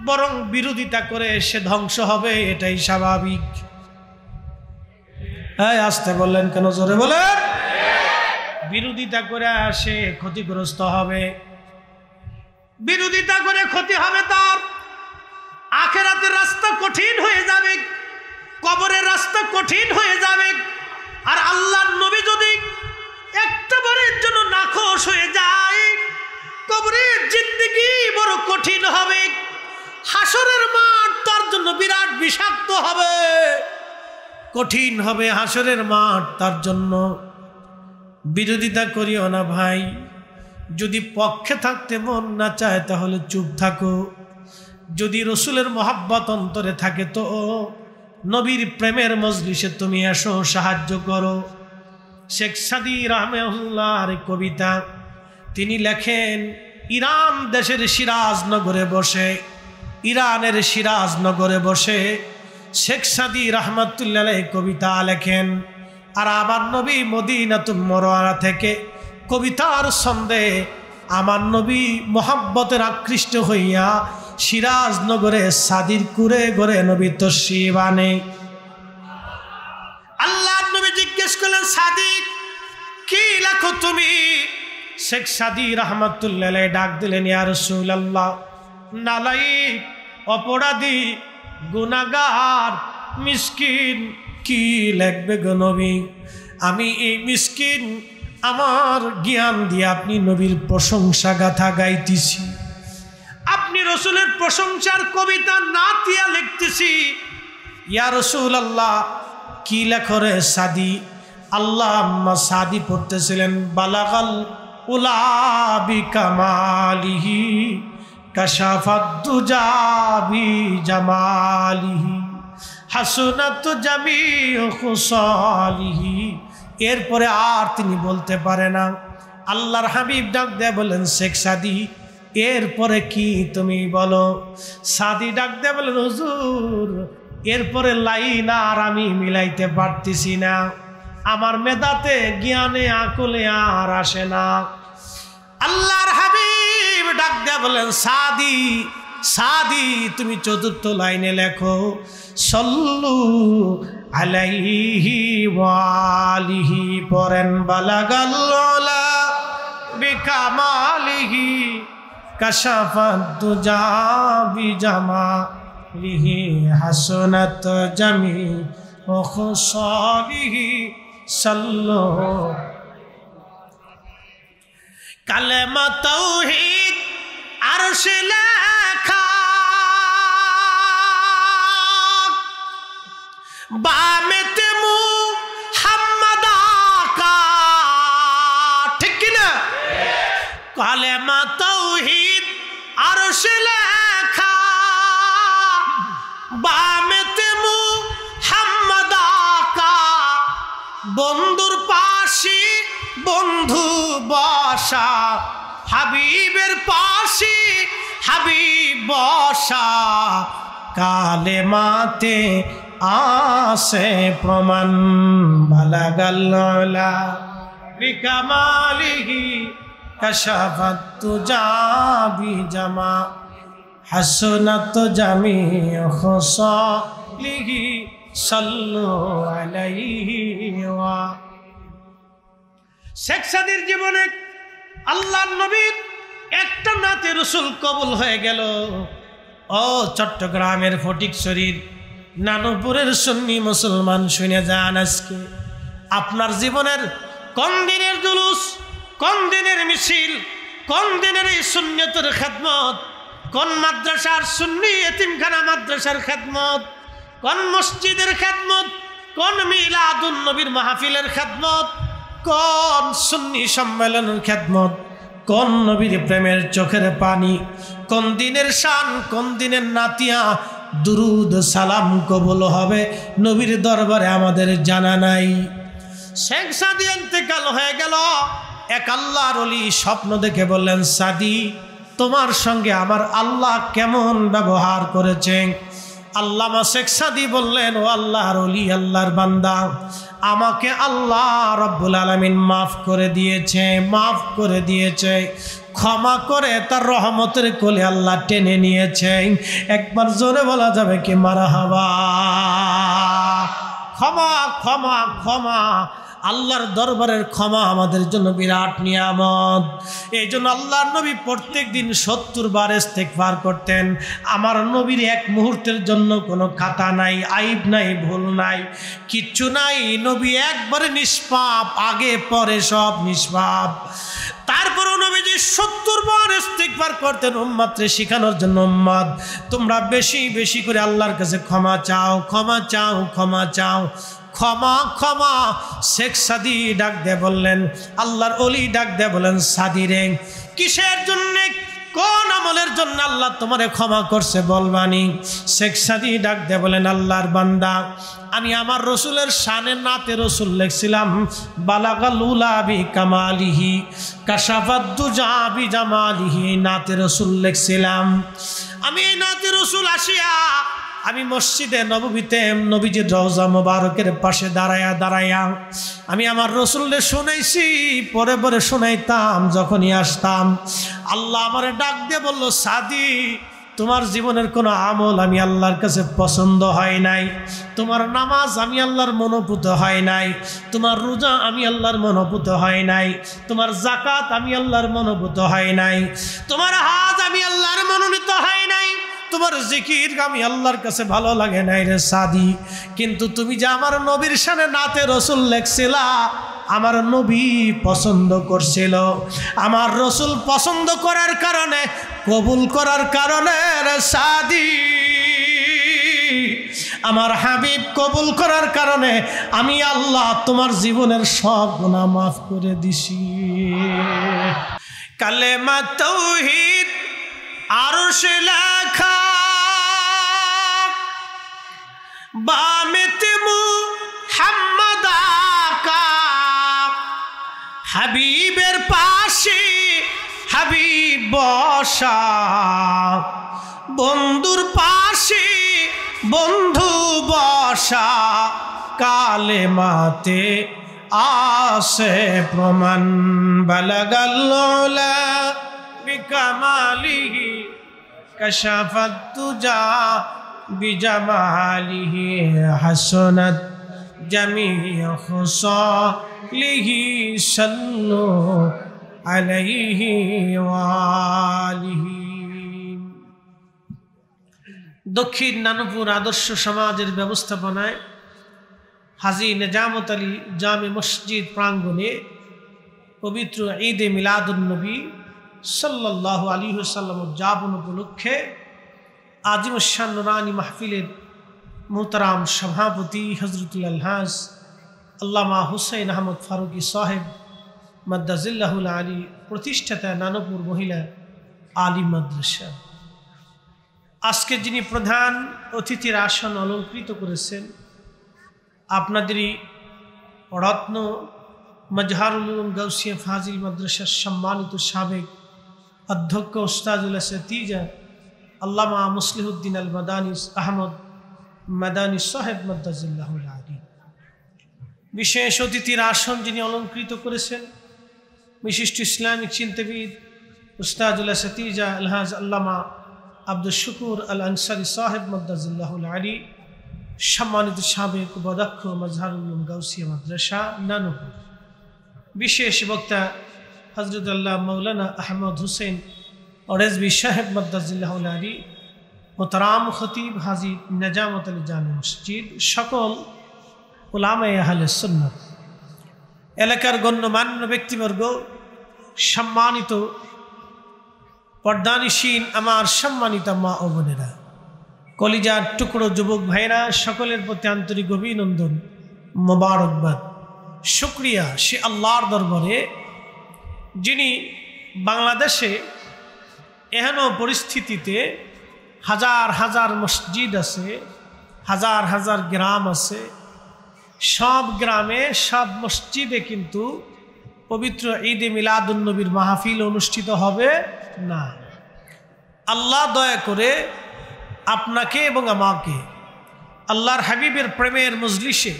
বরং বিরোধিতা করে সে ধ্বংস হবে, এটাই স্বাভাবিক। এই আসতে বললেন কেন, জোরে বলেন। বিরোধিতা করে সে ক্ষতিগ্রস্ত হবে, বিরোধিতা করে ক্ষতি হবে তার। আখিরাতের রাস্তা কঠিন হয়ে যাবে, কবরের রাস্তা কঠিন হয়ে যাবে। আর আল্লাহর নবী যদি একটা বারের জন্য নাখোশ হয়ে যায়, কবরের জিন্দেগি বড় কঠিন হবে। হাসরের মাঠ তার জন্য বিরাট বিষাক্ত হবে, কঠিন হবে হাসরের মাঠ তার জন্য। বিরোধিতা করিও না ভাই, যদি পক্ষে থাকতে মন না চায় তাহলে চুপ থাকো। যদি রসুলের মহাব্বত অন্তরে থাকে তো নবীর প্রেমের মজলিসে তুমি এসো, সাহায্য করো। শেখ সাদী রাহমাহুল্লাহর কবিতা, তিনি লেখেন ইরান দেশের সিরাজনগরে বসে, ইরানের সিরাজনগরে বসে শেখ সাদী রাহমাতুল্লাহ আলাইহি কবিতা লেখেন। আর আমার নবী মদিনাতুল মুনাওয়ারা থেকে কবিতার ছন্দে আমার নবী মোহাব্বতের আকৃষ্ট হইয়া সিরাজনগরে সাদির কুরে ঘরে নবী তশরিফ আনে। আল্লাহর নবী জিজ্ঞেস করলেন, সাদিক কি লেখো তুমি? শেখ সাদী রাহমাতুল্লাহ আলাইহি ডাক দিলেন, ইয়া রাসূলুল্লাহ, নালায়েক, অপরাধী, গুনাহগার, মিসকিন কি লিখবে গো নবী? আমি এই মিসকিন আমার জ্ঞান দিয়ে আপনি নবীর প্রশংসা গাথা গাইতেছি, আপনি রসুলের প্রশংসার কবিতা নাতিয়া লিখতেছি। ইয়া রাসূলুল্লাহ, কি লেখো রে সাদি? আল্লাহুম্মা সাদি পড়তেছিলেন, বালাগাল উলা বিকামালিহি কাশাফাদ দুজা বিজামালিহি হাসনাত জামিউ খুসালিহি। এরপরে আর তিনি বলতে পারে না। আল্লাহর হাবিব ডাক দিয়ে বলেন, শেখ সাদি এরপরে কি তুমি বলো? সাদি ডাক দিয়ে বলেন, হুজুর এরপরে লাইন আর আমি মিলাইতে পারতেছি না, আমার মেধাতে জ্ঞানে আকলে আর আসে না। আল্লাহর হাবিব ডাক দিয়ে বলেন, সাদি সাদি তুমি চতুর্থ লাইনে লেখো, সল্লু আলাইহি ওয়ালিহি পরেন, বালাগাল উলা বিকামালিহি কাশাফাদ দুজা বিজামালিহি হাসনাত জামিউ খুসালিহি সাল্লু। কালেমা তাওহীদ আরশে লেখা, বামেতে মুহাম্মদ আকা, ঠিক কিনা? কালেমা তাওহীদ আরশে লেখা, বামেতে মুহাম্মদ আকা, বন্ধুর পাশে বন্ধু বসা, হাবিবের পাশে হাবিব বসা, কালেমাতে আসে প্রমাণ, বালাগাল উলা বিকামালিহি কাশাফাত দুজা বিজামা হাসনাত জামিউ খুসালিহি সাল্লু আলাইহি ওয়া। শেখ সাদির জীবনে আল্লাহর নবীর একটা নাতে রসুল কবুল হয়ে গেল। ও চট্টগ্রামের ফটিকছড়ির নানুপুরের সুন্নি মুসলমান, শুনে যান আজকে আপনার জীবনের কোন দিনের জুলুস, কোন দিনের মিছিল, কোন দিনের এই সুন্নতের খেদমত, কোন মাদ্রাসার সুন্নি এতিমখানা মাদ্রাসার খেদমত, কোন মসজিদের খেদমত, কোন মিলাদুন নবীর মাহফিলের খেদমত, কোন সুন্নি সম্মেলনের খেদমত, কোন নবীর প্রেমের চোখের পানি, কোন দিনের শান, কোন দিনের নাতিয়া দুরুদ সালাম কবুল হবে নবীর দরবারে আমাদের জানা নাই। শেখ সাদি ইন্তেকাল হয়ে গেল। এক আল্লাহর ওলি স্বপ্ন দেখে বললেন, সাদি তোমার সঙ্গে আমার আল্লাহ কেমন ব্যবহার করেছেন? আল্লামা শেখ সাদি বললেন, ও আল্লাহর ওলি, আল্লাহর বান্দা, আমাকে আল্লাহ রব্বুল আলামিন মাফ করে দিয়েছে, মাফ করে দিয়েছে। ক্ষমা করে তার রহমতের কোলে আল্লাহ টেনে নিয়েছেন। একবার জোরে বলা যাবে কি মারহাবা। ক্ষমা ক্ষমা ক্ষমা, আল্লাহর দরবারের ক্ষমা আমাদের জন্য বিরাট নিয়ামত। এই জন্য আল্লাহর নবী প্রত্যেক দিন 70 বার ইস্তেগফার করতেন। আমার নবীর এক মুহূর্তের জন্য কোনো খাতা নাই, আইব নাই, ভুল নাই, কিচ্ছু নাই। নবী একবারে নিষ্পাপ, আগে পরে সব নিষ্পাপ। তারপরও নবীজি 70 বার ইস্তেগফার করতেন উম্মতকে শেখানোর জন্য, উম্মত তোমরা বেশি বেশি করে আল্লাহর কাছে ক্ষমা চাও, ক্ষমা চাও, ক্ষমা চাও, ক্ষমা ক্ষমা। শেখ সাদি ডাক দিয়ে বললেন, আল্লাহর ওলি ডাক দিয়ে বলেন, সাদি রে কিসের জন্যে, কোন আমলের জন্য আল্লাহ তোমারে ক্ষমা করছে বলবানি? শেখ সাদি ডাক দিয়ে বলেন, আল্লাহর বান্দা আমি আমার রসুলের শানে নাতে রসুল লিখছিলাম, বালাগাল উলা বি কামালিহি কাশাফাদ্দুজা বি জামালিহি, নাতে রসুল লিখছিলাম। আমি এই নাতে রসুল আসিয়া আমি মসজিদে নববীতে নবীজির রওজা মোবারকের পাশে দাঁড়ায়া দাঁড়ায়া আমি আমার রসুলকে শুনাইছি, পরে পরে শোনাইতাম যখনই আসতাম। আল্লাহ আমার ডাক দিয়ে বলল, সাদি তোমার জীবনের কোনো আমল আমি আল্লাহর কাছে পছন্দ হয় নাই, তোমার নামাজ আমি আল্লাহর মনোভূত হয় নাই, তোমার রোজা আমি আল্লাহর মনোভূত হয় নাই, তোমার যাকাত আমি আল্লাহর মনোভূত হয় নাই, তোমার হাজ আমি আল্লাহর মনোনীত হয় নাই, তোমার জিকির আমি আল্লাহর কাছে ভালো লাগে নাই রে সাদি। কিন্তু তুমি যে আমার নবীর শানে নাতে রসুল লেখছিলা, আমার নবী পছন্দ করছিল। আমার রসুল পছন্দ করার কারণে, কবুল করার কারণে রে সাদি, আমার হাবিব কবুল করার কারণে আমি আল্লাহ তোমার জীবনের সব গুনাহ মাফ করে দিছি। কালেমা তাওহীদ আরশে লেখা, বামেতে মুহাম্মদ আকা, হাবিবের পাশে হাবিব বসা, বন্ধুর পাশে বন্ধু বসা, কালেমাতে আসে প্রমাণ, বালাগাল উলা বিকামালিহি কাশাফাদ্দুজা বিজামালিহি, হাসনাত জামিউ খুসালিহি, সাল্লু আলাইহি ওয়া আলিহি। দক্ষিণ নানুপুর আদর্শ সমাজের ব্যবস্থাপনায় হাজী নেজামত আলী জামে মসজিদ প্রাঙ্গণে পবিত্র ঈদে মিলাদুন্নবী সাল্লাল্লাহু আলাইহি ওয়াসাল্লাম উদযাপন উপলক্ষে আজিমুশ-শান নুরানি মাহফিলের মোহতারাম সভাপতি হযরতুল আলহাজ আল্লামা হুসাইন আহমদ ফারুকী সাহেব মাদ্দাজিল্লাহুল আলী প্রতিষ্ঠাতা নানুপুর মহিলা আলিম মাদ্রাসা, আজকে যিনি প্রধান অতিথির আসন অলঙ্কৃত করেছেন, আপনাদেরই রত্ন মাজহারুল উলুম গাউসিয়া ফাজিল মাদ্রাসার সম্মানিত সাবেক অধ্যক্ষ উস্তাদুল আসতিজা আল্লামা মুসলিহুদ্দিন আল মাদানী আহমদ মাদানী সাহেব মাদ্দাজিল্লাহুল আলী, বিশেষ অতিথির আসন যিনি অলঙ্কৃত করেছেন, বিশিষ্ট ইসলামিক চিন্তাবিদ উস্তাদুল আসতিজা আলহাজ আল্লামা আব্দুল শুকুর আল আনসারী সাহেব মাদ্দাজিল্লাহুল আলী, সম্মানিত সাবেক উপাধ্যক্ষ মাজহারুল উলুম গাউসিয়া মাদ্রাসা নানুপুর, বিশেষ বক্তা হযরত আল্লাহ মৌলানা আহমদ হুসেন রেজভী সাহেব মাদ্দাজিল্লাহুল আলী, মোহতারাম খতিব হাজী নেজামত আলী জামে মসজিদ, সকল উলামায়ে আহলে সুন্নাত, এলাকার গণ্যমান্য ব্যক্তিবর্গ, সম্মানিত পর্দানিসীন আমার সম্মানিত মা ও বোনেরা, কলিজার টুকরো যুবক ভাইরা, সকলের প্রতি আন্তরিক অভিনন্দন, মোবারকবাদ, শুকরিয়া সে আল্লাহর দরবারে যিনি বাংলাদেশে এহেন পরিস্থিতিতে হাজার হাজার মসজিদ আছে, হাজার হাজার গ্রাম আছে, সব গ্রামে সব মসজিদে কিন্তু পবিত্র ঈদে মিলাদুন্নবীর মাহফিল অনুষ্ঠিত হবে না। আল্লাহ দয়া করে আপনাকে এবং আমাকে আল্লাহর হাবিবের প্রেমের মজলিসে,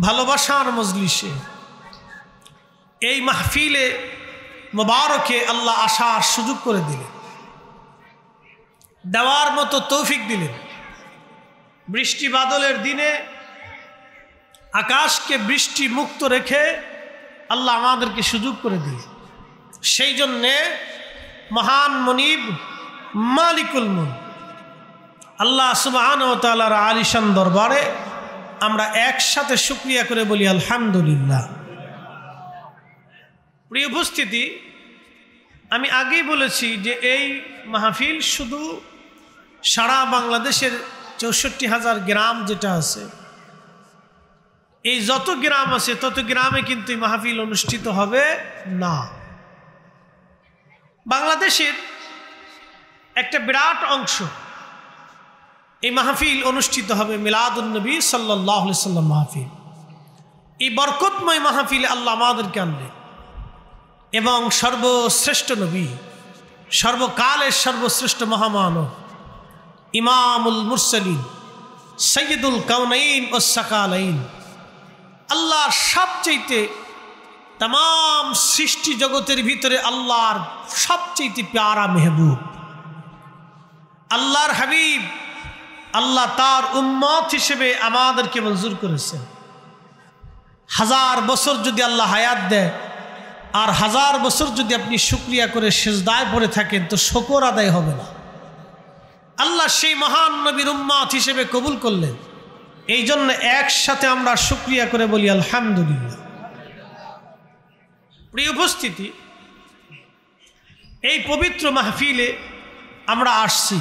ভালোবাসার মজলিসে, এই মাহফিলে মোবারকে আল্লাহ আসার সুযোগ করে দিলেন, দেওয়ার মতো তৌফিক দিলেন। বৃষ্টি বাদলের দিনে আকাশকে বৃষ্টি মুক্ত রেখে আল্লাহ আমাদেরকে সুযোগ করে দিলেন। সেই জন্যে মহান মনিব মালিকুল মুলক আল্লাহ সুবহানাহু ওয়া তাআলার আলিশান দরবারে আমরা একসাথে শুকরিয়া করে বলি আলহামদুলিল্লাহ। প্রিয় উপস্থিতি, আমি আগেই বলেছি যে এই মাহফিল শুধু সারা বাংলাদেশের ৬৪,০০০ গ্রাম যেটা আছে, এই যত গ্রাম আছে তত গ্রামে কিন্তু এই মাহফিল অনুষ্ঠিত হবে না। বাংলাদেশের একটা বিরাট অংশ এই মাহফিল অনুষ্ঠিত হবে মিলাদুন নবী সাল্লাল্লাহু আলাইহি সাল্লাম মাহফিল। এই বরকতময় মাহফিলে আল্লাহ আমাদেরকে আনলেন এবং সর্বশ্রেষ্ঠ নবী, সর্বকালের সর্বশ্রেষ্ঠ মহামানব, ইমামুল মুরসালিন, সৈয়দুল কাউনাইন ও সাকালাইন, আল্লাহর সবচেয়ে तमाम सृष्टि जगतेर भीतरे आल्लाहर सबचेয়ে प्यारा महबूब आल्लाहर हबीब आल्लाह तार उम्मत हिसेबे आमादेरके मंजूर करेছেন। हजार बछर यदि आल्लाह हायात देय और हजार बछर यदि अपनी शुक्रिया करे सिजदाय पड़े थाकेन तो शुक्र आदाय होबे ना। आल्लाह सेई महान नबीर उम्मत हिसेबे कबुल करलेन। এই জন্য একসাথে আমরা শুকরিয়া করে বলি আলহামদুলিল্লাহ। প্রিয় উপস্থিতি, এই পবিত্র মাহফিলে আমরা আসছি।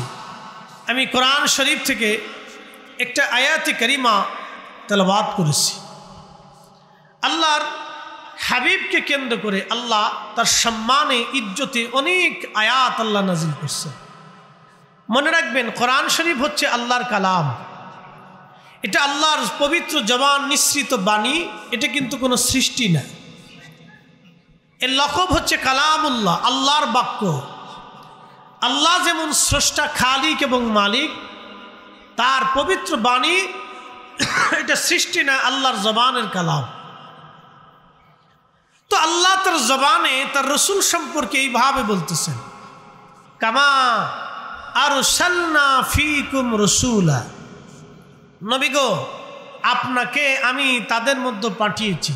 আমি কোরআন শরীফ থেকে একটা আয়াতে কারিমা তেলাওয়াত করেছি। আল্লাহর হাবিবকে কেন্দ্র করে আল্লাহ তার সম্মানে ইজ্জতে অনেক আয়াত আল্লাহ নাজিল করছেন। মনে রাখবেন, কোরআন শরীফ হচ্ছে আল্লাহর কালাম। এটা আল্লাহর পবিত্র জবান নিঃসৃত বাণী, এটা কিন্তু কোনো সৃষ্টি না। এর লকব হচ্ছে কালামুল্লাহ, আল্লাহর বাক্য। আল্লাহ যেমন স্রষ্টা, খালিক এবং মালিক, তার পবিত্র বাণী এটা সৃষ্টি না, আল্লাহর জবানের কালাম। তো আল্লাহ তার জবানে তার রসুল সম্পর্কে এইভাবে বলতেছেন, কামা আরসালনা ফীকুম রাসূলা, নবী গো আপনাকে আমি তাদের মধ্যে পাঠিয়েছি।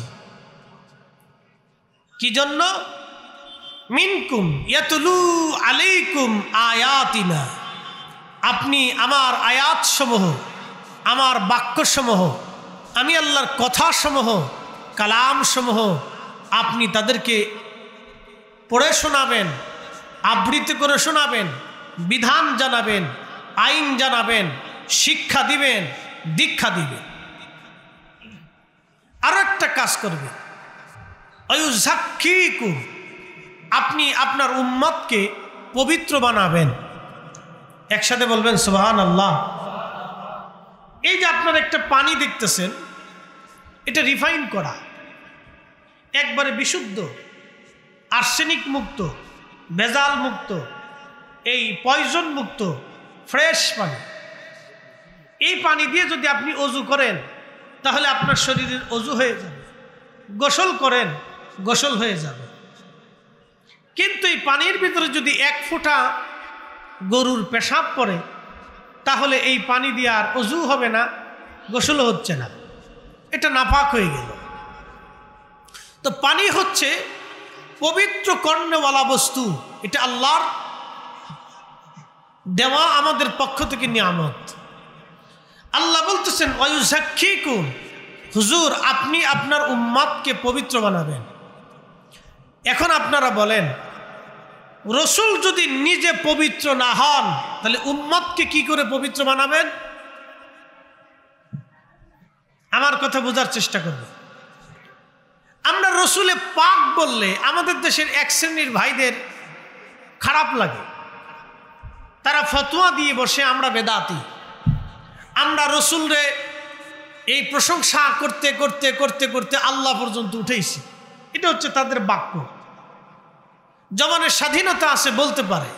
কি জন্য? মিনকুম ইয়াতলু আলাইকুম আয়াতিনা, আপনি আমার আয়াতসমূহ, আমার বাক্যসমূহ, আমি আল্লাহর কথাসমূহ, কালামসমূহ আপনি তাদেরকে পড়ে শোনাবেন, আবৃত্তি করে শোনাবেন, বিধান জানাবেন, আইন জানাবেন, শিক্ষা দিবেন, দীক্ষা দিবেন। আরো একটা কাজ করবেন, আয়ুযাক্কিকুম, আপনি আপনার উম্মতকে পবিত্র বানাবেন। একসাথে বলবেন সুবহানাল্লাহ। এই যে আপনার একটা পানি দেখতেছেন, এটা রিফাইন করা, একবারে বিশুদ্ধ, আর্সেনিক মুক্ত, ভেজাল মুক্ত, এই পয়জন মুক্ত ফ্রেশ পানি। এই পানি দিয়ে যদি আপনি অজু করেন তাহলে আপনার শরীরের অজু হয়ে যাবে, গোসল করেন গোসল হয়ে যাবে। কিন্তু এই পানির ভিতরে যদি এক ফোঁটা গরুর পেশাব পড়ে তাহলে এই পানি দিয়ে আর অজু হবে না, গোসল হচ্ছে না, এটা নাপাক হয়ে গেল। তো পানি হচ্ছে পবিত্র কর্ণওয়ালা বস্তু, এটা আল্লাহর দেওয়া আমাদের পক্ষ থেকে নিয়ামত। আল্লাহ বলতেছেন ওয়ায়ুযাক্কিকুম, হুজুর আপনি আপনার উম্মতকে পবিত্র বানাবেন। এখন আপনারা বলেন, রসুল যদি নিজে পবিত্র না হন তাহলে উম্মতকে কি করে পবিত্র বানাবেন? আমার কথা বোঝার চেষ্টা করবেন। আমরা রসুলে পাক বললে আমাদের দেশের এক শ্রেণীর ভাইদের খারাপ লাগে, তারা ফতোয়া দিয়ে বসে আমরা বেদাতি। আমরা রসুলরে এই প্রশংসা করতে করতে করতে করতে আল্লাহ পর্যন্ত উঠেছি, এটা হচ্ছে তাদের বাক্য। জবানের স্বাধীনতা আছে, বলতে পারে,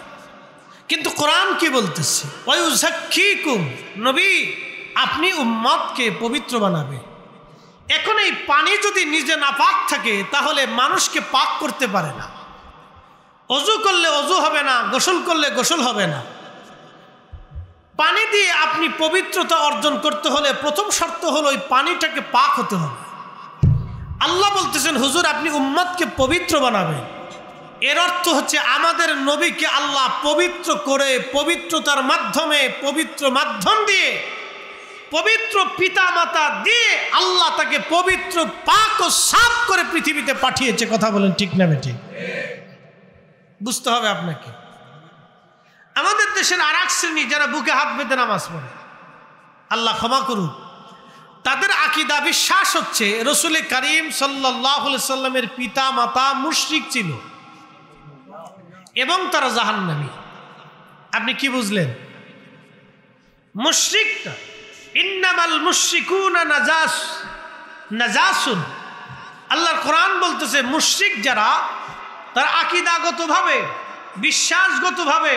কিন্তু কোরআন কি বলতেছে? ওয়ায়ুযাক্কিকুম, নবী আপনি উম্মতকে পবিত্র বানাবে। এখন এই পানি যদি নিজে নাপাক থাকে তাহলে মানুষকে পাক করতে পারে না। অজু করলে অজু হবে না, গোসল করলে গোসল হবে না। পানি দিয়ে আপনি পবিত্রতা অর্জন করতে হলে প্রথম শর্ত হলো ওই পানিটাকে পাক হতে হবে। আল্লাহ বলতেছেন হুজুর আপনি উম্মতকে পবিত্র বানাবেন, এর অর্থ হচ্ছে আমাদের নবীকে আল্লাহ পবিত্র করে পবিত্রতার মাধ্যমে, পবিত্র মাধ্যম দিয়ে, পবিত্র পিতা মাতা দিয়ে আল্লাহ তাকে পবিত্র পাক ও সাফ করে পৃথিবীতে পাঠিয়েছে। কথা বলেন ঠিক না বেঠিক? বুঝতে হবে আপনাকে। আমাদের দেশের আর এক শ্রেণী যারা বুকে হাত বেঁধে নামাজ পড়ে, আল্লাহ ক্ষমা করুক, তাদের আকীদা বিশ্বাস হচ্ছে রাসূল করিম সাল্লাল্লাহু আলাইহি সাল্লামের পিতা মাতা মুশরিক ছিল এবং তারা জাহান্নামী। আপনি কি বুঝলেন? মুশরিকটা ইন্নামাল মুশরিকুনা নাজাসুন। আল্লাহর কোরআন বলতেছে মুশরিক যারা, তারা আকীদাগতভাবে, বিশ্বাসগতভাবে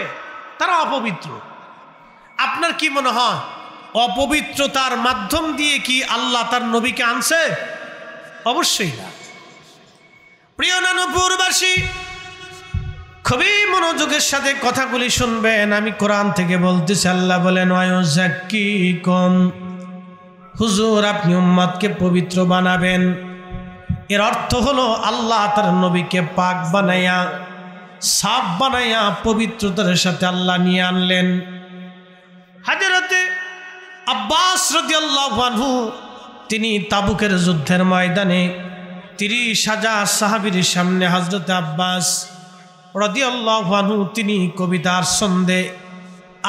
তারা অপবিত্র। আপনার কি মনে হয় অপবিত্রতার মাধ্যম দিয়ে কি আল্লাহ তার নবীকে আনছে? অবশ্যই না। প্রিয় নানুপুরবাসী, খুবই মনোযোগের সাথে কথাগুলি শুনবেন। আমি কোরআন থেকে বলতেছি, আল্লাহ বলেন ওয়ায়ুযাক্কিকুম, হুজুর আপনি উম্মতকে পবিত্র বানাবেন। এর অর্থ হলো আল্লাহ তার নবীকে পাক বানাইয়া, সাফ বানাইয়া পবিত্রতার সাথে আল্লাহ নিয়ে আনলেন। হযরতে আব্বাস রাদিয়াল্লাহু আনহু তিনি তাবুকের যুদ্ধের ময়দানে 30,000 সাহাবীর সামনে হযরতে আব্বাস রাদিয়াল্লাহু আনহু তিনি কবিতার ছন্দে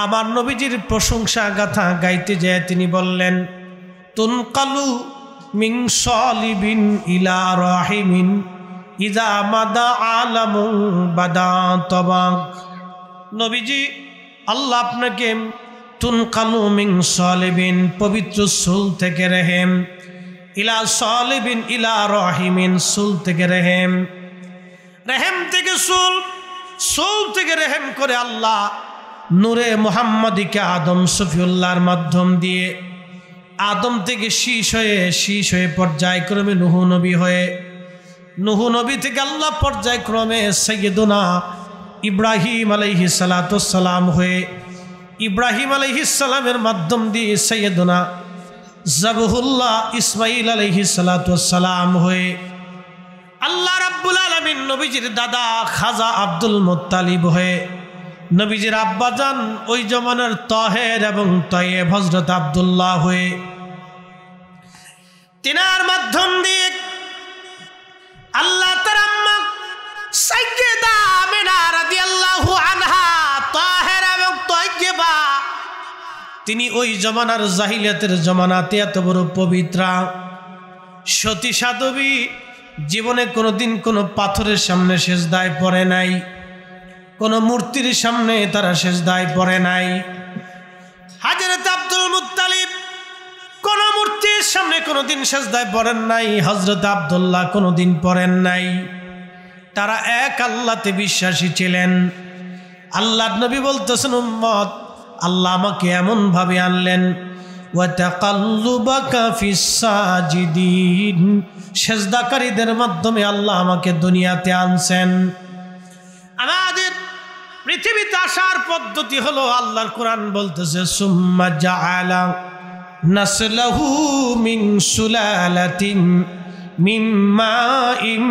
আমার নবীজির প্রশংসা গাথা গাইতে যায় তিনি বললেন, তুনকালু মিন সালিবিন ইলা রাহিমিন ইজা মাদা আলামু বাদা তবাক। নবীজি আল্লাহ আপনাকে তুনকালু মিন সালিবিন পবিত্র সুল থেকে রেহেম, ইলা সালিবিন ইলা রাহিমিন সুল থেকে রেহেম, রেহেম থেকে সুল, সুল থেকে রেহেম করে আল্লাহ নূরে মুহাম্মাদিকে আদম সফিউল্লাহর মাধ্যম দিয়ে আদম থেকে শীষ হয়ে পর্যায়ক্রমে নূহ নবী হয়ে, নূহ নবী থেকে আল্লাহ পর্যায়ক্রমে সাইয়্যিদুনা ইব্রাহিম আলাইহিস সালাতু ওয়াস সালাম হয়ে, ইব্রাহিম আলাইহিস সালামের মাধ্যম দিয়ে সাইয়্যিদুনা জাবহুল্লাহ ইসমাঈল আলাইহিস সালাতু ওয়াস সালাম হয়ে আল্লাহ রাব্বুল আলামিন নবীজির দাদা খাজা আব্দুল মুত্তালিব হয়ে, নবীজির আব্বাজান ওই জমানার তাহের এবং তাইয়েব হযরত আব্দুল্লাহ হয়ে, তিনার মাধ্যম দিয়ে আল্লাহ তার আম্মা সাইয়্যিদা আমিনা রাদিয়াল্লাহু আনহা তাহের এবং তাইয়্যিবা, তিনি ওই জমানার জাহিলিয়াতের জমানাতে এত বড় পবিত্রা সতী সাধবী, জীবনে কোনোদিন কোনো পাথরের সামনে সেজদায় পড়ে নাই, কোনো মূর্তির সামনে তারা সেজদায় পড়ে নাই। হযরত আব্দুল মুত্তালিব কোনো মূর্তির সামনে কোনোদিন সেজদায় পড়েন নাই, হযরত আব্দুল্লাহ কোনোদিন পড়েন নাই। তারা এক আল্লাহতে বিশ্বাসী ছিলেন। আল্লাহর নবী বলতেছেন, উম্মত আল্লাহ আমাকে এমনভাবে আনলেন, ওয়া তাকাল্লুবাকা ফিস সাজিদিন, সেজদাকারীদের মাধ্যমে আল্লাহ আমাকে দুনিয়াতে আনছেন। আমাদের পৃথিবীতে আসার পদ্ধতি হলো, আল্লাহর কোরআন বলতেছে সুম্মা জাআলা নাসলাহু মিন সুলালাতিন মিন মাইন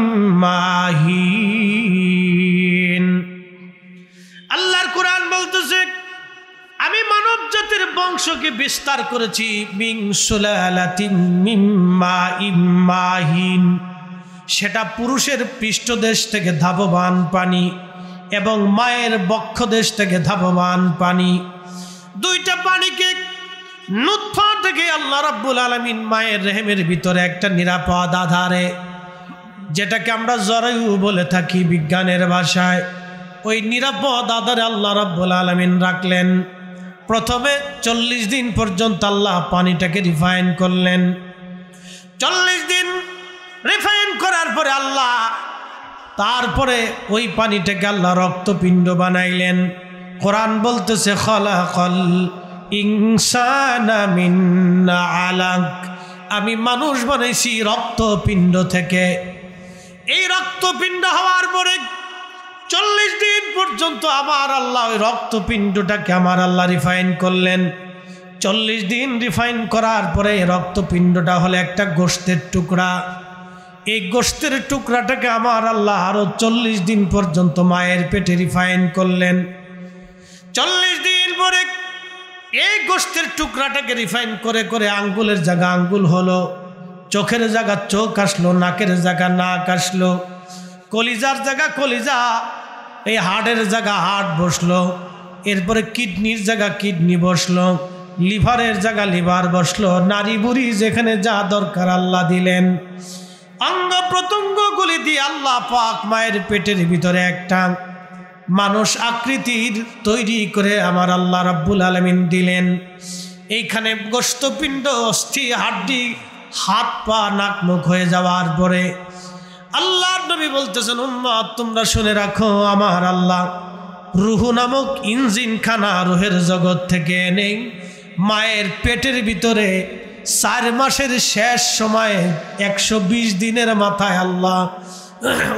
মাহিন। আল্লাহর কোরআন বলতেছে আমি মানব জাতির বংশকে বিস্তার করেছি মিন সুলালাতিন মিন মাইন মাহিন, সেটা পুরুষের পৃষ্ঠদেশ থেকে ধাবমান পানি এবং মায়ের বক্ষদেশ থেকে ধাবমান পানি, দুইটা পানিকে নুতফা থেকে আল্লাহ রাব্বুল আলামিন মায়ের রেহেমের ভিতরে একটা নিরাপদ আধারে, যেটাকে আমরা জরায়ু বলে থাকি বিজ্ঞানের ভাষায়, ওই নিরাপদ আধারে আল্লাহ রাব্বুল আলামিন রাখলেন। প্রথমে 40 দিন পর্যন্ত আল্লাহ পানিটাকে রিফাইন করলেন। 40 দিন রিফাইন করার পরে আল্লাহ তারপরে ওই পানিটাকে আল্লাহ রক্তপিণ্ড বানাইলেন। কোরআন বলতেছে খলাকাল ইনসানা মিন আলাক, আমি মানুষ বানাইছি রক্তপিণ্ড থেকে। এই রক্তপিণ্ড হওয়ার পরে 40 দিন পর্যন্ত আমার আল্লাহ ওই রক্তপিণ্ডটাকে আমার আল্লাহ রিফাইন করলেন। 40 দিন রিফাইন করার পরে রক্তপিণ্ডটা হলো একটা গোশতের টুকরা। এই গোশতের টুকরাটাকে আমার আল্লাহ আরো 40 দিন পর্যন্ত মায়ের পেটে রিফাইন করলেন। 40 দিন পরে এই গোশতের টুকরাটাকে রিফাইন করে করে আঙ্গুলের জায়গা আঙ্গুল হলো, চোখের জায়গা চোখ আসলো, নাকের জায়গা নাক আসলো, কলিজার জায়গা কলিজা, এই হাড়ের জায়গা হাড় বসলো, এরপরে কিডনির জায়গা কিডনি বসলো, লিভারের জায়গা লিভার বসলো, নারী বুড়ি যেখানে যা দরকার আল্লাহ দিলেন। অঙ্গ প্রত্যঙ্গগুলি দিয়ে আল্লাহ পাক মায়ের পেটের ভিতরে একটা মানুষ আকৃতির তৈরি করে আমার আল্লাহ রাব্বুল আলামিন দিলেন। এইখানে গোশতপিণ্ড, অস্থি, হাড্ডি, হাত পা নাক মুখ হয়ে যাওয়ার পরে আল্লাহর নবী বলতেছেন, উম্মত তোমরা শুনে রাখো, আমার আল্লাহ রুহু নামক ইঞ্জিন খানা রুহের জগৎ থেকে এনে মায়ের পেটের ভিতরে 4 মাসের শেষ সময়ে 120 দিনের মাথায় আল্লাহ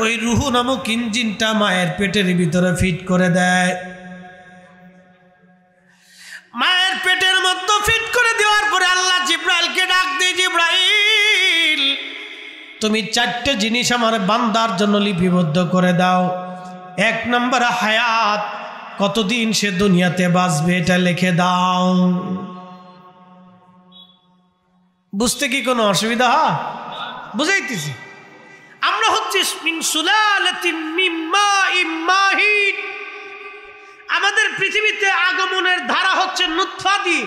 ওই রুহু নামক ইঞ্জিনটা মায়ের পেটের ভিতরে ফিট করে দেয়। মায়ের পেটের মধ্যে ফিট করে দেওয়ার পরে আল্লাহ জিব্রাইলকে ডাক দিয়ে, জিব্রাইল তুমি 4টে জিনিস আমার বান্দার জন্য লিপিবদ্ধ করে দাও। 1 নম্বর হায়াত, কতদিন সে দুনিয়াতে বাঁচবে এটা লিখে দাও। বুঝতে কি কোনো অসুবিধা? বুঝাইতেছি। আমরা হচ্ছে মিন সুলালাতিন মিন মাইন মাহিন, আমাদের পৃথিবীতে আগমনের ধারা হচ্ছে নুতফা দিয়ে।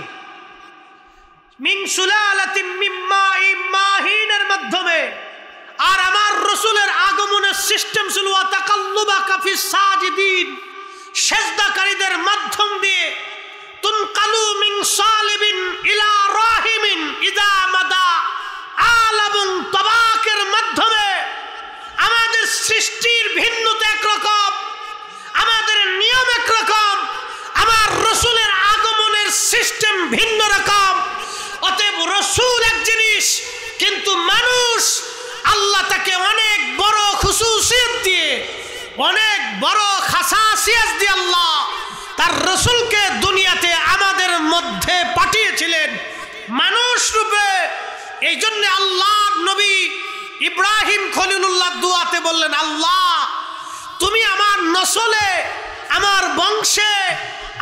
মিন সুলালাতিন মিন মাইন মাহিনের মাধ্যমে। আর আমার রাসূলের আগমনের সিস্টেম ছিল ওয়া তাকাল্লুবাকা ফিস সাজিদিন, সিজদাকারীদের মাধ্যম দিয়ে। তুনকালু মিন সালিবিন ইলা রাহিমিন ইদা মাদা আলাবুন তাবাকের মাধ্যমে। আমাদের সৃষ্টির ভিন্নতা একরকম, আমাদের নিয়ম একরকম, আমার রাসূলের আগমনের সিস্টেম ভিন্ন রকম। অতএব রাসূল এক জিনিস, কিন্তু মানুষ আল্লাহ তাকে অনেক বড় খুসুসিয়ত দিয়ে, অনেক বড় খাসাসিয়ত দিয়ে আল্লাহ তার রাসূলকে দুনিয়াতে আমাদের মধ্যে পাঠিয়েছিলেন মানুষ রূপে। এই জন্য আল্লাহর নবী ইব্রাহিম খলিলুল্লাহ দুআতে বললেন, আল্লাহ তুমি আমার নসলে, আমার বংশে,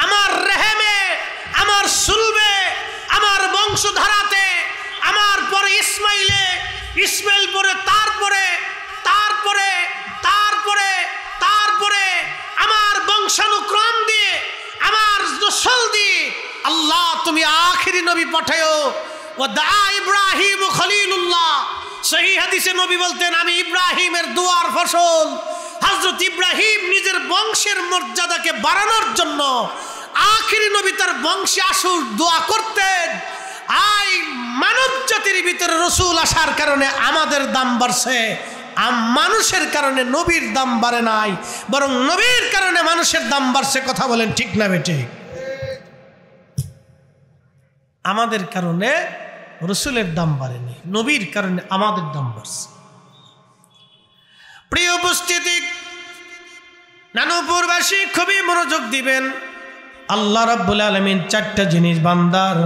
আমার রেহেমে, আমার সুলবে, আমার বংশধারাতে, আমার পরে ইসমাইলে, ইসমাইল পরে তারপরে তারপরে তারপরে তারপরে আমার বংশানুক্রম দিয়ে, আমার নসল দিয়ে আল্লাহ তুমি আখিরি নবী পাঠায়ো। ও দা ইব্রাহিম খলিলুল্লাহ। সহিহ হাদিসে নবী বলতেন, আমি ইব্রাহিমের দোয়ার ফসল। হযরত ইব্রাহিম নিজের বংশের মর্যাদাকে বাড়ানোর জন্য আখিরি নবী তার বংশে আসুর দোয়া করতেন। আই মানব জাতির ভিতরে রাসূল আসার কারণে আমাদের দাম বাড়ছে, মানুষের কারণে নবীর দাম বাড়ে নাই, বরং নবীর কারণে মানুষের দাম বাড়ছে। কথা বলেন ঠিক না বেঠিক? আমাদের কারণে রাসূলের দাম বাড়েনি, নবীর কারণে আমাদের দাম বাড়ছে। প্রিয় উপস্থিতি, নানুপুরবাসী খুবই মনোযোগ দিবেন। আল্লাহ রাব্বুল আলামিন 4টা জিনিস বান্দার,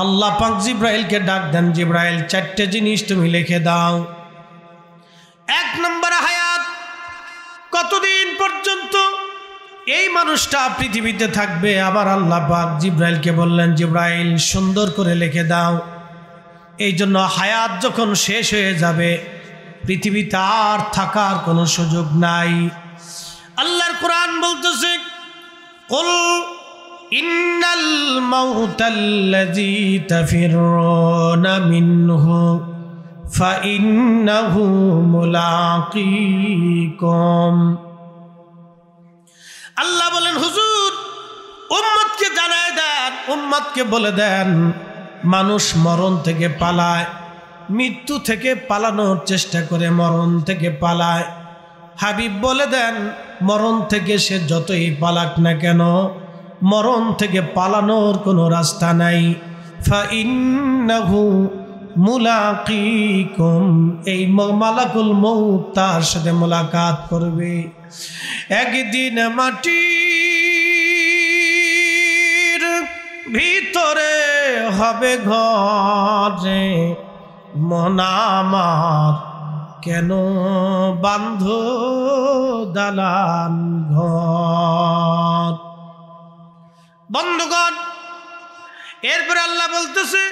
আল্লাহ পাক জিব্রাইলকে ডাক দেন, জিব্রাইল 4টে জিনিস তুমি লিখে দাও। 1 নম্বর হায়াত, কতদিন পর্যন্ত এই মানুষটা পৃথিবীতে থাকবে। আবার আল্লাহ পাক জিব্রাইলকে বললেন, জিব্রাইল সুন্দর করে লিখে দাও। এই জন্য হায়াত যখন শেষ হয়ে যাবে পৃথিবীতে আর থাকার কোনো সুযোগ নাই। আল্লাহর কোরআন বলতেছে, কুল ইন্নাল মাউতাল্লাযী তাফিরুনা মিনহু ফাইন্নাহু মুলাকীকুম। আল্লাহ বলেন, হুজুর উম্মতকে জানায় দেন, উম্মতকে বলে দেন, মানুষ মরণ থেকে পালায়, মৃত্যু থেকে পালানোর চেষ্টা করে মরণ থেকে পালায়। হাবিব বলে দেন, মরণ থেকে সে যতই পালাক না কেন, মরণ থেকে পালানোর কোনো রাস্তা নাই। ফাইন্নাহু মুলাকিকুম, এই মালাকুল মউত তার সাথে মোলাকাত করবে। একদিন মাটির ভিতরে হবে ঘরে, মন আমার কেন বান্ধ দালান ঘর। বন্ধুগণ, এরপরে আল্লাহ বলতেছে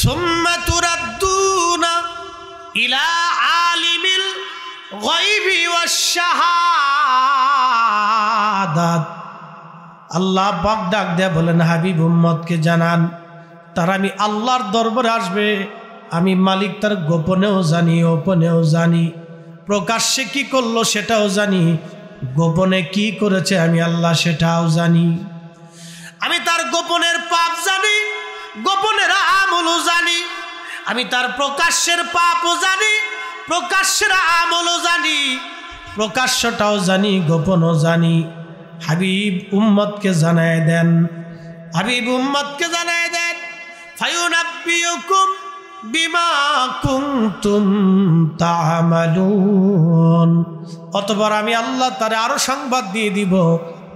সুম্মা তুরাদ্দুনা ইলা আলিমিল গায়বি ওয়াশ শাহাদাত। আল্লাহ পাক ডাক দেয়া বলেন, হাবিব উম্মতকে জানান, তারা আমি আল্লাহর দরবারে আসবে। আমি মালিক তার গোপনেও জানি, গোপনেও জানি, প্রকাশ্যে কি করলো সেটাও জানি, গোপনে কি করেছে আমি আল্লাহ সেটাও জানি। আমি তার গোপনের পাপ জানি, গোপনের আমলও জানি। আমি তার প্রকাশ্যের পাপও জানি, প্রকাশ্যের আমলও জানি, প্রকাশ্যটাও জানি, গোপনও জানি। হাবিব উম্মতকে জানায় দেন, হাবিব উম্মতকে জানায় দেন, ফায়ুনাব্বিউকুম বিমা কুনতুম তা'মালুন। অতঃপর আমি আল্লাহ তারে আরো সংবাদ দিয়ে দিব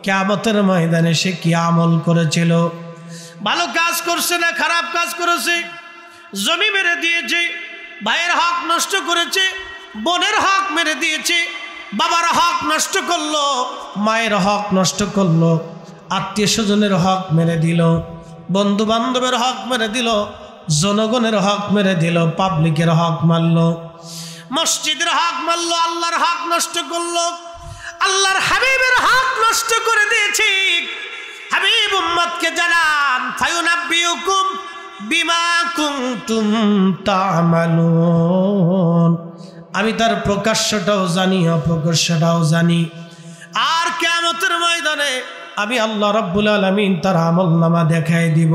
কিয়ামতের ময়দানে সে কি আমল করেছিল, ভালো কাজ করছে না খারাপ কাজ করেছে, জমি মেরে দিয়েছে, ভাইয়ের হক নষ্ট করেছে, বোনের হক মেরে দিয়েছে, বাবার হক নষ্ট করলো, মায়ের হক নষ্ট করলো, আত্মীয় স্বজনের হক মেরে দিল, বন্ধু বান্ধবের হক মেরে দিল, জনগণের হক মেরে দিল, পাবলিকের হক মারলো, মসজিদের হক মারলো, আল্লাহর হক নষ্ট করলো, আল্লাহর হাবিবের হক নষ্ট করে দিয়েছি। হাবিব উম্মতকে জানান, ফায়ুনাব্বিউকুম বিমা কুনতুম তা'মালুন। আমি তার প্রকাশ্যটাও জানি, অপ্রকাশ্যটাও জানি। আর কিয়ামতের ময়দানে আমি আল্লাহ রাব্বুল আলামিন তার আমলনামা দেখায় দিব।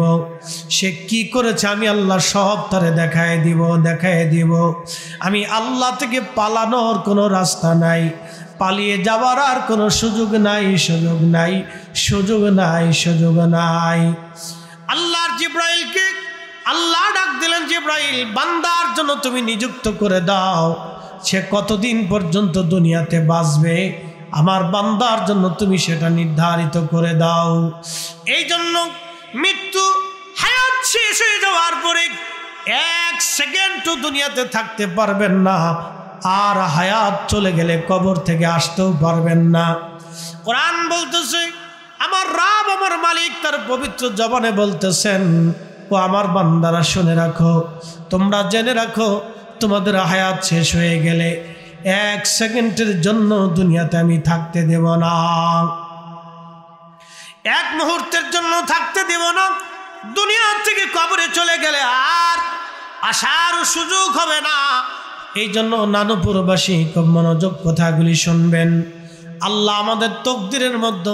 সে কি করেছে আমি আল্লাহ সব তারে দেখায় দিব। আমি আল্লাহ থেকে পালানোর কোনো রাস্তা নাই, পালিয়ে যাওয়ার আর কোনো সুযোগ নাই। আল্লাহর জিব্রাইলকে আল্লাহ ডাক দিলেন, জিব্রাইল, বান্দার জন্য তুমি নিযুক্ত করে দাও, সে কতদিন পর্যন্ত দুনিয়াতে বাঁচবে, আমার বান্দার জন্য তুমি সেটা নির্ধারিত করে দাও। এই জন্য মৃত্যু হায়াত শেষ হয়ে যাওয়ার পরে 1 সেকেন্ডও দুনিয়াতে থাকতে পারবেন না, আর হায়াত চলে গেলে কবর থেকে আসতেও পারবেন না। কোরআন বলতেছে, আমার রব আমার মালিক তার পবিত্র জবানে বলতেছেন, ও আমার বান্দারা শুনে রাখো, তোমরা জেনে রাখো, তোমাদের হায়াত শেষ হয়ে গেলে 1 সেকেন্ডের জন্য দুনিয়াতে আমি থাকতে দেব না, 1 মুহূর্তের জন্য থাকতে দেব না। দুনিয়া থেকে কবরে চলে গেলে আর আসার সুযোগ হবে না। এই জন্য নানুপুরবাসী খুব মনোযোগ কথাগুলি শুনবেন। আল্লাহ আমাদের তকদিরের মধ্যে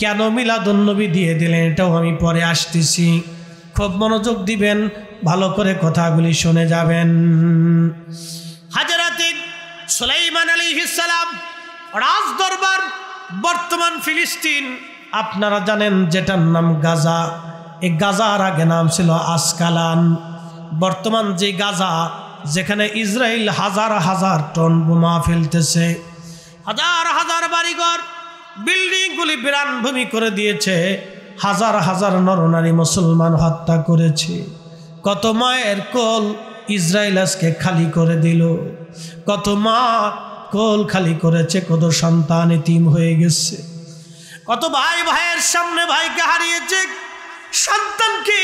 কেন মিলাদুন্নবী দিয়ে দিলেন এটাও আমি পরে আসতেছি, খুব মনোযোগ দিবেন, ভালো করে কথাগুলি শুনে যাবেন। হাজরাতে সুলাইমান আলাইহিস সালাম রাজ দরবার বর্তমান ফিলিস্তিন, আপনারা জানেন যেটার নাম গাজা, এই গাজার আগে নাম ছিল আসকালান। বর্তমান যে গাজা, যেখানে ইসরায়েল হাজার হাজার টন বোমা ফেলতেছে, হাজার হাজার বাড়িঘর বিল্ডিংগুলি বিরানভূমি করে দিয়েছে, হাজার হাজার নরনারী মুসলমান হত্যা করেছে, কত মায়ের কোল ইসরায়েল আজকে খালি করে দিল, কত মা কোল খালি করেছে, কত সন্তান এতিম হয়ে গেছে, কত ভাই ভাইয়ের সামনে ভাইকে হারিয়েছে, সন্তানকে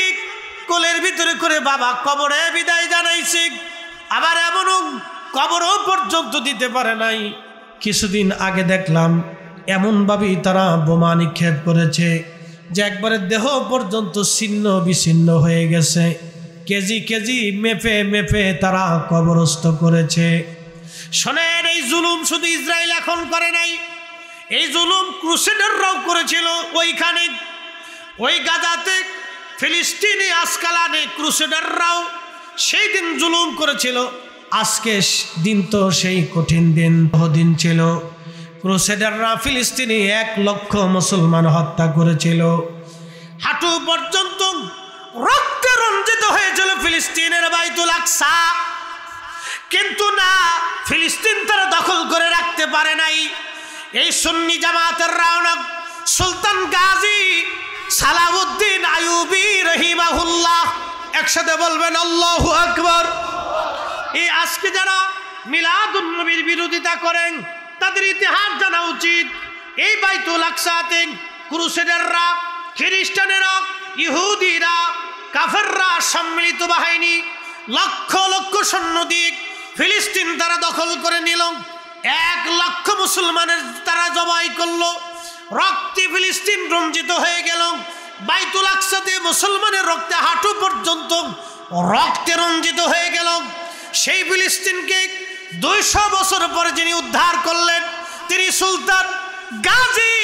কোলের ভিতরে করে বাবা কবরে বিদায় জানাইছে, আবার এমনও কবরও পর্যন্ত দিতে পারে নাই। কিছুদিন আগে দেখলাম এমনভাবেই তারা বোমা নিক্ষেপ করেছে যে একবারে দেহ পর্যন্ত ছিন্ন বিচ্ছিন্ন হয়ে গেছে, কেজি কেজি মেপে মেপে তারা কবরস্থ করেছে। শোনেন, এই জুলুম শুধু ইসরায়েল এখন করে নাই, এই জুলুম ক্রুসেডাররাও করেছিল। ওইখানে ওই গাজাতে ফিলিস্তিনি আসকালানে ক্রুসেডাররাও সেই দিন জুলুম করেছিল। আজকে দিন তো সেই কঠিন দিন ছিল। ক্রুসেডাররা ফিলিস্তিনি 1 লক্ষ মুসলমান হত্যা করেছিল। হাঁটু পর্যন্ত রক্তে রঞ্জিত হয়েছিল ফিলিস্তিনের বাইতুল আকসা, কিন্তু না, ফিলিস্তিন তারা দখল করে রাখতে পারে নাই। এই সুন্নি জামাতের রওনক সুলতান গাজী সালাউদ্দিন আইয়ুবী রহিমাহুল্লাহ, একসাথে বলবেন আল্লাহু আকবার। এই আজকে যারা মিলাদুন নবীর বিরোধিতা করেন তাদের ইতিহাস জানা উচিত। এই বাইতুল আকসাতে ক্রুসেডাররা, খ্রিস্টানেরা, ইহুদিরা, কাফেররা সম্মিলিত বাহিনী লক্ষ লক্ষ সৈন্য দিয়ে ফিলিস্তিন তারা দখল করে নিল। 1 লক্ষ মুসলমানের তারা জবাই করলো, রক্তে ফিলিস্তিন রঞ্জিত হয়ে গেল। বাইতুল আকসাতে মুসলমানের রক্তে হাঁটু পর্যন্ত রক্তে রঞ্জিত হয়ে গেল। সেই ফিলিস্তিনকে 200 বছর পরে যিনি উদ্ধার করলেন তিনি সুলতান গাজী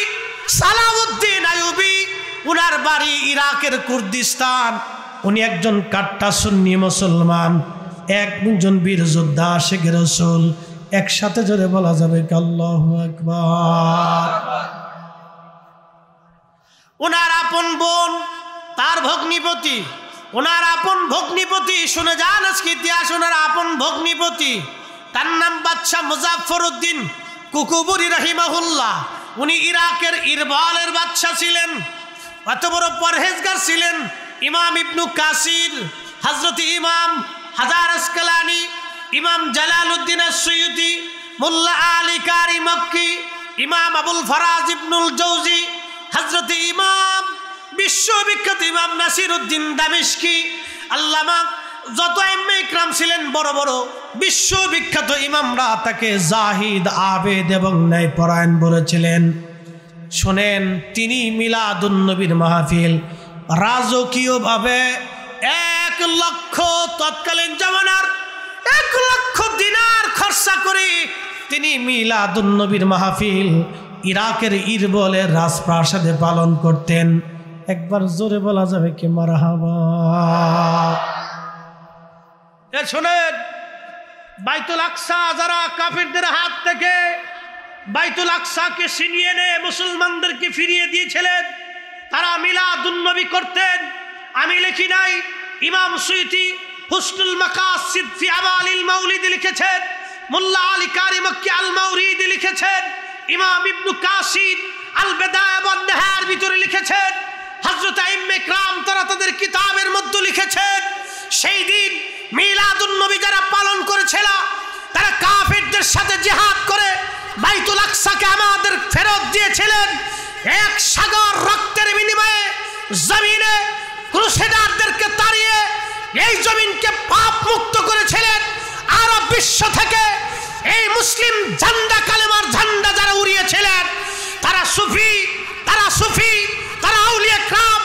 সালাউদ্দিন আইয়ুবী। উনার বাড়ি ইরাকের কুর্দিস্তান। উনি একজন কাট্টা সুন্নি মুসলমান, একজন বীর যোদ্ধা, আশিকে রাসূল। একসাথে জোরে বলা যাবে আল্লাহু আকবার। ওনার আপন বোন, তার ভগ্নিপতি, ওনার আপন ভগ্নিপতি, শুনে যান আজকে ইতিহাস। ওনার আপন ভগ্নিপতি, তার নাম বাদশাহ মুজাফফরউদ্দিন কুকুবুরি রাহিমাহুল্লাহ। উনি ইরাকের ইরবালের বাদশাহ ছিলেন, এত বড় পরহেজগার ছিলেন। ইমাম ইবনু কাসির, হযরত ইমাম হাজার আসকালানি, ইমাম জালালউদ্দিন আস-সুয়ুতি, মোল্লা আলী কারি মক্কি, ইমাম আবুল ফারাজ ইবনুল জৌজি, হযরত ইমাম বিশ্ববিখ্যাত ইমাম নাসিরউদ্দিন দামেশকি, আল্লামা, যত আইম্মে ইকরাম ছিলেন বড় বড় বিশ্ববিখ্যাত ইমামরা তাকে জাহিদ, আবেদ এবং ন্যায়পরায়ণ বলেছিলেন। শোনেন, তিনি মিলাদুন নবীর মাহফিল রাজকীয়ভাবে 1 লক্ষ, তৎকালীন জামানার 1 লক্ষ দিনার খরচা করে তিনি মিলাদুন নবীর মাহফিল ইরাকের ইরবলের রাজপ্রাসাদে পালন করতেন। একবার জোরে বলা যাবে কি মারহাবা। শোনেন, বাইতুল আকসা যারা কাফিরদের হাত থেকে বাইতুল আকসাকে ছিনিয়ে এনে মুসলমানদেরকে ফিরিয়ে দিয়েছিলেন, তারা মিলাদুন নবী করতেন। আমি লিখি নাই, ইমাম সুয়ুতি হুসনুল মাকাসিদ ফি আমালিল মাউলিদ লিখেছেন, মোল্লা আলী কারি মক্কি আল মাউরিদি লিখেছেন, ইমাম ইবনু কাসির আল বিদায়া ওয়ান নিহায়ার ভিতরে লিখেছেন, হযরত আইম্মে ইকরাম তারা তাদের কিতাবের মধ্যে লিখেছেন। সেই দিন মিলাদুন নবী যারা পালন করেছিল তারা কাফিরদের সাথে জিহাদ করে বাইতুল আকসাকে আমাদের ফেরত দিয়েছিলেন। 1 সাগর রক্তের বিনিময়ে জমিনে ক্রুসেডারদেরকে তাড়িয়ে এই জমিনকে পাপ মুক্ত করেছিলেন। আরব বিশ্ব থেকে এই মুসলিম ঝান্ডা, কালেমার ঝান্ডা যারা উড়িয়েছিলেন তারা সুফি, তারা আউলিয়া کرام।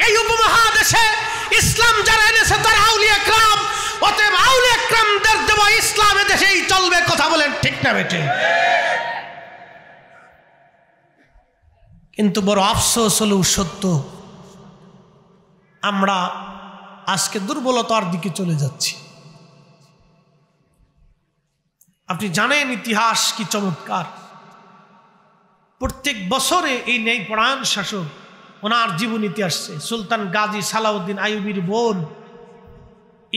এই উপমহাদেশে ইসলাম যারা এনেছে তারা আউলিয়া کرام। অতএব আউলিয়া کرامদের দেব ইসলামে দেশেই চলবে। কথা বলেন ঠিক না বেটে? কিন্তু বড় আফসোস হলো সত্য, আমরা আজকে দুর্বলতার দিকে চলে যাচ্ছি। আপনি জানেন ইতিহাস কি চমৎকার। প্রত্যেক বছরে এই ন্যায়পরায়ণ শাসক, ওনার জীবনীতে আসছে সুলতান গাজী সালাউদ্দিন আইয়ুবীর বোন,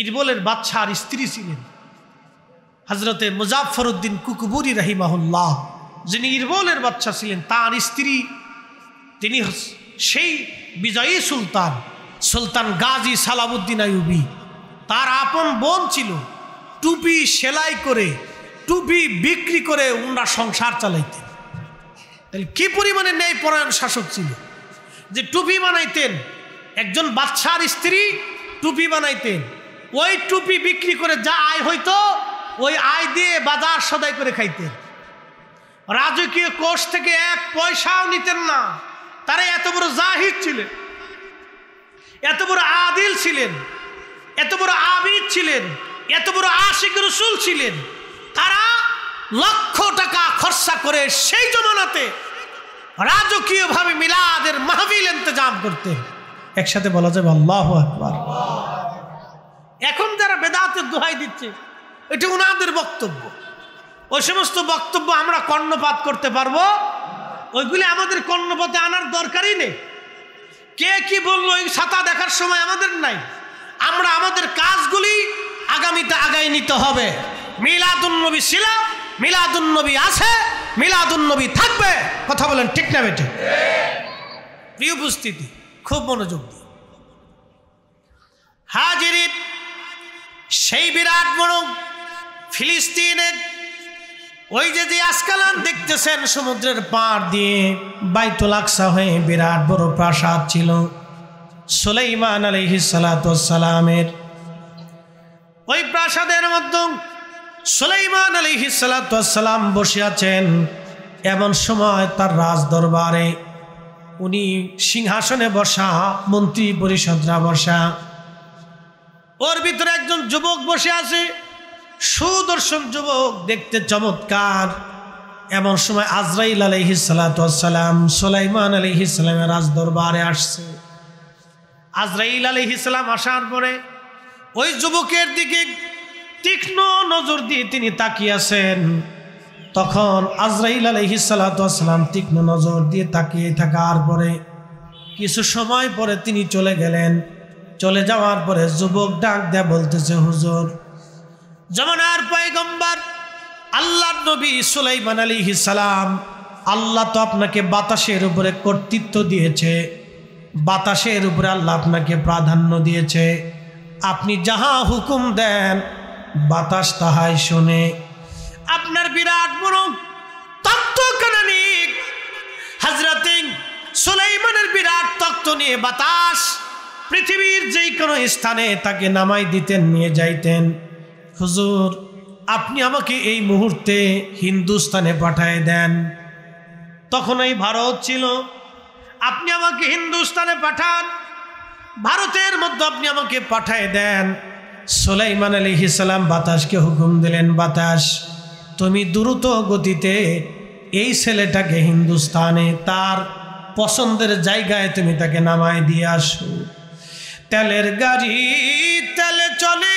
ইরবলের বাদশার স্ত্রী ছিলেন হযরতে মুজাফফরউদ্দিন কুকুবুরি রাহিমাহুল্লাহ, যিনি ইরবলের বাদশা ছিলেন। তার স্ত্রী, তিনি সেই বিজয়ী সুলতান গাজী সালাউদ্দিন আইয়ুবী। তার আপন বোন ছিল, টুপি সেলাই করে, টুপি বিক্রি করে ওনারা সংসার চালাইতেন। তাহলে কি পরিমাণে ন্যায়পরায়ণ শাসক ছিল যে টুপি বানাইতেন। একজন বাদশার স্ত্রী টুপি বানাইতেন, ওই টুপি বিক্রি করে যা আয় হইতো ওই আয় দিয়ে বাজার সদাই করে খাইতেন। রাজকীয় কোষ থেকে 1 পয়সাও নিতেন না। তারা এত বড় জাহিদ ছিলেন, এত বড় আদিল ছিলেন, এত বড় আবিদ ছিলেন, এত বড় আশিক রাসূল ছিলেন। তারা লক্ষ টাকা খরচা করে সেই জমানাতে রাজকীয়ভাবে মিলাদের মাহফিল ইন্তজাম করতেন। একসাথে বলা যাবে আল্লাহু আকবার। এখন যারা বেদাতের দোহাই দিচ্ছে এটা ওনাদের বক্তব্য। ওই সমস্ত বক্তব্য আমরা কর্ণপাত করতে পারবো, ওইগুলি আমাদের কর্ণপাতে আনার দরকারই নেই। কে কি বললো এই ছাতা দেখার সময় আমাদের নাই। আমরা আমাদের কাজগুলি আগামীতে আগায় নিতে হবে। মিলাদুন্নবী ছিল, মিলাদুন্নবী আছে, মিলাদুন্নবী থাকবে। কথা বলেন ঠিক না বেটে? প্রিয় উপস্থিতি, খুব মনোযোগ দিন। হাজিরিন, সেই বিরাট বড় ফিলিস্তিনের ওই যে আসকালান দেখতেছেন সমুদ্রের পাড় দিয়ে বাইতুল আকসা হয়ে বিরাট বড় প্রাসাদ ছিল সুলাইমান আলাইহিস সালাতু ওয়াস সালামের। ওই প্রাসাদের মধ্যে সুলাইমান আলাইহিস সালাতু ওয়াস সালাম বসে আছেন। এমন সময় তার রাজ দরবারে উনি সিংহাসনে বসা, মন্ত্রী পরিষদরা বসা, ওর ভিতরে একজন যুবক বসে আছে, সুদর্শন যুবক, দেখতে চমৎকার। এমন সময় আজরাইল আলাইহিস সালাতু ওয়াস সালাম সুলাইমান আলাইহিস সালামের রাজ দরবারে আসছে। আজরাইল আলাইহিস সালাম আসার পরে ওই যুবকের দিকে তীক্ষ্ণ নজর দিয়ে তিনি তাকিয়ে আছেন। তখন আজরাইল আলাইহিস সালাতু ওয়াস সালাম তীক্ষ্ণ নজর দিয়ে তাকিয়ে থাকার পরে কিছু সময় পরে তিনি চলে গেলেন। চলে যাওয়ার পরে যুবক ডাক দেয়া বলতেছে, হুজুর, জামানার পয়গম্বর আল্লাহর নবী সুলাইমান আলাইহিস সালাম, আল্লাহ তো আপনাকে বাতাসের উপরে কর্তৃত্ব দিয়েছে, বাতাসের উপরে আল্লাহ আপনাকে প্রাধান্য দিয়েছে। আপনি যাহা হুকুম দেন বাতাস তাহাই শোনে। আপনার বিরাট বড় তত্ত্বজ্ঞানিক হযরতে সুলাইমানের বিরাট তত্ত্ব নিয়ে বাতাস পৃথিবীর যেই কোনো স্থানে তাকে নামাই দিতেন, নিয়ে যাইতেন। হুজুর, আপনি আমাকে এই মুহূর্তে হিন্দুস্তানে পাঠায় দেন। তখন এই ভারত ছিল, আপনি আমাকে হিন্দুস্তানে পাঠান, ভারতের মধ্যে আপনি আমাকে পাঠায় দেন। সুলাইমান আলাইহিস সালাম বাতাসকে হুকুম দিলেন, বাতাস, তুমি দ্রুত গতিতে এই ছেলেটাকে হিন্দুস্তানে তার পছন্দের জায়গায় তুমি তাকে নামায় দিয়ে আসো। তেলের গাড়ি তেলে চলে,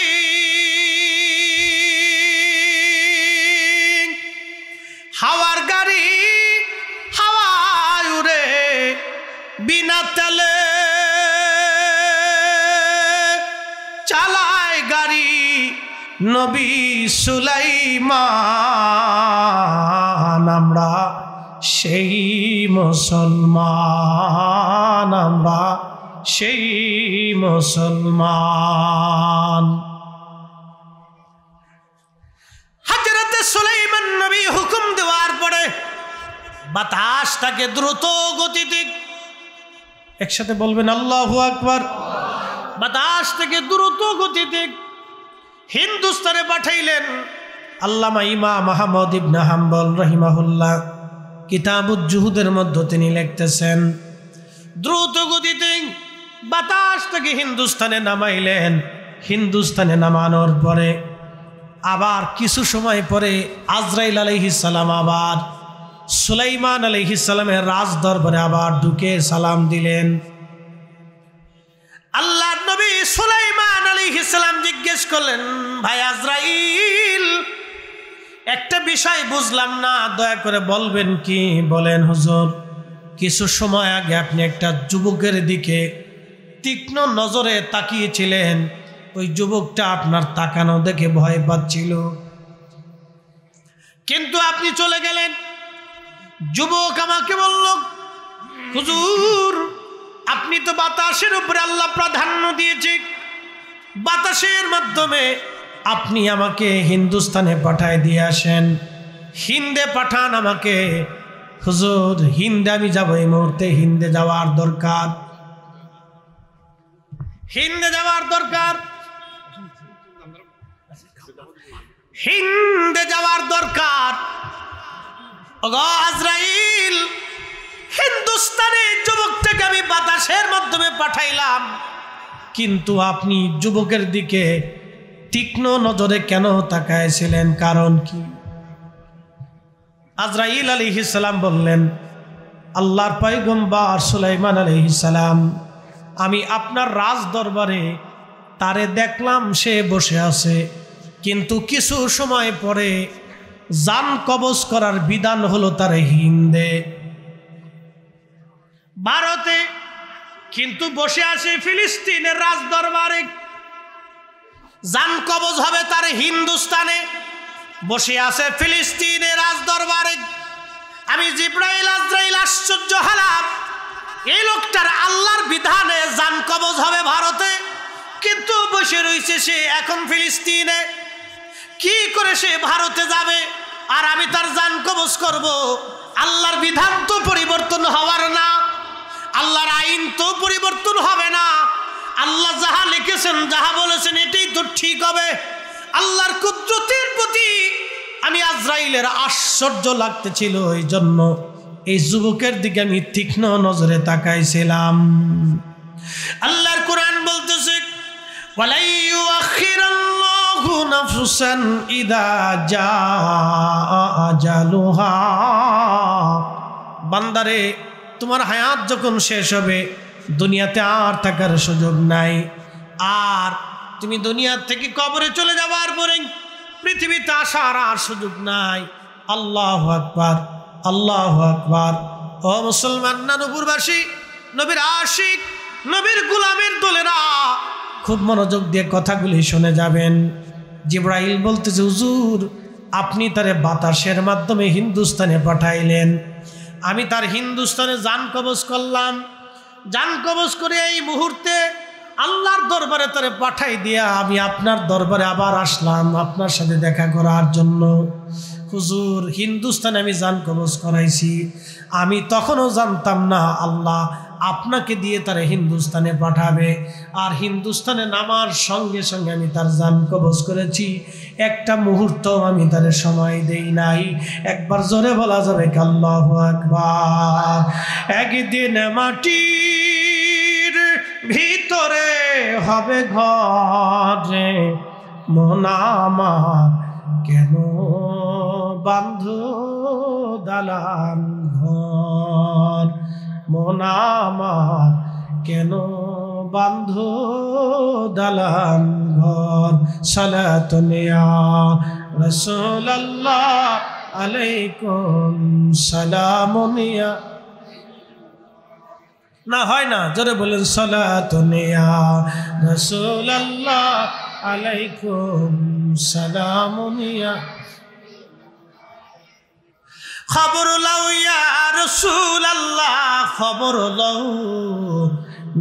হাওয়ার গাড়ি হাওয়ায় উড়ে, বিনা তেলে চালায় গাড়ি নবী সুলাইমান। আমরা সেই মুসলমান, আমরা সেই মুসলমান। হযরতে সুলাইমান নবী হুকুম দেওয়ার পরে বাতাসটাকে দ্রুত গতিতে, একসাথে বলবেন আল্লাহু আকবার, বাতাস থেকে দ্রুত গতিতে হিন্দুস্তানে পাঠাইলেন। আল্লামা ইমাম আহমদ ইবনে হাম্বল রাহিমাহুল্লাহ কিতাবুজ জুহুদের মধ্যে তিনি লিখতেছেন, দ্রুত গতিতে বাতাস থেকে হিন্দুস্তানে নামাইলেন। হিন্দুস্তানে নামানোর পরে আবার কিছু সময় পরে আজরাইল আলাইহিস সালাম আবার সুলাইমান আলাইহিস সালামের রাজ দরবারে আবার ঢুকে সালাম দিলেন। আল্লাহর নবী সুলাইমান আলাইহিস সালাম জিজ্ঞেস করলেন, ভাই আজরাইল, একটা বিষয় বুঝলাম না, দয়া করে বলবেন কি? বলেন হুজুর, কিছু সময় আগে আপনি একটা যুবকের দিকে তীক্ষ্ণ নজরে তাকিয়েছিলেন, ওই যুবকটা আপনার তাকানো দেখে ভয় পাচ্ছিল, কিন্তু আপনি চলে গেলেন। যুবক আমাকে বলল, হুজুর, আপনি তো বাতাসের উপরে আল্লাহ প্রাধান্য দিয়েছে, বাতাসের মাধ্যমে আপনি আমাকে হিন্দুস্তানে পাঠায় দিয়ে আসেন, হিন্দে পাঠান আমাকে। হুজুর, হিন্দে আমি যাব, এই মুহূর্তে হিন্দে যাওয়ার দরকার, হিন্দে যাওয়ার দরকার, হিন্দে যাওয়ার দরকার। ওগো আজরাইল, হিন্দুস্তানে যুবকটাকে আমি বাতাসের মাধ্যমে পাঠাইলাম, কিন্তু আপনি যুবকের দিকে তীক্ষ্ণ নজরে কেন তাকাইছিলেন? কারণ কি? আজরাইল আলাইহিস সালাম বললেন, আল্লাহর পয়গম্বর সুলাইমান আলাইহিস সালাম, আমি আপনার রাজ দরবারে তারে দেখলাম, সে বসে আছে, কিন্তু কিছু সময় পরে জান কবজ করার বিধান হলো তারে হিন্দে। ভারতে কিন্তু বসে আছে ফিলিস্তিনের রাজদরবারে, জান কবজ হবে তার হিন্দুস্তানে, বসে আছে ফিলিস্তিনের রাজদরবারে। আমি জিব্রাইল আজরাইল আশ্চর্য হলাম, এই লোকটার আল্লাহর বিধানে জান কবজ হবে ভারতে, কিন্তু বসে রয়েছে সে এখন ফিলিস্তিনে। কি করে সে ভারতে যাবে আর আমি তার জান কবজ করব? আল্লাহর বিধান তো পরিবর্তন হওয়ার না, আল্লাহর আইন তো পরিবর্তন হবে না। আল্লাহ যাহা লিখেছেন, যাহা বলেছেন, এটাই তো ঠিক হবে। আল্লাহর কুদরতের প্রতি আমি আজরাইলের আশ্চর্য লাগতেছিল, এই জন্য এই যুবকের দিকে আমি তীক্ষ্ণ নজরে তাকাইছিলাম। আল্লাহর কোরআন বলতেছে, ওয়ালা ইউআখিরাল্লাহু নাফসান ইযা জাআ আজালুহা। বান্দারে, তোমার হায়াত যখন শেষ হবে, দুনিয়াতে আর থাকার সুযোগ নাই, আর তুমি দুনিয়া থেকে কবরে চলে যাওয়ার পরে পৃথিবীতে আসার আর সুযোগ নাই। আল্লাহু আকবার, আল্লাহু আকবার। ও মুসলমান না নবুরবাসী, নবীর আশিক, নবীর গোলামের দলেরা, খুব মনোযোগ দিয়ে কথাগুলি শুনে যাবেন। জিব্রাইল বলতেছে, হুজুর আপনি তারে বাতাসের মাধ্যমে হিন্দুস্তানে পাঠাইলেন, আমি তার হিন্দুস্তানে জান কবজ করলাম। জান কবজ করে এই মুহূর্তে আল্লাহর দরবারে তারে পাঠাই দিয়া আমি আপনার দরবারে আবার আসলাম আপনার সাথে দেখা করার জন্য। হুজুর হিন্দুস্তানে আমি জান কবজ করাইছি, আমি তখনও জানতাম না আল্লাহ আপনাকে দিয়ে তারে হিন্দুস্তানে পাঠাবে, আর হিন্দুস্তানে নামার সঙ্গে সঙ্গে আমি তার জান কবজ করেছি, একটা মুহূর্ত আমি তারে সময় দেই নাই। একবার জোরে বলা যাবে আল্লাহু আকবার। একদিন মাটির ভিতরে হবে ঘরে, মন আমার কেন বান্ধু দালান ঘর, মন আমার কেন বান্ধু দালান ঘর। সালাতুন ইয়া রাসূলুল্লাহ আলাইকুম সালামুন ইয়া, না হয় না, জোরে বলেন সালাতুন ইয়া রাসূলুল্লাহ আলাইকুম সালামুন ইয়া। খবর লও ইয়া রাসূলুল্লাহ, খবর লও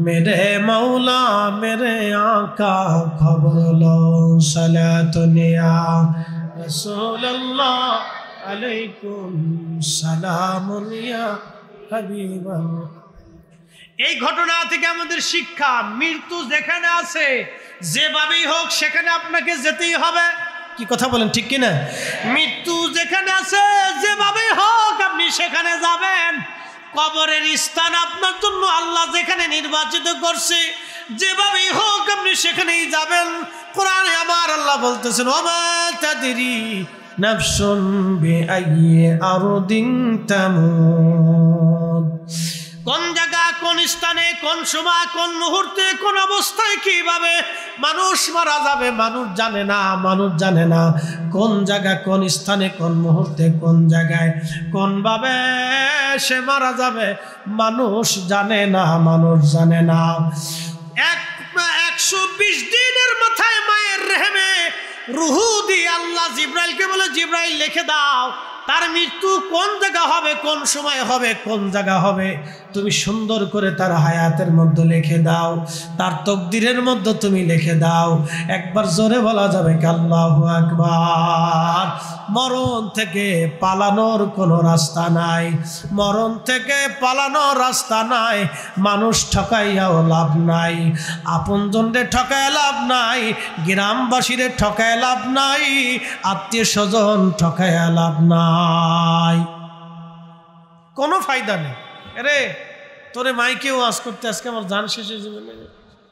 মেরে মৌলা মেরে আকা, খবর লও সালাতুন ইয়া রাসূলুল্লাহ আলাইকুম সালামুন ইয়া হাবিবাল্লাহ। এই ঘটনা থেকে আমাদের শিক্ষা, মৃত্যু যেখানে আছে যেভাবেই হোক সেখানে আপনাকে যেতেই হবে। কি কথা বলেন, ঠিক কিনা? মৃত্যু যেখানে আছে যেভাবেই হোক আপনি সেখানে যাবেন। কবরের স্থান আপনার জন্য আল্লাহ যেখানে নির্বাচিত করছে, যেভাবেই হোক আপনি সেখানেই যাবেন। কোরআনে আমার আল্লাহ বলতেছেন, ওমা তাদরি নাফসুন বিআইয়ি আরদিন তামুত। কোন জায়গা, কোন স্থানে, কোন সময়, কোন মুহূর্তে, কোন অবস্থায় কিভাবে মানুষ মারা যাবে মানুষ জানে না, মানুষ জানে না। কোন জায়গা, কোন স্থানে, কোন মুহূর্তে, কোন জায়গায়, কোনভাবে সে মারা যাবে মানুষ জানে না, মানুষ জানে না। 120 দিনের মাথায় মায়ের রেহেমে রুহু দিয়ে আল্লাহ জিব্রাইলকে বলে, জিব্রাইল লিখে দাও তার মৃত্যু কোন জায়গা হবে, কোন সময় হবে, কোন জায়গা হবে, তুমি সুন্দর করে তার হায়াতের মধ্যে লিখে দাও, তার তকদিরের মধ্যে তুমি লিখে দাও। একবার জোরে বলা যাবে আল্লাহু আকবার। মরণ থেকে পালানোর কোনো রাস্তা নাই, মরণ থেকে পালানোর রাস্তা নাই। মানুষ ঠকাইয়াও লাভ নাই, আপনজনরে ঠকায় লাভ নাই, গ্রামবাসীরে ঠকায় লাভ নাই, আত্মীয় স্বজন ঠকায় লাভ নাই, কোনো ফায়দা নেই। আরে তোরে মাইকে ওয়াজ করতে আজকে আমার জান শেষ হয়ে যাবে।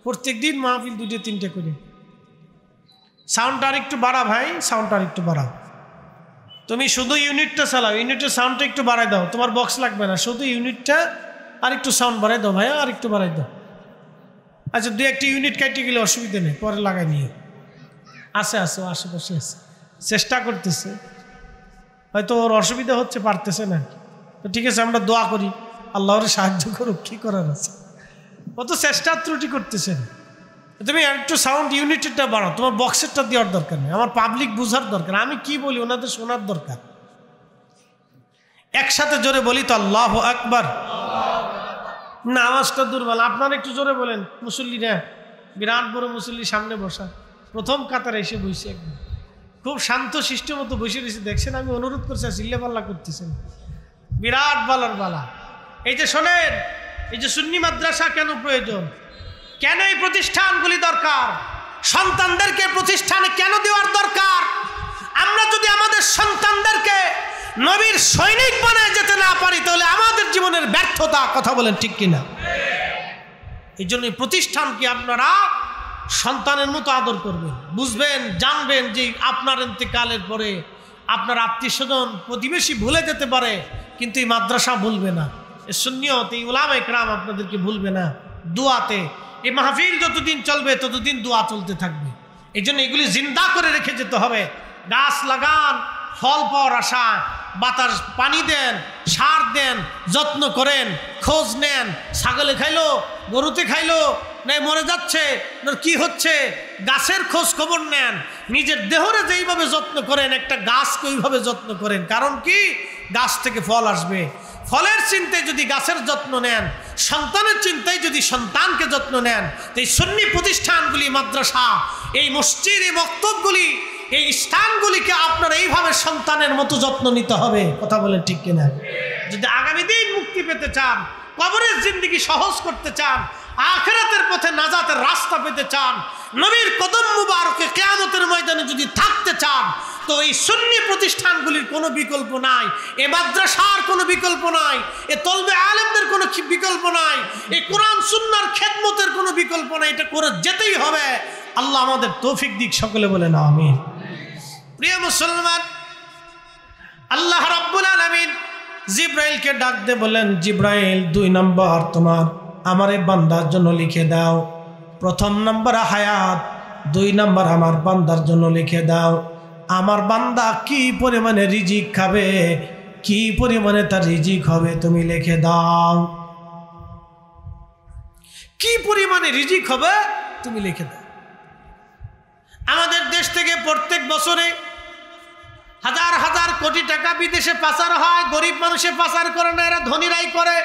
প্রত্যেক দিন মাহফিল 2-3টে করে। সাউন্ডটা আর একটু বাড়া ভাই, সাউন্ডটা আর একটু বাড়াও। তুমি শুধু ইউনিটটা চালাও, ইউনিটের সাউন্ডটা একটু বাড়াই দাও, তোমার বক্স লাগবে না, শুধু ইউনিটটা আর একটু সাউন্ড বাড়াই দাও ভাই, আর একটু বাড়াই দাও। আচ্ছা 2-1টি ইউনিট কাটতে গেলে অসুবিধা নেই, পরে লাগাই নিয়ে আছে আছে ও আশেপাশে আছে, চেষ্টা করতেছে, হয়তো ওর অসুবিধা হচ্ছে, পারতেছে না। তো ঠিক আছে, আমরা দোয়া করি আল্লাহ ওর সাহায্য করুক, কী করার আছে। কত চেষ্টা ত্রুটি করতেছেন। তুমি একটু সাউন্ড ইউনিটটা বাড়াও, তোমার বক্সেরটা দেওয়ার দরকার নেই, আমার পাবলিক বুঝার দরকার, আমি কি বলি ওনাদের শোনার দরকার। একসাথে জোরে বলি তো আল্লাহু আকবার। না আওয়াজটা দুর্বল, আপনারা একটু জোরে বলেন। মুসল্লিরা বিরাট বড় মুসল্লি সামনে বসা, প্রথম কাতারে এসে বসে একদম খুব শান্ত শিষ্ট মতো বসে রয়েছে, দেখছেন আমি অনুরোধ করছি, চিল্লে পাল্লা করতেছেন, বিরাট বালার বালা। এই যে শোনেন, এই যে সুন্নি মাদ্রাসা কেন প্রয়োজন, কেন এই প্রতিষ্ঠানগুলি দরকার, সন্তানদেরকে প্রতিষ্ঠানে কেন দেওয়ার দরকার। আমরা যদি আমাদের সন্তানদেরকে নবীর সৈনিক বানায় যেতে না পারি তাহলে আমাদের জীবনের ব্যর্থতা, কথা বলেন ঠিক কিনা। এই জন্য প্রতিষ্ঠানকে আপনারা সন্তানের মতো আদর করবেন, বুঝবেন, জানবেন যে আপনার ইন্তেকালের পরে আপনার আত্মীয় স্বজন প্রতিবেশী ভুলে যেতে পারে, কিন্তু এই মাদ্রাসা ভুলবে না, এই সুন্নিয়ত, এই উলামা ইকরাম আপনাদেরকে ভুলবে না। দোয়াতে এই মাহফিল যতদিন চলবে ততদিন দোয়া চলতে থাকবে। এই জন্য এগুলি জিন্দা করে রেখে যেতে হবে। গাছ লাগান, ফল পাওয়ার আশা, বাতাস পানি দেন, সার দেন, যত্ন করেন, খোঁজ নেন, ছাগলে খাইলো, গরুতে খাইলো, নাই মরে যাচ্ছে, কি হচ্ছে, গাছের খোঁজ খবর নেন। নিজের দেহরে যেইভাবে যত্ন করেন একটা গাছকে ওইভাবে যত্ন করেন। কারণ কি, গাছ থেকে ফল আসবে। ফলের চিন্তায় যদি গাছের যত্ন নেন, সন্তানের চিন্তায় যদি সন্তানকে যত্ন নেন, তো এই সুন্নি প্রতিষ্ঠানগুলি, মাদ্রাসা, এই মসজিদ, এই মক্তবগুলি, এই স্থানগুলিকে আপনার এইভাবে সন্তানের মতো যত্ন নিতে হবে, কথা বলেন ঠিক কিনা। যদি আগামী দিন মুক্তি পেতে চান, কবরের জিন্দেগি সহজ করতে চান, আখিরাতের পথে নাজাতের রাস্তা পেতে চান, নবীর কদম মুবারকে কিয়ামতের ময়দানে যদি থাকতে চান, তো এই সুন্নি প্রতিষ্ঠানগুলির কোনো বিকল্প নাই, এ মাদ্রাসার কোনো বিকল্প নাই, এ তলবে আলেমদের কোনো বিকল্প নাই, এই কোরআন সুন্নাহর খেদমতের কোনো বিকল্প নাই। এটা করে যেতেই হবে। আল্লাহ আমাদের তৌফিক দিক, সকলে বলেন আমিন। প্রিয় মুসলমান, আল্লাহ রাব্বুল আলামিন জিব্রাইলকে ডাক দিয়ে বলেন, জিব্রাইল 2 নম্বর তোমার আমার এই বান্দার জন্য লিখে দাও। 1 নম্বর হায়াত, 2 নম্বর আমার বান্দার জন্য লিখে দাও। আমার বান্দা কি পরিমাণে রিজিক খাবে, কি পরিমাণে তার রিজিক হবে তুমি লিখে দাও। কি পরিমাণে রিজিক হবে তুমি লিখে দাও। আমাদের দেশ থেকে প্রত্যেক বছরে হাজার হাজার কোটি টাকা বিদেশে পাচার হয়। গরিব মানুষে পাচার করে না, এরা ধনীরাই করে।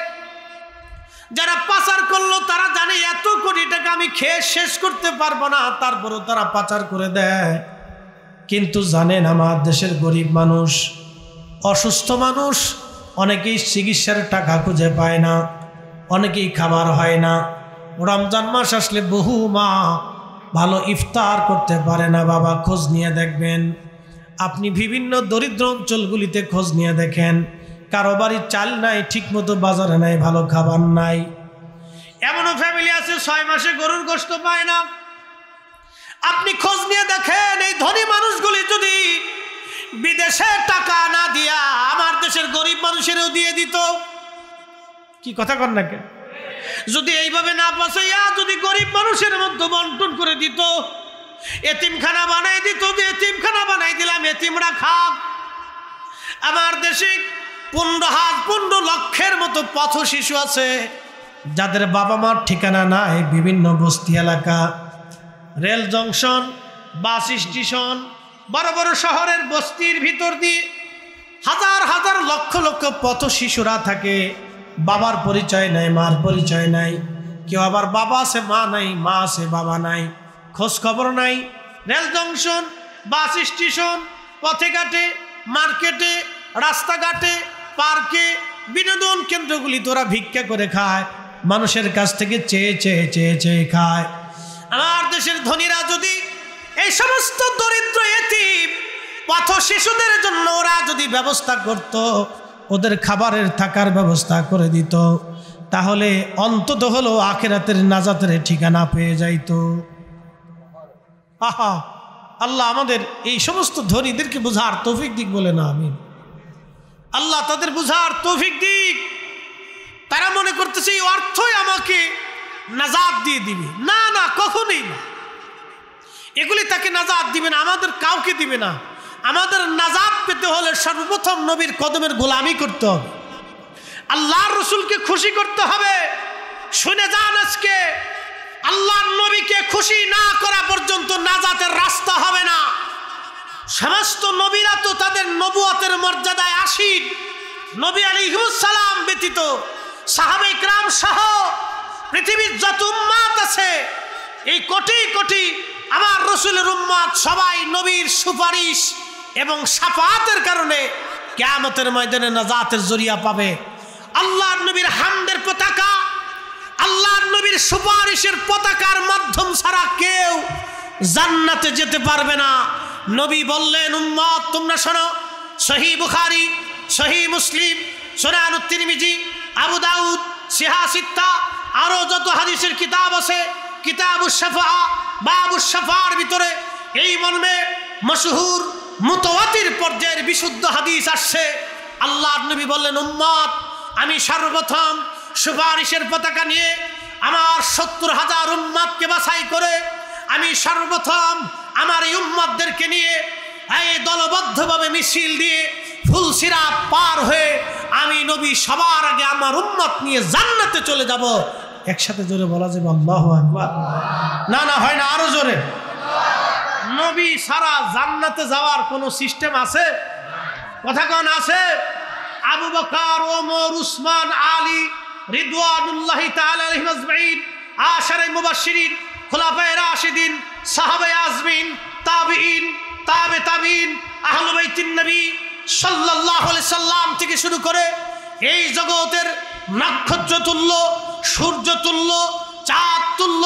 যারা পাচার করলো তারা জানে এত কোটি টাকা আমি খেয়ে শেষ করতে পারবো না, তারপরও তারা পাচার করে দেয়। কিন্তু জানেন, আমার দেশের গরিব মানুষ, অসুস্থ মানুষ, অনেকেই চিকিৎসার টাকা খুঁজে পায় না, অনেকেই খাবার হয় না। রমজান মাস আসলে বহু মা ভালো ইফতার করতে পারে না। বাবা, খোঁজ নিয়ে দেখবেন, আপনি বিভিন্ন দরিদ্র অঞ্চলগুলিতে খোঁজ নিয়ে দেখেন, কারো বাড়ির চাল নাই, ঠিকমতো বাজারে নাই, ভালো খাবার নাই। এমনও ফ্যামিলি আছে 6 মাসে গরুর গোশত পায় না। আপনি খোঁজ নিয়ে দেখেন, এই ধনী মানুষগুলি যদি বিদেশে টাকা না দিয়া আমার দেশের গরিব মানুষেরও দিয়ে দিত, কি কথা কর না কেন, যদি এইভাবে না পাচাইয়া যদি গরিব মানুষের মধ্যে বন্টন করে দিত, এতিমখানা বানাই দিত, যে এতিমখানা বানাই দিলাম, এতিমরা খাক। আমার দেশে 15 লক্ষের মতো পথ শিশু আছে যাদের বাবা মার ঠিকানা নাই। বিভিন্ন বস্তি এলাকা, রেল জংশন, বাস স্টেশন, বড় বড় শহরের বস্তির ভিতর দিয়ে হাজার হাজার লক্ষ লক্ষ পথ শিশুরা থাকে। বাবার পরিচয় নাই, মার পরিচয় নাই, কেউ আবার বাবা আছে মা নাই, মা আছে বাবা নাই, খোঁজ খবর নাই। রেল জংশন, বাস স্টেশন, পথে ঘাটে, মার্কেটে, রাস্তাঘাটে, পার্কে, বিনোদন কেন্দ্রগুলি তোরা ভিক্ষা করে খায়, মানুষের কাছ থেকে চেয়ে চেয়ে চেয়ে চেয়ে খায়। আমার দেশের ধনীরা যদি এই সমস্ত দরিদ্র এতিম পথ শিশুদের জন্য ওরা যদি ব্যবস্থা করত, ওদের খাবারের থাকার ব্যবস্থা করে দিত, তাহলে অন্তত হলো আখিরাতের নাজাতের ঠিকানা পেয়ে যাইত। আহা, আল্লাহ আমাদের এই সমস্ত ধনীদেরকে বুঝার তৌফিক দিক, বলে না আমিন। আল্লাহ তাদের বুঝার তৌফিক দিক। তারা মনে করতেছে এই অর্থই আমাকে নাজাত দিয়ে দিবে। না না, কখনোই না। এগুলি তাকে নাজাত দিবে না, আমাদের কাউকে দিবে না। আমাদের নাজাত পেতে হলে সর্বপ্রথম নবীর কদমের গোলামি করতে হবে, আল্লাহর রসুলকে খুশি করতে হবে। শুনে যান, আজকে আল্লাহর নবীকে খুশি না করা পর্যন্ত নাজাতের রাস্তা হবে না। সমস্ত নবীরা তো তাদের নবুয়তের মর্যাদায় আসীন। নবী আলাইহিস সালাম ব্যতীত সাহাবায়ে কিরাম সহ পৃথিবীর যত উম্মত আছে, এই কোটি কোটি আমার রাসূলের উম্মত সবাই নবীর সুপারিশ এবং শাফাআতের কারণে কিয়ামতের ময়দানে নাজাতের জরিয়া পাবে। আল্লাহর নবীর হামদের পতাকা, আল্লাহর নবীর সুপারিশের পতাকার মাধ্যম ছাড়া কেউ জান্নাতে যেতে পারবে না। নবী বললেন, উম্মত তোমরা শোনো, সহিহ বুখারী, সহিহ মুসলিম, সুনানুত তিরমিজি, আবু দাউদ, সিহা সিত্তা, আরো যত হাদিসের কিতাব আছে, কিতাবুশ শাফাআ, বাবুশ শাফাআর ভিতরে এই মর্মে মশহুর মুতাওয়াতির পর্যায়ের বিশুদ্ধ হাদিস আসছে। আল্লাহর নবী বললেন, উম্মত আমি সর্বপ্রথম সুপারিশের পতাকা নিয়ে আমার 70,000 উম্মতকে বাছাই করে আমি সর্বপ্রথম আমার এই উম্মতদেরকে নিয়ে এই দলবদ্ধভাবে মিছিল দিয়ে ফুলসিরাত পার হয়ে আমি নবী সবার আগে আমার উম্মত নিয়ে জান্নাতে চলে যাব। একসাথে জোরে বলা যাবে আল্লাহু আকবার? না না, হয় না, আরো জোরে। নবী সারা জান্নাতে যাওয়ার কোনো সিস্টেম আছে? কথা কোন আছে? আবু বকর, ওমর, উসমান, আলী রিদওয়ানুল্লাহি তাআলা আলাইহিম আজমাইন, আশারে মুবাশশিরিন, খুলাফায়ে রাশিদিন, সাহাবায়ে আজমিন, তাবিঈন, তাবে তাবিঈন, আহলে বাইতিন নবী সাল্লাল্লাহু আলাইহি সাল্লাম থেকে শুরু করে এই জগতের নক্ষত্রতুল্য, সূর্যতুল্য, চাঁদতুল্য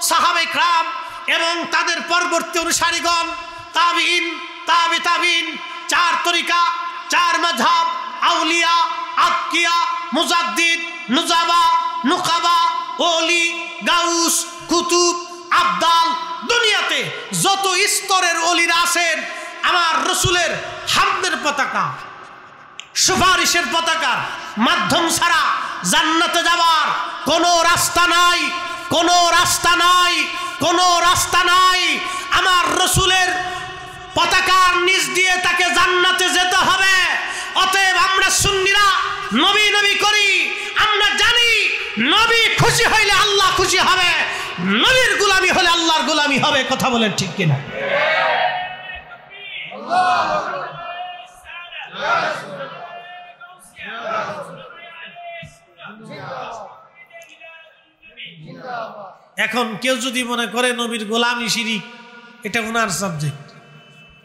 সাহাবায়ে কিরাম এবং তাদের পরবর্তী অনুসারীগণ, তাবিঈন, তাবে তাবিঈন, চার তরিকা, চার মাযহাব, আউলিয়া, আতকিয়া, মুজাদ্দিদ, নুজাবা, নুকাবা, ওলি, গাউস, কুতুব, আবদাল, দুনিয়াতে যত স্তরের ওলিরা আছেন, আমার রাসূলের হামদের পতাকা, সুপারিশের পতাকার মাধ্যম ছাড়া জান্নাতে যাওয়ার কোনো রাস্তা নাই, কোনো রাস্তা নাই, কোনো রাস্তা নাই। আমার রাসূলের পতাকার নিচ দিয়ে তাকে জান্নাতে যেতে হবে। অতএব আমরা সুন্নিরা নবী নবী করি, আমরা জানি নবী খুশি হইলে আল্লাহ খুশি হবে, নবীর গোলামি হলে আল্লাহর গোলামি হবে। কথা বলেন ঠিক কিনা? এখন কেউ যদি মনে করে নবীর গোলামি শিরিক, এটা ওনার সাবজেক্ট,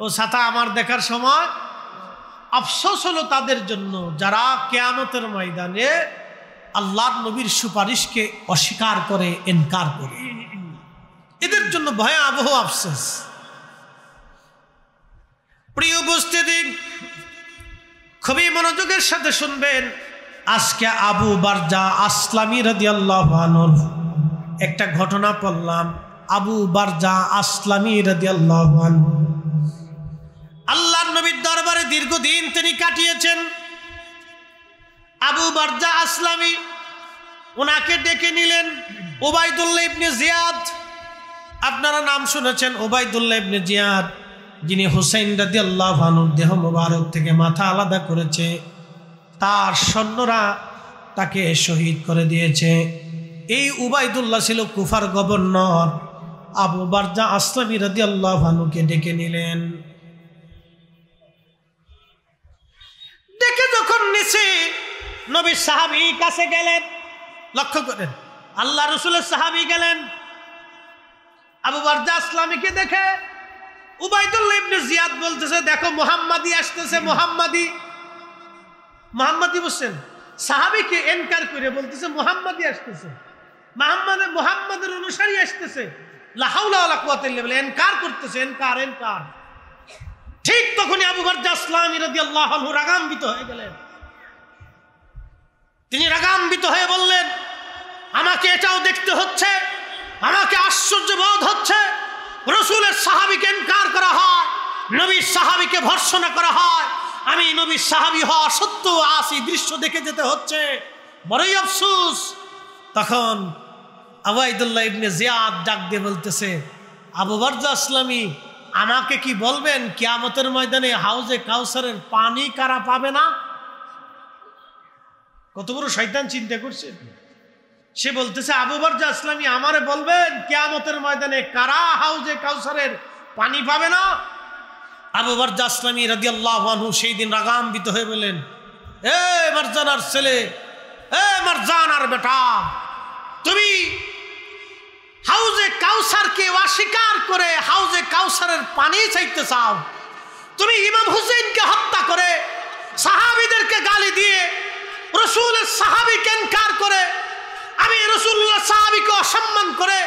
ও ছাতা আমার দেখার সময় আফসোস হলো তাদের জন্য যারা কিয়ামতের ময়দানে আল্লাহর নবীর সুপারিশকে অস্বীকার করে, ইনকার করে। এদের জন্য ভয়াবহ আফসোস। প্রিয় উপস্থিতি, খুবই মনোযোগের সাথে শুনবেন। আজকে আবু বারজা আসলামী রাদিয়াল্লাহু আনহু একটা ঘটনা পড়লাম। আবু বারজা আসলামী রাদিয়াল্লাহু আনহু আল্লাহর নবীর দরবারে দীর্ঘদিন তিনি কাটিয়েছেন। আবু বারজা আসলামী ওনাকে ডেকে নিলেন। উবাইদুল্লাহ ইবনে জিয়াদ, আপনারা নাম শুনেছেন উবাইদুল্লাহ ইবনে জিয়াদ, যিনি হুসাইন রাদিয়াল্লাহু আনহুর দেহ মোবারক থেকে মাথা আলাদা করেছে, তার সৈন্যরা তাকে শহীদ করে দিয়েছে। এই উবাইদুল্লাহ ছিল কুফার গভর্নর। আবু বারজা আসলামী রাদিয়াল্লাহু আনহুকে ডেকে নিলেন। ডেকে যখন নিছে, নবীর সাহাবী কাছে গেলেন। লক্ষ্য করেন, আল্লাহ রাসূলের সাহাবী গেলেন। আবু বারজা আসলামীকে দেখে উবাইদুল্লাহ ইবনে জিয়াদ বলতেছে, দেখো মুহাম্মাদি আসতেছে, মুহাম্মাদি। মুহাম্মাদি বলছেন, সাহাবীকে ইনকার করে বলতেছে মুহাম্মাদি আসতেছে, মুহাম্মাদের অনুসারী আসতেছে, লা হাওলা ওয়ালা কুওয়াতা ইল্লা বিল্লাহ, ইনকার করতেছে, ইনকার ইনকার। ঠিক তখনই আবু বারজা আসলামী রাদিয়াল্লাহু আনহু রাগান্বিত হয়ে গেলেন। তিনি রাগান্বিত হয়ে বললেন, আমাকে এটাও দেখতে হচ্ছে, আমাকে আশ্চর্য বোধ হচ্ছে, রাসূলের সাহাবীকে ইনকার করা হয়, নবীর সাহাবীকে ভর্ৎসনা করা হয়, আমি নবীর সাহাবী হওয়া সত্ত্বেও আসি দৃশ্য দেখে যেতে হচ্ছে, বড়ই আফসোস। তখন উবাইদুল্লাহ ইবনে জিয়াদ ডাক দিয়ে বলতেছে, আবু বারজা আসলামী, আমাকে কি বলবেন কিয়ামতের ময়দানে হাউজে কাউসারের পানি কারা পাবে না? কত বড় শয়তান চিন্তা করছে। সে বলতেছে, আবু বরজা আসলামী আমারে বলবেন কিয়ামতের ময়দানে কারা হাউজে কাউসারের পানি পাবে না? আবু বরজা আসলামী রাদিয়াল্লাহু আনহু সেই দিন রাগান্বিত হয়ে বললেন, এ মারজানার ছেলে, এ মারজানার বেটা, তুমি হাউজে কাউসারকে অস্বীকার করে হাউজে কাউসারের পানি চাইতে চাও? তুমি ইমাম হুসেইনকে হত্যা করে, সাহাবীদেরকে গালি দিয়ে, রাসূলের সাহাবীকে ইনকার করে, আমি রাসূলুল্লাহ সাহাবীকে অসম্মান করে,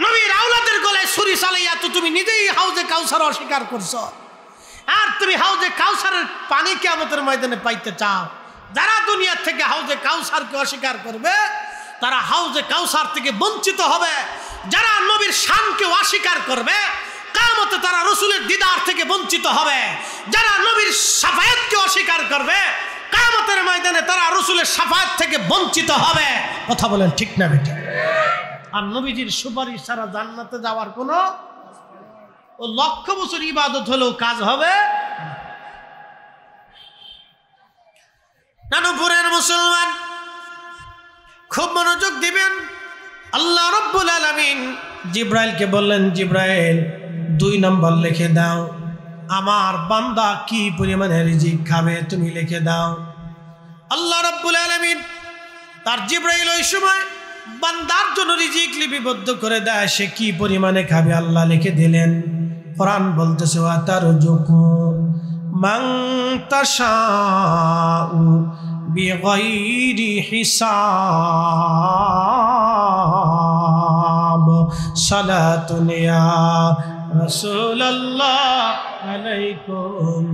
নবীর আওলাদের গলায় ছুরি চালাইয়া তো তুমি নিজেই হাউজে কাউসার অস্বীকার করছো, আর তুমি হাউজে কাউসারের পানি কিয়ামতের ময়দানে পাইতে চাও? যারা দুনিয়া থেকে হাউজে কাউসারকে অস্বীকার করবে তারা হাউজে কাউসার থেকে বঞ্চিত হবে। যারা নবীর শানকে অস্বীকার করবে কিয়ামতে তারা রাসূলের দিদার থেকে বঞ্চিত হবে। যারা নবীর শাফায়াতকে অস্বীকার করবে কিয়ামতের ময়দানে তারা রাসূলের শাফায়াত থেকে বঞ্চিত হবে। কথা বলেন ঠিক না বেটা? আর নবীজির সুপারিশ ছাড়া জান্নাতে যাওয়ার কোনো ও লক্ষ বছর ইবাদত হলেও কাজ হবে। নানুপুরের মুসলমান খুব মনোযোগ দিবেন। আল্লাহ রাব্বুল আলামিন জিব্রাইলকে বললেন, জিব্রাইল 2 নম্বর লিখে দাও, আমার বান্দা কি পরিমাণে রিজিক খাবে তুমি লিখে দাও। আল্লাহ রাব্বুল আলামিন তার জিব্রাইল ওই সময় বান্দার জন্য রিজিক লিপিবদ্ধ করে দেয়, সে কি পরিমাণে খাবে আল্লাহ লিখে দিলেন। কোরআন বলতেছে, ওয়া তারযুকু মান তাশাউ বিগাইরি হিসাব। সালাতুন ইয়া রাসূলুল্লাহ আলাইকুম।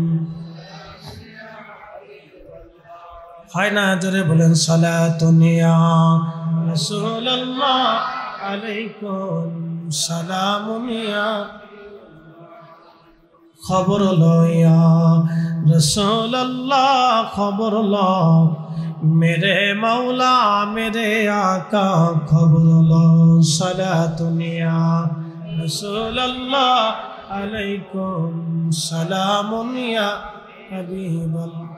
হয় না? জোরে বলেন, সালাতুন ইয়া রাসূলুল্লাহ আলাইকুম সালামুন ইয়া। খবর লয়া রাসূলুল্লাহ, খবর ল মেরে মাওলা মেরে আকা, খবর ল। সালাতুন ইয়া রাসূলুল্লাহ আলাইকুম সালামুন ইয়া হাবিবাল্লাহ।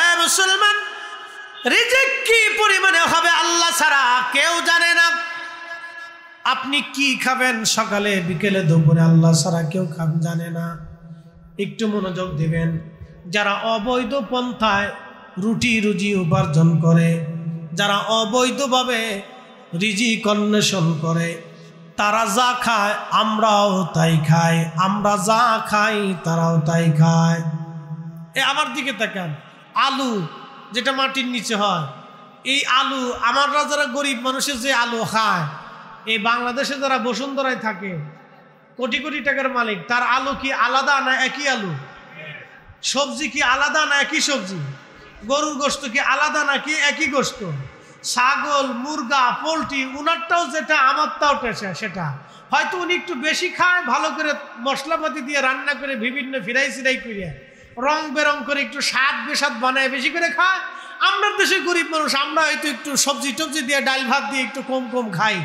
এ মুসলমান, রিজিক কি পরিমাণে হবে আল্লাহ ছাড়া কেউ জানে না। আপনি কি খাবেন সকালে বিকেলে দুপুরে আল্লাহ ছাড়া কেউ জানে না। একটু মনোযোগ দিবেন। যারা অবৈধ পন্থায় রুটি রুজি উপার্জন করে, যারা অবৈধভাবে রিজিক অন্বেষণ করে, তারা যা খায় আমরাও তাই খাই, আমরা যা খাই তারাও তাই খায়। এ আমার দিকে তাকান, আলু যেটা মাটির নিচে হয়, এই আলু আমরা যারা গরিব মানুষের যে আলু খায়, এই বাংলাদেশে যারা বসুন্ধরায় থাকে কোটি কোটি টাকার মালিক, তার আলু কি আলাদা না একই আলু? সবজি কি আলাদা না একই সবজি? গরুর গোশত কি আলাদা নাকি একই গোশত? ছাগল, মুরগা, পোলট্রি, উনারটাও যেটা আমারটাও সেটা। হয়তো উনি একটু বেশি খায়, ভালো করে মশলাপাতি দিয়ে রান্না করে বিভিন্ন ফিরাই সিরাই করিয়া রং বেরং করে একটু স্বাদ বেসাদ বানায় বেশি করে খায়। আমরা দেশে গরিব মানুষ, আমরা হয়তো একটু সবজি টবজি দিয়ে ডাল ভাত দিয়ে একটু কম কম খাই।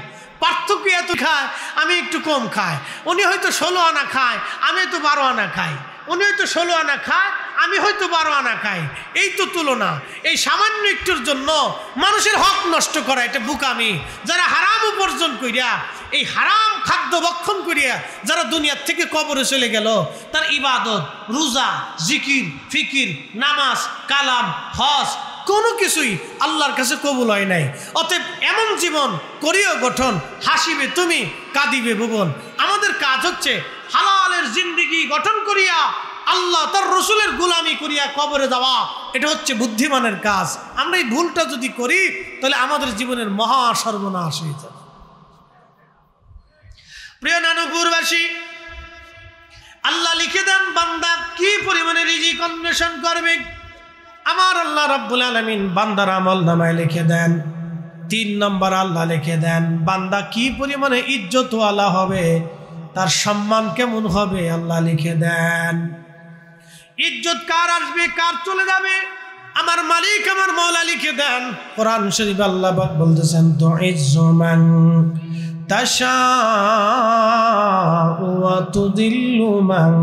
পার্থক্য এত খায়, আমি একটু কম খাই। উনি হয়তো 16 আনা খায়, আমি হয়তো 12 আনা খাই। উনি হয়তো 16 আনা খায়, আমি হয়তো 12 আনা খাই। এই তো তুলনা। এই সামান্য একটুর জন্য মানুষের হক নষ্ট করা, এটা বুকামি। যারা হারাম উপার্জন করিয়া, এই হারাম খাদ্য ভক্ষণ করিয়া যারা দুনিয়ার থেকে কবরে চলে গেল, তার ইবাদত, রোজা, জিকির, ফিকির, নামাজ, কালাম, হজ কোনো কিছুই আল্লাহর কাছে কবুল হয় নাই। অতএব এমন জীবন করিও গঠন, হাসিবে তুমি কাঁদিবে ভুবন। আমাদের কাজ হচ্ছে হালালের জিন্দেগি গঠন করিয়া আল্লাহ তার রসুলের গোলামি করিয়া কবরে যাওয়া। এটা হচ্ছে বুদ্ধিমানের কাজ। আমরা এই ভুলটা যদি করি তাহলে আমাদের জীবনের মহা সর্বনাশ হয়ে যাবে। প্রিয় নানুপুরবাসী, আল্লাহ লিখে দেন বান্দা কি পরিমাণে রিজিক অন্বেষণ করবে। আমার আল্লাহ রাব্বুল আলামিন বান্দার আমল নামায় লিখে দেন। 3 নম্বর আল্লাহ লিখে দেন বান্দা কি পরিমাণে ইজ্জতওয়ালা হবে, তার সম্মান কেমন হবে আল্লাহ লিখে দেন। ইজ্জত কার আসবে কার চলে যাবে আমার মালিক আমার মওলা লিখে দেন। কোরআন শরীফ আল্লাহ বলতেছেন, তুইজ্জু মান তাশাউ ওয়া তুযিল্লু মান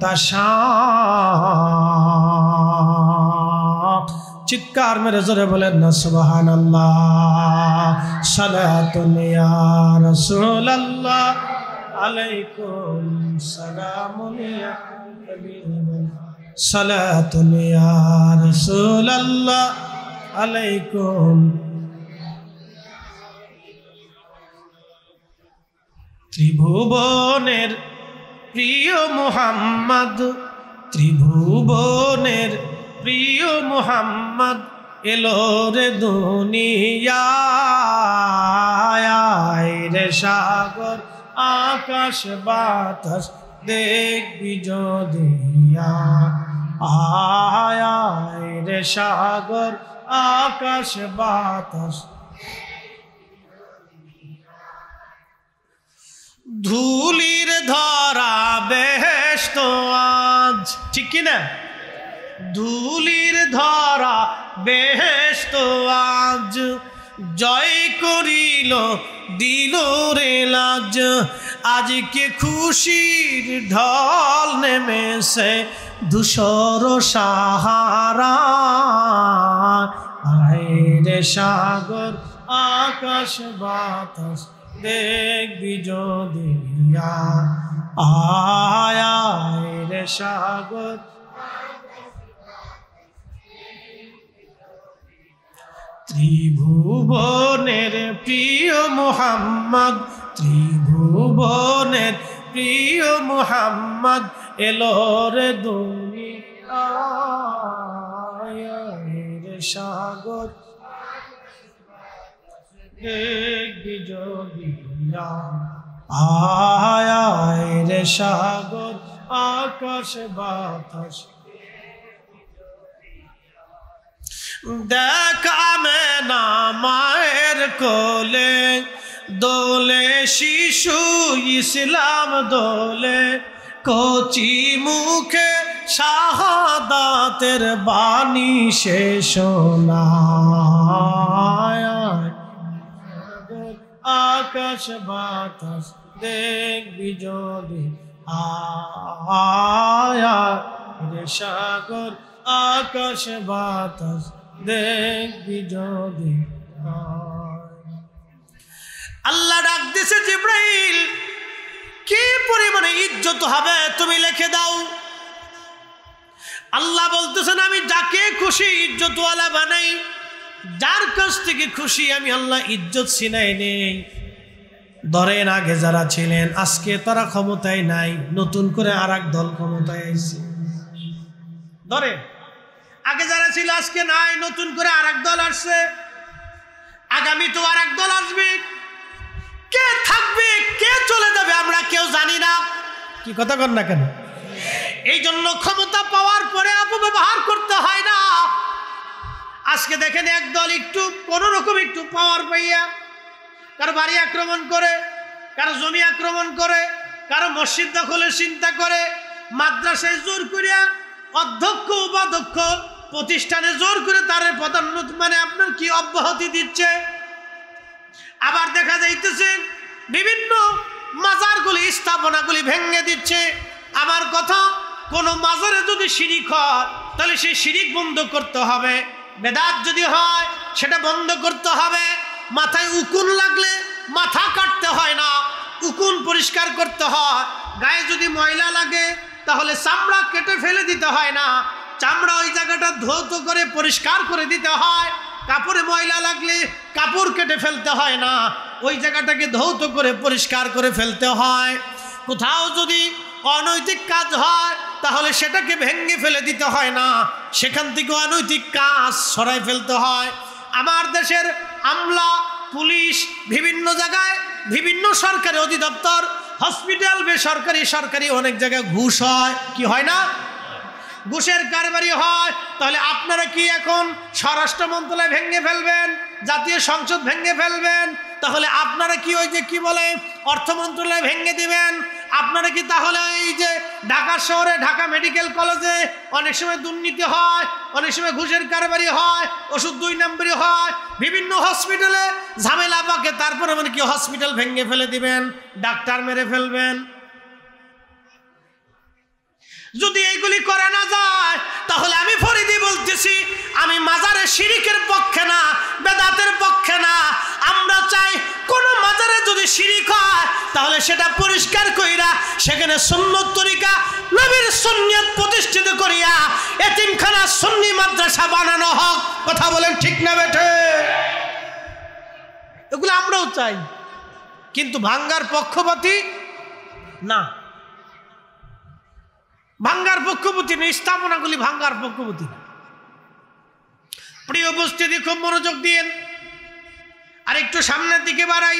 তাশাউ চিৎকার মেরে জোরে বলেন না সুবহানাল্লাহ। সালাতুন ইয়া রাসূলুল্লাহ আলাইকুম সালামুন ইয়া হাবিবাল্লাহ। সালাতুন ইয়া রাসূলুল্লাহ আলাইকুম। ত্রিভুবনের প্রিয় মুহাম্মদ, ত্রিভুবনের প্রিয় মুহাম্মদ এলো রে দুনিয়ায় রে সাগর আকাশ বাতাস দেখবি যদি আয় রে সাগর আকাশ বাতাস। ধুলির ধরা বেহেশত আজ, ঠিক কিনা? ধুলির ধরা বেহেশত আজ জয় করিল দিল রে লাজ। আজকে খুশির ঢল নেমেছে ধূসর সাহারা রে সাগর আকাশ বাতাস দেখবি যদি আয় রে সাগর। ত্রিভুবনের প্রিয় মুহাম্মদ, ত্রিভুবনের প্রিয় মুহাম্মদ এলো রে দুনিয়ায় রে সাগর দেখবি যদি আয় রে সাগর আকাশ বাতাস। দেখা মেনা মায়ের কোলে দোলে শিশু ইসলাম দোলে। কচি মুখে শাহাদাতের বাণী সে শোনায় আকাশ বাতাস দেখবি যদি আয় রে সাগর আকাশ বাতাস দেখবি যদি। আল্লাহ ডাক দিছে জিবরাইল, কি পরিমাণে ইজ্জত হবে তুমি লিখে দাও। আল্লাহ বলতেছেন আমি যাকে খুশি ইজ্জতওয়ালা বানাই, যার কাছ থেকে খুশি আমি আল্লাহ ইজ্জত ছিনাই নেই। ধরেন আগে যারা ছিলেন আজকে তারা ক্ষমতায় নাই, নতুন করে আর এক দল ক্ষমতায় আইছে। ধরে আগে যারা ছিল আজকে নাই, নতুন করে আর এক দল আসছে, আগামী তো আর এক দল আসবে। কে থাকবে কে চলে যাবে আমরা কেউ জানি না। কি কথা কর না কেন? এই জন্য ক্ষমতা পাওয়ার পরে অপব্যবহার করতে হয় না। আজকে দেখেন একদল একটু কোনো রকম একটু পাওয়ার পাইয়া কারো বাড়ি আক্রমণ করে, কারো জমি আক্রমণ করে, কারো মসজিদ দখলের চিন্তা করে, মাদ্রাসায় জোর করিয়া অধ্যক্ষ উপাধ্যক্ষ প্রতিষ্ঠানে জোর করে তার প্রধানমন্ত্রী মানে আপনার কি অব্যাহতি দিচ্ছে। আবার দেখা যাইতেছে বিভিন্ন মাজারগুলি স্থাপনাগুলি ভেঙে দিচ্ছে। আমার কথা, কোনো মাজারে যদি শিরিক হয় তাহলে সেই শিরিক বন্ধ করতে হবে। বেদাত যদি হয় সেটা বন্ধ করতে হবে। মাথায় উকুন লাগলে মাথা কাটতে হয় না, উকুন পরিষ্কার করতে হয়। গায়ে যদি ময়লা লাগে তাহলে চামড়া কেটে ফেলে দিতে হয় না, চামড়া ওই জায়গাটা ধৌত করে পরিষ্কার করে দিতে হয়। কাপড়ে ময়লা লাগলে কাপড় কেটে ফেলতে হয় না, ওই জায়গাটাকে ধৌত করে পরিষ্কার করে ফেলতে হয়। কোথাও যদি অনৈতিক কাজ হয় তাহলে সেটাকে ভেঙে ফেলে দিতে হয় না, সেখান থেকে অনৈতিক কাজ সরাই ফেলতে হয়। আমার দেশের আমলা পুলিশ বিভিন্ন জায়গায় বিভিন্ন সরকারি অধিদপ্তর হসপিটাল বেসরকারি সরকারি অনেক জায়গায় ঘুষ হয়, কি হয় না? ঘুষের কারবারি হয়। তাহলে আপনারা কি এখন স্বরাষ্ট্র মন্ত্রণালয় ভেঙে ফেলবেন, জাতীয় সংসদ ভেঙে ফেলবেন? তাহলে আপনারা কি ওই যে কি বলে অর্থ মন্ত্রণালয় ভেঙে দিবেন? আপনারা কি তাহলে এই যে ঢাকা শহরে ঢাকা মেডিকেল কলেজে অনেক সময় দুর্নীতি হয়, অনেক সময় ঘুষের কারবারি হয়, ওষুধ 2 নম্বরই হয়, বিভিন্ন হসপিটালে ঝামেলা পাকে, তারপরে মানে কি হসপিটাল ভেঙে ফেলে দিবেন, ডাক্তার মেরে ফেলবেন? যদি এইগুলি করা না যায় তাহলে আমি ফরিদি বলতেছি, আমি মাজারে শিরিকের পক্ষে না, বেদাতের পক্ষে না। আমরা চাই কোন মাজারে যদি শিরিক হয় তাহলে সেটা পরিষ্কার কইরা সেখানে সুন্নত তরিকা নবীর সুন্নাত প্রতিষ্ঠিত করিয়া এতিমখানা সুন্নি মাদ্রাসা বানানো হোক। কথা বলেন ঠিক না বেঠে? এগুলো আমরাও চাই, কিন্তু ভাঙ্গার পক্ষপাতী না, ভাঙ্গার পক্ষপাতী না, স্থাপনাগুলি ভাঙ্গার পক্ষপাতী না। প্রিয় উপস্থিতি, খুব মনোযোগ দিয়েন। আর একটু সামনের দিকে বাড়াই।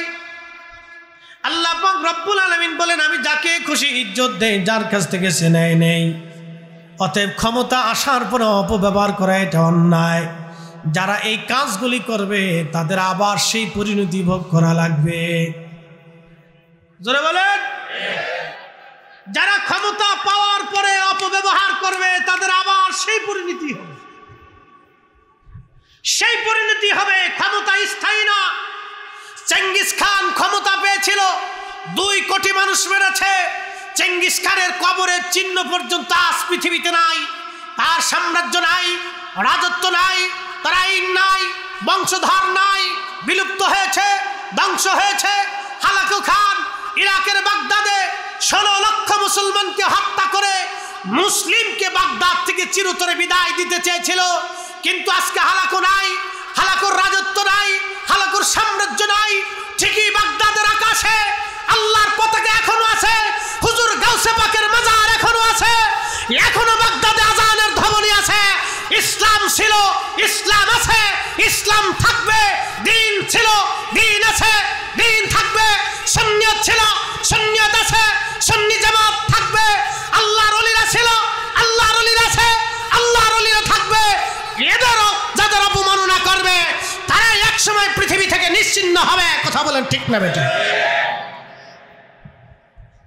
আল্লাহ পাক রব্বুল আলামিন বলেন, আমি যাকে খুশি ইজ্জত দেই, যার কাছ থেকে সে নেই। অতএব ক্ষমতা আসার পরে অপব্যবহার করা এটা অন্যায়। যারা এই কাজগুলি করবে তাদের আবার সেই পরিণতি ভোগ করা লাগবে। জোরে বলেন। যারা ক্ষমতা পাওয়ার পরে অপব্যবহার করবে তাদের আবার সেই পরিণতি হবে, সেই পরিণতি হবে। ক্ষমতা স্থায়ী না। চেঙ্গিস খান ক্ষমতা পেয়েছিল, 2 কোটি মানুষ মেরেছে। চেঙ্গিস খানের কবরের চিহ্ন পর্যন্ত আজ পৃথিবীতে নাই। তার সাম্রাজ্য নাই, রাজত্ব নাই, তার আইন নাই, বংশধর নাই, বিলুপ্ত হয়েছে, ধ্বংস হয়েছে। হালাকু খান ইরাকের বাগদাদে 16 লক্ষ মুসলমানকে হত্যা করে মুসলিমকে বাগদাদ থেকে চিরতরে বিদায় দিতে চেয়েছিল। কিন্তু আজকে হালাকু নাই, হালাকুর রাজত্ব নাই, হালাকুর সাম্রাজ্য নাই। ঠিকই বাগদাদের আকাশে আল্লাহর পতাকা এখনো আছে, হুজুর গাউসে পাকের মাজার এখনো আছে, এখনো বাগদাদে আজানের ধ্বনি আছে। ইসলাম ছিল, ইসলাম আছে, ইসলাম থাকবে। দ্বীন ছিল, দ্বীন আছে, দ্বীন থাকবে। সুন্নিয়ত ছিল, সুন্নিয়ত আছে, সুন্নি জামাত থাকবে। আল্লাহর ওলিরা ছিল, আল্লাহর ওলিরা আছে, আল্লাহর ওলিরা থাকবে। এদেরও যাদের অপমাননা করবে তারা একসময় পৃথিবী থেকে নিশ্চিহ্ন হবে। কথা বলেন ঠিক না বেটা?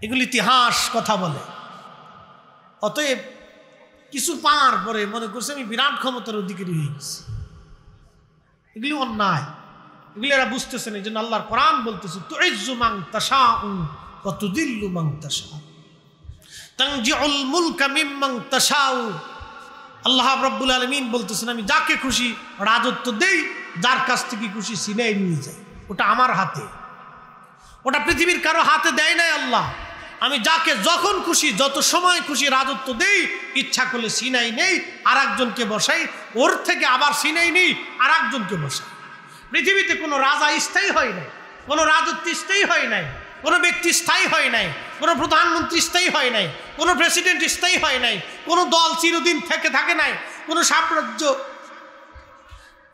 এগুলি ইতিহাস কথা বলে। অতএব কিছু পাওয়ার পরে মনে করছে আমি বিরাট ক্ষমতার অধিকারী হয়ে গেছি, এগুলি অন্যায়। এগুলি এরা বুঝতেছে না। এই জন্য আল্লাহর কোরআন বলতেছে, তুইজ্জু মান তাশাউ ওয়া তুযিল্লু মান তাশাউ তানজিউল মুলকা মিম্মান তাশাউ। আল্লাহ রাব্বুল আলামিন বলতেছেন, আমি যাকে খুশি রাজত্ব দেই, যার কাছ থেকে খুশি ছিনিয়ে নিয়ে যাই। ওটা আমার হাতে, ওটা পৃথিবীর কারো হাতে দেয় নাই আল্লাহ। আমি যাকে যখন খুশি যত সময় খুশি রাজত্ব দেই, ইচ্ছা করলে ছিনাই নেই, আর একজনকে বসাই, ওর থেকে আবার ছিনাই নেই, আর একজনকে বসাই। পৃথিবীতে কোনো রাজা স্থায়ী হয় নাই, কোনো রাজত্ব স্থায়ী হয় নাই, কোনো ব্যক্তি স্থায়ী হয় নাই, কোনো প্রধানমন্ত্রী স্থায়ী হয় নাই, কোনো প্রেসিডেন্ট স্থায়ী হয় নাই, কোনো দল চিরদিন থাকে নাই, কোনো সাম্রাজ্য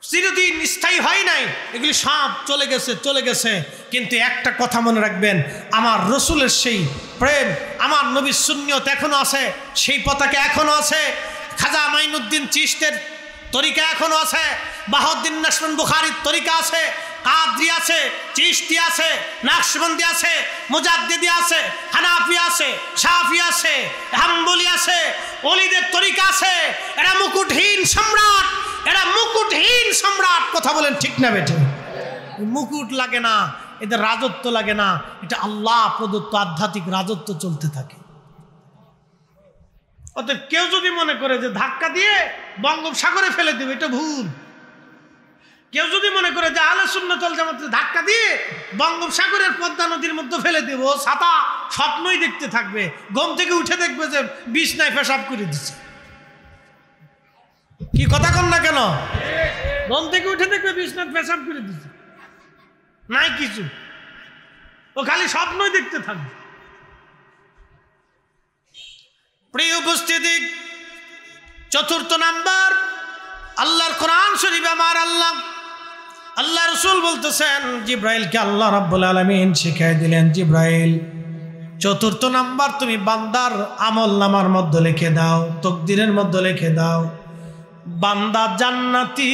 চিরদিন স্থায়ী হয় নাই। এগুলি সব চলে গেছে, চলে গেছে। কিন্তু একটা কথা মনে রাখবেন, আমার রসুলের সেই প্রেম, আমার নবীর সুন্নিয়ত এখনো আছে, সেই পতাকা এখনো আছে। খাজা মাইনুদ্দিন চিশতের তরিকা এখনো আছে, বাহাউদ্দিন নাসরুন বুখারীর তরিকা আছে, কাদরি আছে, চিশতি আছে, নাকশবন্দি আছে, মুজাদ্দিদি আছে, হানাফি আছে, শাফি আছে, হাম্বলি আছে, ওলিদের তরিকা আছে। এরা মুকুটহীন সম্রাট, এরা মুকুটহীন সম্রাট। কথা বলেন ঠিক না বেঠে? মুকুট লাগে না, এদের রাজত্ব লাগে না, এটা আল্লাহ প্রদত্ত আধ্যাত্মিক রাজত্ব চলতে থাকে। অতএব কেউ যদি মনে করে যে ধাক্কা দিয়ে বঙ্গোপসাগরে ফেলে দেবে, এটা ভুল। কেউ যদি মনে করে যে আহলে সুন্নাত ওয়াল জামাতে ধাক্কা দিয়ে বঙ্গোপসাগরের পদ্মা নদীর মধ্যে ফেলে দেব, ছাতা স্বপ্নই দেখতে থাকবে, ঘুম থেকে উঠে দেখবে যে বিছনায় পেশাব করে দিচ্ছে। কি কথা কন না কেন? ঘুম থেকে উঠে দেখবে বিছনায় পেশাব করে দিচ্ছে, নাই কিছু, ও খালি স্বপ্নই দেখতে থাকবে। প্রিয় উপস্থিতি, 4th নাম্বার, আল্লাহর কোরআন শরীফে আমার আল্লাহ রসুল বলতেছেন, জিব্রাইলকে আল্লাহ রাব্বুল আলামিন শিখাই দিলেন, জিব্রাইল 4th নাম্বার তুমি বান্দার আমল নামার মধ্যে লিখে দাও, তকদিরের মধ্যে লিখে দাও, বান্দা জান্নাতি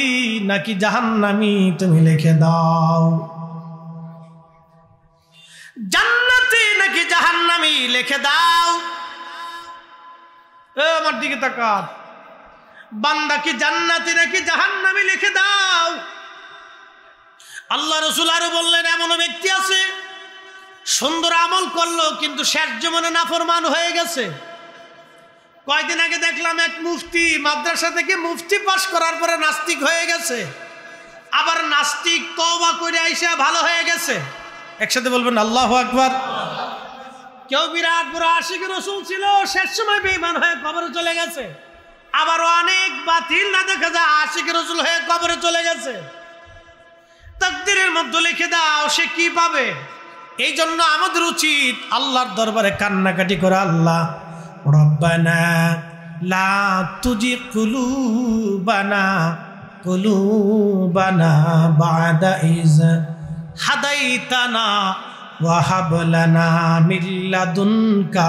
নাকি জাহান্নামী তুমি লিখে দাও। জান্নাতি নাকি জাহান্নামী লিখে দাও। আমার দিকে তাকাও, বান্দা কি জান্নাতি নাকি জাহান্নামী লিখে দাও। আল্লাহ রসুল আরো বললেন, এমন ব্যক্তি আছে সুন্দর আমল করলো কিন্তু শেষ জীবনে নাফরমান হয়ে গেছে, কয়দিন আগে দেখলাম এক মুফতি মাদ্রাসা থেকে মুফতি পাশ করার পরে নাস্তিক হয়ে গেছে, আবার নাস্তিক তওবা করে আইসা ভালো হয়ে গেছে। একসাথে বলবেন আল্লাহু আকবার। কেউ বিরাট বড় আশিক রাসূল ছিল, শেষ সময় বেঈমান হয়ে কবরে চলে গেছে। আবার অনেক বাতিল না দেখা যায় আশিক রাসূল হয়ে কবরে চলে গেছে। তাকদীরের মধ্যে লিখে দাও সে কি পাবে। এই জন্য আমাদের উচিত আল্লাহর দরবারে কান্নাকাটি করা, আল্লাহ রব্বানা লা তুজি কুলুবানা বাদা ইজ হাদাইতানা ওয়া হাব লানা মিন লাদুনকা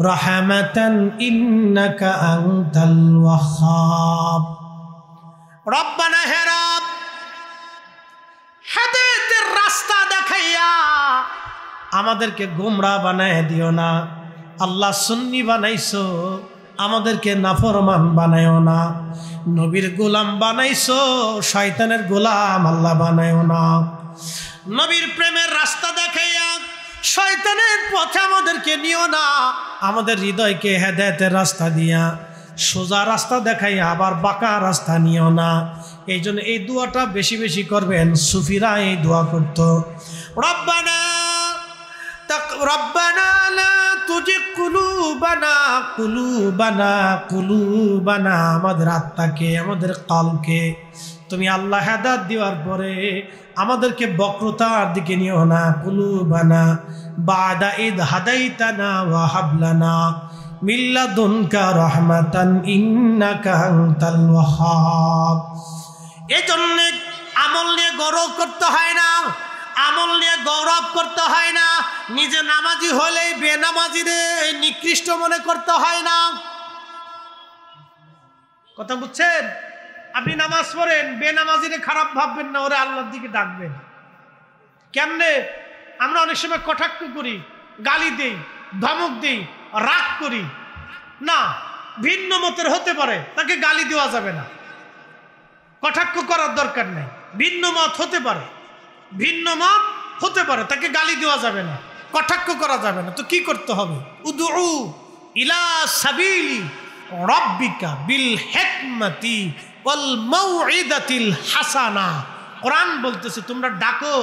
রাহমাতান ইন্নাকা আনতাল ওয়াহ্হাব। রব্বানা হে রব, হেদায়েতের রাস্তা দেখাইয়া আমাদেরকে গোমরা বানায় দিও না। আল্লাহ সুন্নি বানাইছো, আমাদেরকে নাফরমান বানায়ও না। নবীর গোলাম বানাইছো, শয়তানের গোলাম আল্লাহ বানায়ও না। নবীর প্রেমের রাস্তা দেখাইয়া শয়তানের পথে আমাদেরকে নিও না। আমাদের হৃদয়কে হেদায়েতের রাস্তা দিয়া সোজা রাস্তা দেখাইয়া আবার বাঁকা রাস্তা নিও না। এই জন্য এই দোয়াটা বেশি বেশি করবেন। সুফিরা এই দোয়া করত, রব্বানা লা তুজিগ কুলুবানা, আমাদের আত্মাকে, আমাদের কলকে তুমি আল্লাহ হেদায়েত দেওয়ার পরে আমাদেরকে বক্রতার দিকে নিও না। কুলুবানা বাদা ইদ হাদাইতানা ওয়া হাব লানা মিন লাদুনকা রাহমাতান ইন্নাকা আনতাল ওয়াহ্হাব। এজন্য আমল নিয়ে গৌরব করতে হয় না, আমল নিয়ে গৌরব করতে হয় না। নিজে নামাজি হলেই বেনামাজিরে নিকৃষ্ট মনে করতে হয় না। কথা বুঝছেন? আপনি নামাজ পড়েন, বেনামাজিরে খারাপ ভাববেন না, ওরে আল্লাহর দিকে ডাকবেন। কেমনে? আমরা অনেক সময় কটাক্ষ করি, গালি দেই, ধমক দেই, রাগ করি না। ভিন্ন মতের হতে পারে, তাকে গালি দেওয়া যাবে না, কটাক্ষ করার দরকার নেই। ভিন্ন মত হতে পারে, ভিন্ন মত হতে পারে, তাকে গালি দেওয়া যাবে না, কটাক্ষ করা যাবে না। তো কি করতে হবে? উদউ ইলা সাবিলি রাব্বিকা বিল হিকমাতি ওয়াল মাউইদাতিল হাসানা। কোরআন বলতেছে তোমরা ডাকো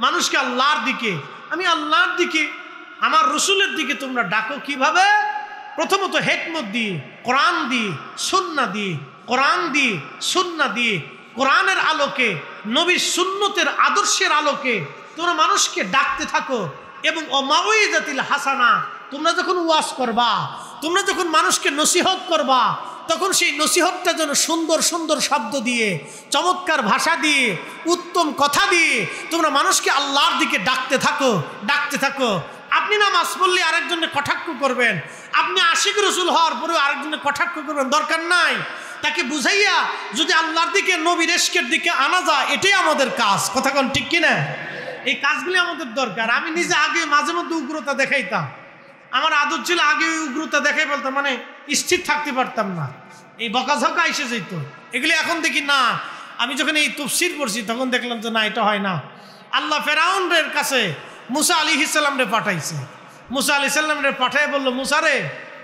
মানুষকে আল্লাহর দিকে। আমি আল্লাহর দিকে, আমার রসুলের দিকে তোমরা ডাকো কিভাবে? প্রথমত হিকমত দিয়ে, কোরআন দিয়ে, সুন্নাহ দিয়ে, কোরআন দিয়ে, সুন্নাহ দিয়ে, কোরআনের আলোকে, নবীর সুন্নতের আদর্শের আলোকে তোমরা মানুষকে ডাকতে থাকো। এবং মাউইদাতিল হাসানা, তোমরা যখন ওয়াজ করবা, তোমরা যখন মানুষকে নসিহত করবা, তখন সেই নসিহতটা যেন সুন্দর সুন্দর শব্দ দিয়ে, চমৎকার ভাষা দিয়ে, উত্তম কথা দিয়ে তোমরা মানুষকে আল্লাহর দিকে ডাকতে থাকো, ডাকতে থাকো। আপনি নামাজ পড়লে আরেকজনের কটাক্ষ করবেন, আপনি আশিক রসুল হওয়ার পরেও আরেকজনের কটাক্ষ করবেন, দরকার নাই। তাকে বুঝাইয়া যদি আল্লাহর দিকে, নবীর ইশকের দিকে আনা যায়, এটাই আমাদের কাজ। কথা কোন ঠিক কিনা? এই কাজগুলি আমাদের দরকার। আমি নিজে আগে মাঝে মধ্যে উগ্রতা দেখাইতাম, আমার আদত ছিল আগে ওই উগ্রতা দেখাই বলতাম, মানে স্থির থাকতে পারতাম না, এই বকাঝকা এসে যেত। এগুলি এখন দেখি না। আমি যখন এই তাফসীর পড়ছি তখন দেখলাম যে না, এটা হয় না। আল্লাহ ফেরাউনের কাছে মুসা আলাইহিস সালামরে পাঠাইছে। মুসা আলাইহিস সালামরে পাঠায় বললো, মুসা রে,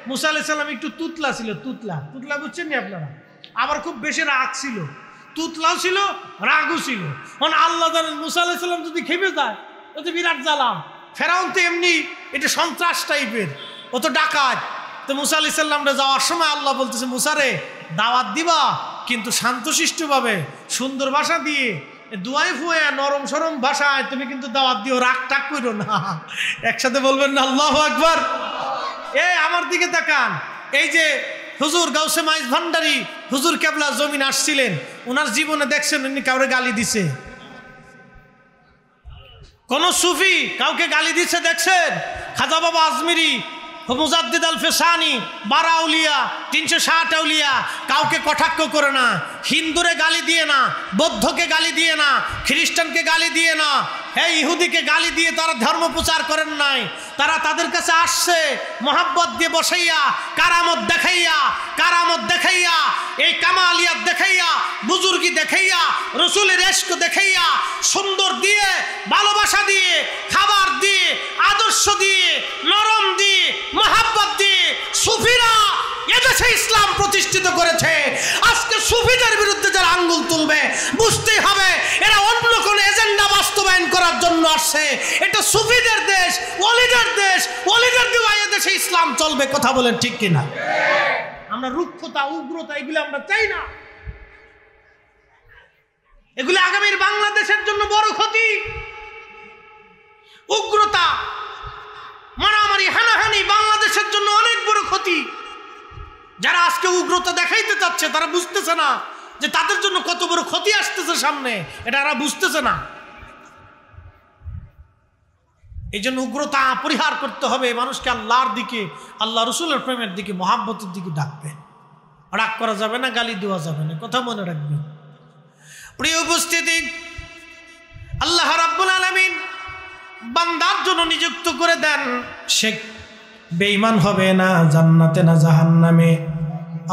মুসা আলাইহিস সালাম একটু তুতলা ছিল, তুতলা বুঝছেন নি আপনারা? আবার খুব বেশি রাগ ছিল, তুতলাও ছিল, রাগও ছিল। আল্লাহ জানেন মুসা আলাইহিস সালাম যদি খেপে যায়, ও তো বিরাট জ্বালা। ফেরাউন তো এমনি এটা সন্ত্রাস টাইপের, ও তো ডাকাত। তো মুসা আলাইহিস সালামরে যাওয়ার সময় আল্লাহ বলতেছে, মুসা রে, দাওয়াত দিবা কিন্তু শান্তশিষ্টভাবে, সুন্দর ভাষা দিয়ে, দুয়াই ফুয়ে নরম সরম ভাষায় তুমি কিন্তু দাওয়াত দিও, রাগ টাক করো না। একসাথে বলবেন না আল্লাহু আকবার। আমার দিকে তাকান। এই যে হুজুর গাউসে মাইজ ভান্ডারী হুজুর কেবলা জমিন আসছিলেন, ওনার জীবনে দেখছেন উনি কাউরে গালি দিছে? কোন সুফি কাউকে গালি দিচ্ছে দেখছেন? খাজা বাবা আজমিরি, মুজাদ্দিদ আল ফেসানি, 12 আউলিয়া, 360 আউলিয়া কাউকে কটাক্ষ করে না, হিন্দুরে গালি দিয়ে না, বৌদ্ধকে গালি দিয়ে না, খ্রিস্টানকে গালি দিয়ে না, ইহুদিকে গালি দিয়ে তারা ধর্ম প্রচার করেন নাই। তারা তাদের কাছে আসছে মোহাব্বত দিয়ে বসাইয়া, কারামত দেখাইয়া, এই কামালিয়াত দেখাইয়া, বুজুর্গি দেখাইয়া, রসুলের ইশক দেখাইয়া, সুন্দর দিয়ে, ভালোবাসা দিয়ে, খাবার দিয়ে, আদর্শ দিয়ে, নরম দিয়ে, মোহাব্বত দিয়ে সুফিরা এদের দেশে ইসলাম প্রতিষ্ঠিত করেছে। আজকে সুফিদের বিরুদ্ধে যারা আঙ্গুল তুলবে বুঝতেই হবে এরা অন্য কোনো এজেন্ডা বাস্তবায়ন করার জন্য আসছে। এটা সুফিদের দেশ, ওলিদের দেশ, ওলিদের দিওয়ায়ে দেশে ইসলাম চলবে। কথা বলেন ঠিক কিনা? আমরা রুক্ষতা, উগ্রতা এগুলো আমরা চাই না। এগুলো আগামীর বাংলাদেশের জন্য বড় ক্ষতি। উগ্রতা, মারামারি, হানাহানি বাংলাদেশের জন্য অনেক বড় ক্ষতি। যারা আজকে উগ্রতা দেখাইতে চাচ্ছে তারা বুঝতেছে না যে তাদের জন্য কত বড় ক্ষতি আসতেছে সামনে, এটা তারা বুঝতেছে না। এই জন্য উগ্রতা পরিহার করতে হবে। মানুষকে আল্লাহর দিকে, আল্লাহ রসুলের প্রেমের দিকে, মহাব্বতের দিকে ডাকবে। রাগ করা যাবে না, গালি দেওয়া যাবে না, কথা মনে রাখবেন। প্রিয় উপস্থিতি, আল্লাহ রাব্বুল আলামিন বান্দার জন্য নিযুক্ত করে দেন সে বেঈমান হবে না জান্নাতে না জাহান্নামে।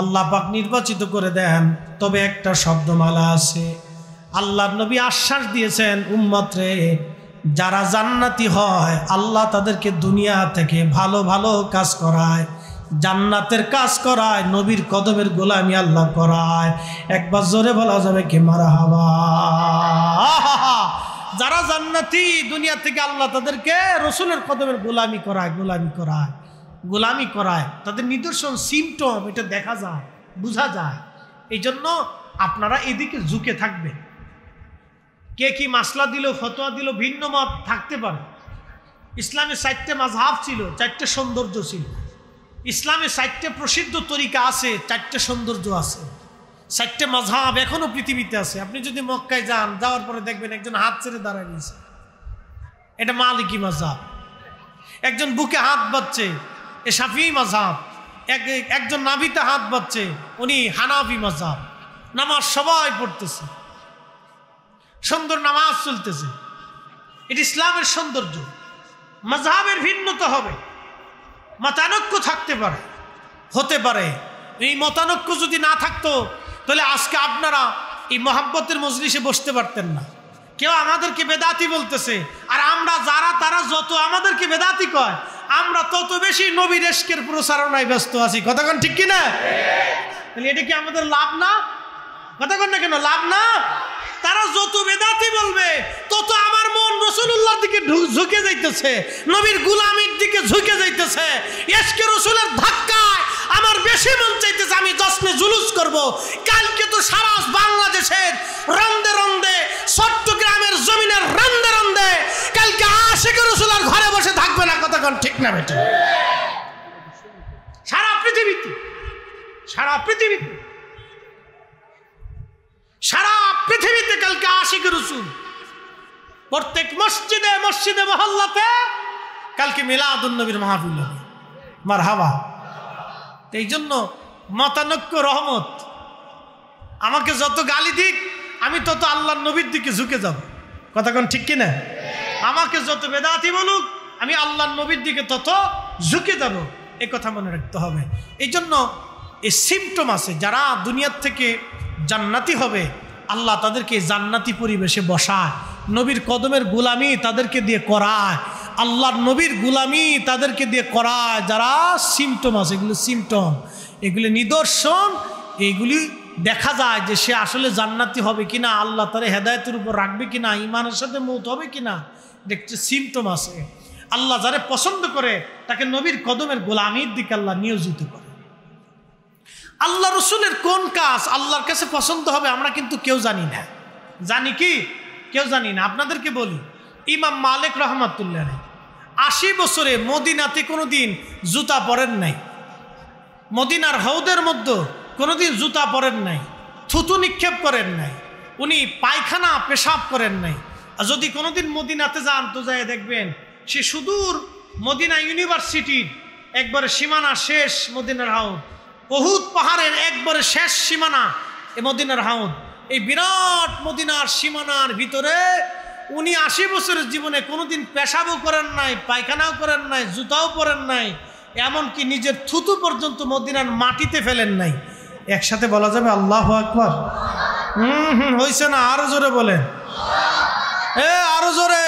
আল্লাহ পাক নির্বাচিত করে দেন। তবে একটা শব্দমালা আছে। আল্লাহর নবী আশ্বাস দিয়েছেন, উম্মত রে, যারা জান্নাতি হয় আল্লাহ তাদেরকে দুনিয়া থেকে ভালো ভালো কাজ করায়, জান্নাতের কাজ করায়, নবীর কদমের গোলামি আল্লাহ করায়। একবার জোরে বলা যাবে কি মারহাবা? যারা জান্নাতি দুনিয়া থেকে আল্লাহ তাদেরকে রসুলের কদমের গোলামি করায়, গোলামি করায়, গোলামি করায়। তাদের নিদর্শন, সিমটম এটা দেখা যায়, বোঝা যায়। এই জন্য আপনারা এদিকে ঝুঁকে থাকবেন। কে কি মাসলা দিল, ফতোয়া দিল, ভিন্ন মত থাকতে পারে। ইসলামের 4টে মাযহাব ছিল, 4টে সৌন্দর্য ছিল। ইসলামের 4টে প্রসিদ্ধ তরিকা আছে, 4টে সৌন্দর্য আছে। 4টে মাযহাব এখনো পৃথিবীতে আছে। আপনি যদি মক্কায় যান, যাওয়ার পরে দেখবেন একজন হাত ছেড়ে দাঁড়ায় নিয়েছে, এটা মালিকি মাযহাব। একজন বুকে হাত বাঁধছে, এ শাফিঈ মাযহাব। একজন নাভিতে হাত বাঁধছে, উনি হানাফি মাযহাব। নামাজ সবাই পড়তেছে, সুন্দর নামাজ চলতেছে। এটা ইসলামের সৌন্দর্য। মাযহাবের ভিন্নতা হবে, মতানৈক্য থাকতে পারে, হতে পারে। এই মতানৈক্য যদি না থাকতো তাহলে আজকে আপনারা এই মহাব্বতের মজলিসে বসতে পারতেন না। কেউ আমাদেরকে বেদাতি বলতেছে, আর আমরা যারা তারা যত আমাদেরকে বেদাতি কয়, আমরা তত বেশি নবীর ইশকের প্রচারণায় ব্যস্ত আছি। কতক্ষণ ঠিক কিনা? তাহলে এটা কি আমাদের লাভ না? কতক্ষণ না কেন লাভ না? তারা যত বেদাতি বলবে তত আমার মন রাসূলুল্লাহর দিকে ঝুঁকে যাইতেছে, নবীর গোলামির দিকে ঝুঁকে যাইতেছে। ইশকে রাসূলের ধাক্কায় আমার বেশি মন চাইতেছে আমি জশ্নে জুলুস করব। কালকে তো সারা বাংলাদেশের রন্দে রন্দে, চট্টগ্রামের জমিনের রন্দে রন্দে কালকে আশিকে রাসূলের ঘরে বসে থাকবে না। কতক্ষণ ঠিক না বেটা? সারা পৃথিবীতে, সারা পৃথিবীতে, সারা পৃথিবীতে কালকে আশিক রাসূল। প্রত্যেক মসজিদে মসজিদে মহল্লাতে কালকে মিলাদুন নবীর মাহফিল হবে। মারহাবা। এই জন্য মতানৈক্য রহমত। আমাকে যত গালি দিক আমি তত আল্লাহর নবীর দিকে ঝুঁকে যাব। কতক্ষণ ঠিক কিনা? আমাকে যত বেদাতি বলুক আমি আল্লাহর নবীর দিকে তত ঝুঁকে যাব। এই কথা মনে রাখতে হবে। এই জন্য এই সিমটম আছে। যারা দুনিয়ার থেকে জান্নাতি হবে আল্লাহ তাদেরকে জান্নাতি পরিবেশে বসায়, নবীর কদমের গোলামি তাদেরকে দিয়ে করায়, আল্লাহর নবীর গোলামি তাদেরকে দিয়ে করায়। যারা সিমটম আছে, এগুলো সিমটম, এগুলি নিদর্শন, এইগুলি দেখা যায় যে সে আসলে জান্নাতি হবে কিনা, আল্লাহ তার হেদায়েতের উপর রাখবে কিনা, ইমানের সাথে মৌত হবে কিনা, দেখতে সিমটম আছে। আল্লাহ যারে পছন্দ করে তাকে নবীর কদমের গোলামির দিকে আল্লাহ নিয়োজিত করে। আল্লাহ রসুলের কোন কাজ আল্লাহর কাছে পছন্দ হবে আমরা কিন্তু কেউ জানি না। জানি কি? কেউ জানি না। আপনাদেরকে বলি, ইমাম মালিক রহমাতুল্লাহ 80 বছরে মদিনাতে কোনোদিন জুতা পরেন নাই, মদিনার হৌদের মধ্যে কোনোদিন জুতা পরেন নাই, থুতু নিক্ষেপ করেন নাই, উনি পায়খানা পেশাব করেন নাই। আর যদি কোনোদিন মদিনাতে যান তো যায় দেখবেন সে সুদূর মদিনা ইউনিভার্সিটির একবারে সীমানা শেষ মদিনার হাউদ, উহুদ পাহাড়ের একবারে শেষ সীমানা এ মদিনার হাউদ। এই বিরাট মদিনার সীমানার ভিতরে উনি 80 বছরের জীবনে কোনোদিন পেশাবও করেন নাই, পায়খানাও করেন নাই, জুতাও পরেন নাই, এমনকি নিজের থুতু পর্যন্ত মদিনার মাটিতে ফেলেন নাই। একসাথে বলা যাবে আল্লাহু আকবার? হইছে না? আরো জোরে বলেন, আরো জোরে।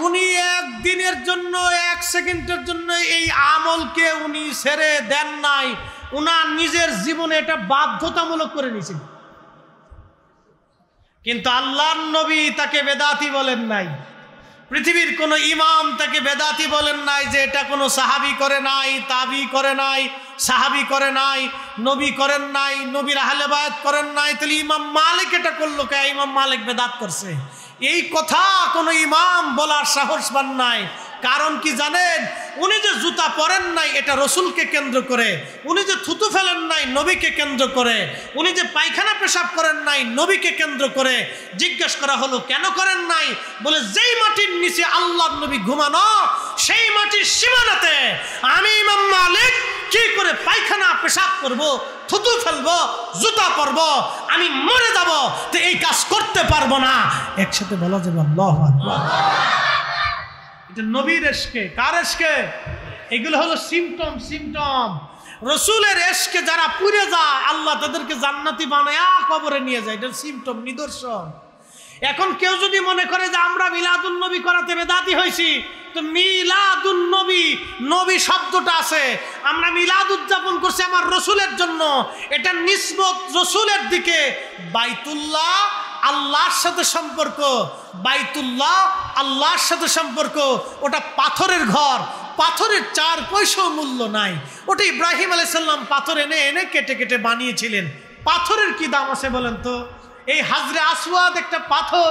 উনি একদিনের জন্য, এক সেকেন্ডের জন্য এই আমলকে উনি ছেড়ে দেন নাই, উনার নিজের জীবনে এটা বাধ্যতামূলক করে নিয়েছেন। কিন্তু আল্লাহর নবী তাকে বেদাতি বলেন নাই, পৃথিবীর কোন ইমাম তাকে বেদাতি বলেন নাই, যে এটা কোনো সাহাবী করে নাই, তাবি করে নাই, সাহাবী করে নাই, নবী করেন নাই, নবীর আহলে বায়াত করেন নাই, তাহলে ইমাম মালিক এটা করলো কে? ইমাম মালিক বেদাত করছে, এই কথা কোনো ইমাম বলার সাহস পান নাই। কারণ কি জানেন? উনি যে জুতা পরেন নাই এটা রসুলকে কেন্দ্র করে, উনি যে থুতু ফেলেন নাই নবীকে কেন্দ্র করে, উনি যে পায়খানা পেশাব করেন নাই নবীকে কেন্দ্র করে। জিজ্ঞেস করা হলো কেন করেন নাই? বলে যেই মাটির নিচে আল্লাহর নবী ঘুমানো সেই মাটির সীমানাতে আমি ইমাম মালিক কি করে পায়খানা পেশাব করব, থুতু ফেলবো, জুতা পরবো, আমি মরে যাব, তো এই কাজ করতে পারবো না। একসাথে বলা যাবে আল্লাহু আকবার। এটা নবীর এশকে। কার এশকে? এগুলো হলো সিমটম। রসুলের এশকে যারা পুড়ে যায় আল্লাহ তাদেরকে জান্নাতি বানায়া কবরে নিয়ে যায়, এটা সিমটম, নিদর্শন। এখন কেউ যদি মনে করে যে আমরা মিলাদুন নবী করাতে বেদাতি হয়েছি, তো মিলাদুন নবী, নবী শব্দটা আছে, আমরা মিলাদ উদযাপন করছি আমার রসুলের জন্য, এটা নিসবত রসুলের দিকে। বাইতুল্লাহ আল্লাহর সাথে সম্পর্ক, বাইতুল্লাহ আল্লাহর সাথে সম্পর্ক, ওটা পাথরের ঘর, পাথরের 4 পয়সাও মূল্য নাই। ওটা ইব্রাহিম আলাইহিস সালাম পাথর এনে এনে কেটে কেটে বানিয়েছিলেন। পাথরের কি দাম আছে বলেন তো? এই হাজরে আসওয়াদ একটা পাথর,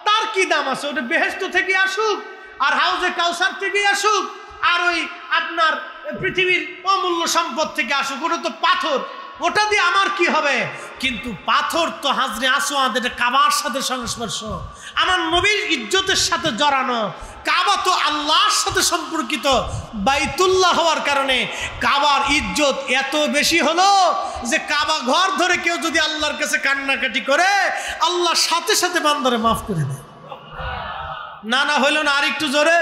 তার কি দাম আছে? ওটা বেহেশত থেকে আসুক আর হাউজে কাউসার থেকে আসুক আর ওই আপনার পৃথিবীর অমূল্য সম্পদ থেকে আসুক, ওটা তো পাথর, ওটা দিয়ে আমার কি হবে? কিন্তু পাথর তো হাজরে আসওয়াদ, এটা কাবার সাথে সংস্পর্শ, আমার নবীর ইজ্জতের সাথে জড়ানো। কাবা তো আল্লাহর সাথে সম্পর্কিত, বাইতুল্লাহ হওয়ার কারণে কাবার ইজ্জত এত বেশি হলো যে কাবা ঘর ধরে কেউ যদি আল্লাহর কাছে কান্নাকাটি করে আল্লাহ সাথে সাথে বান্দারে মাফ করে দেয়। না হইল না? আর একটু জোরে।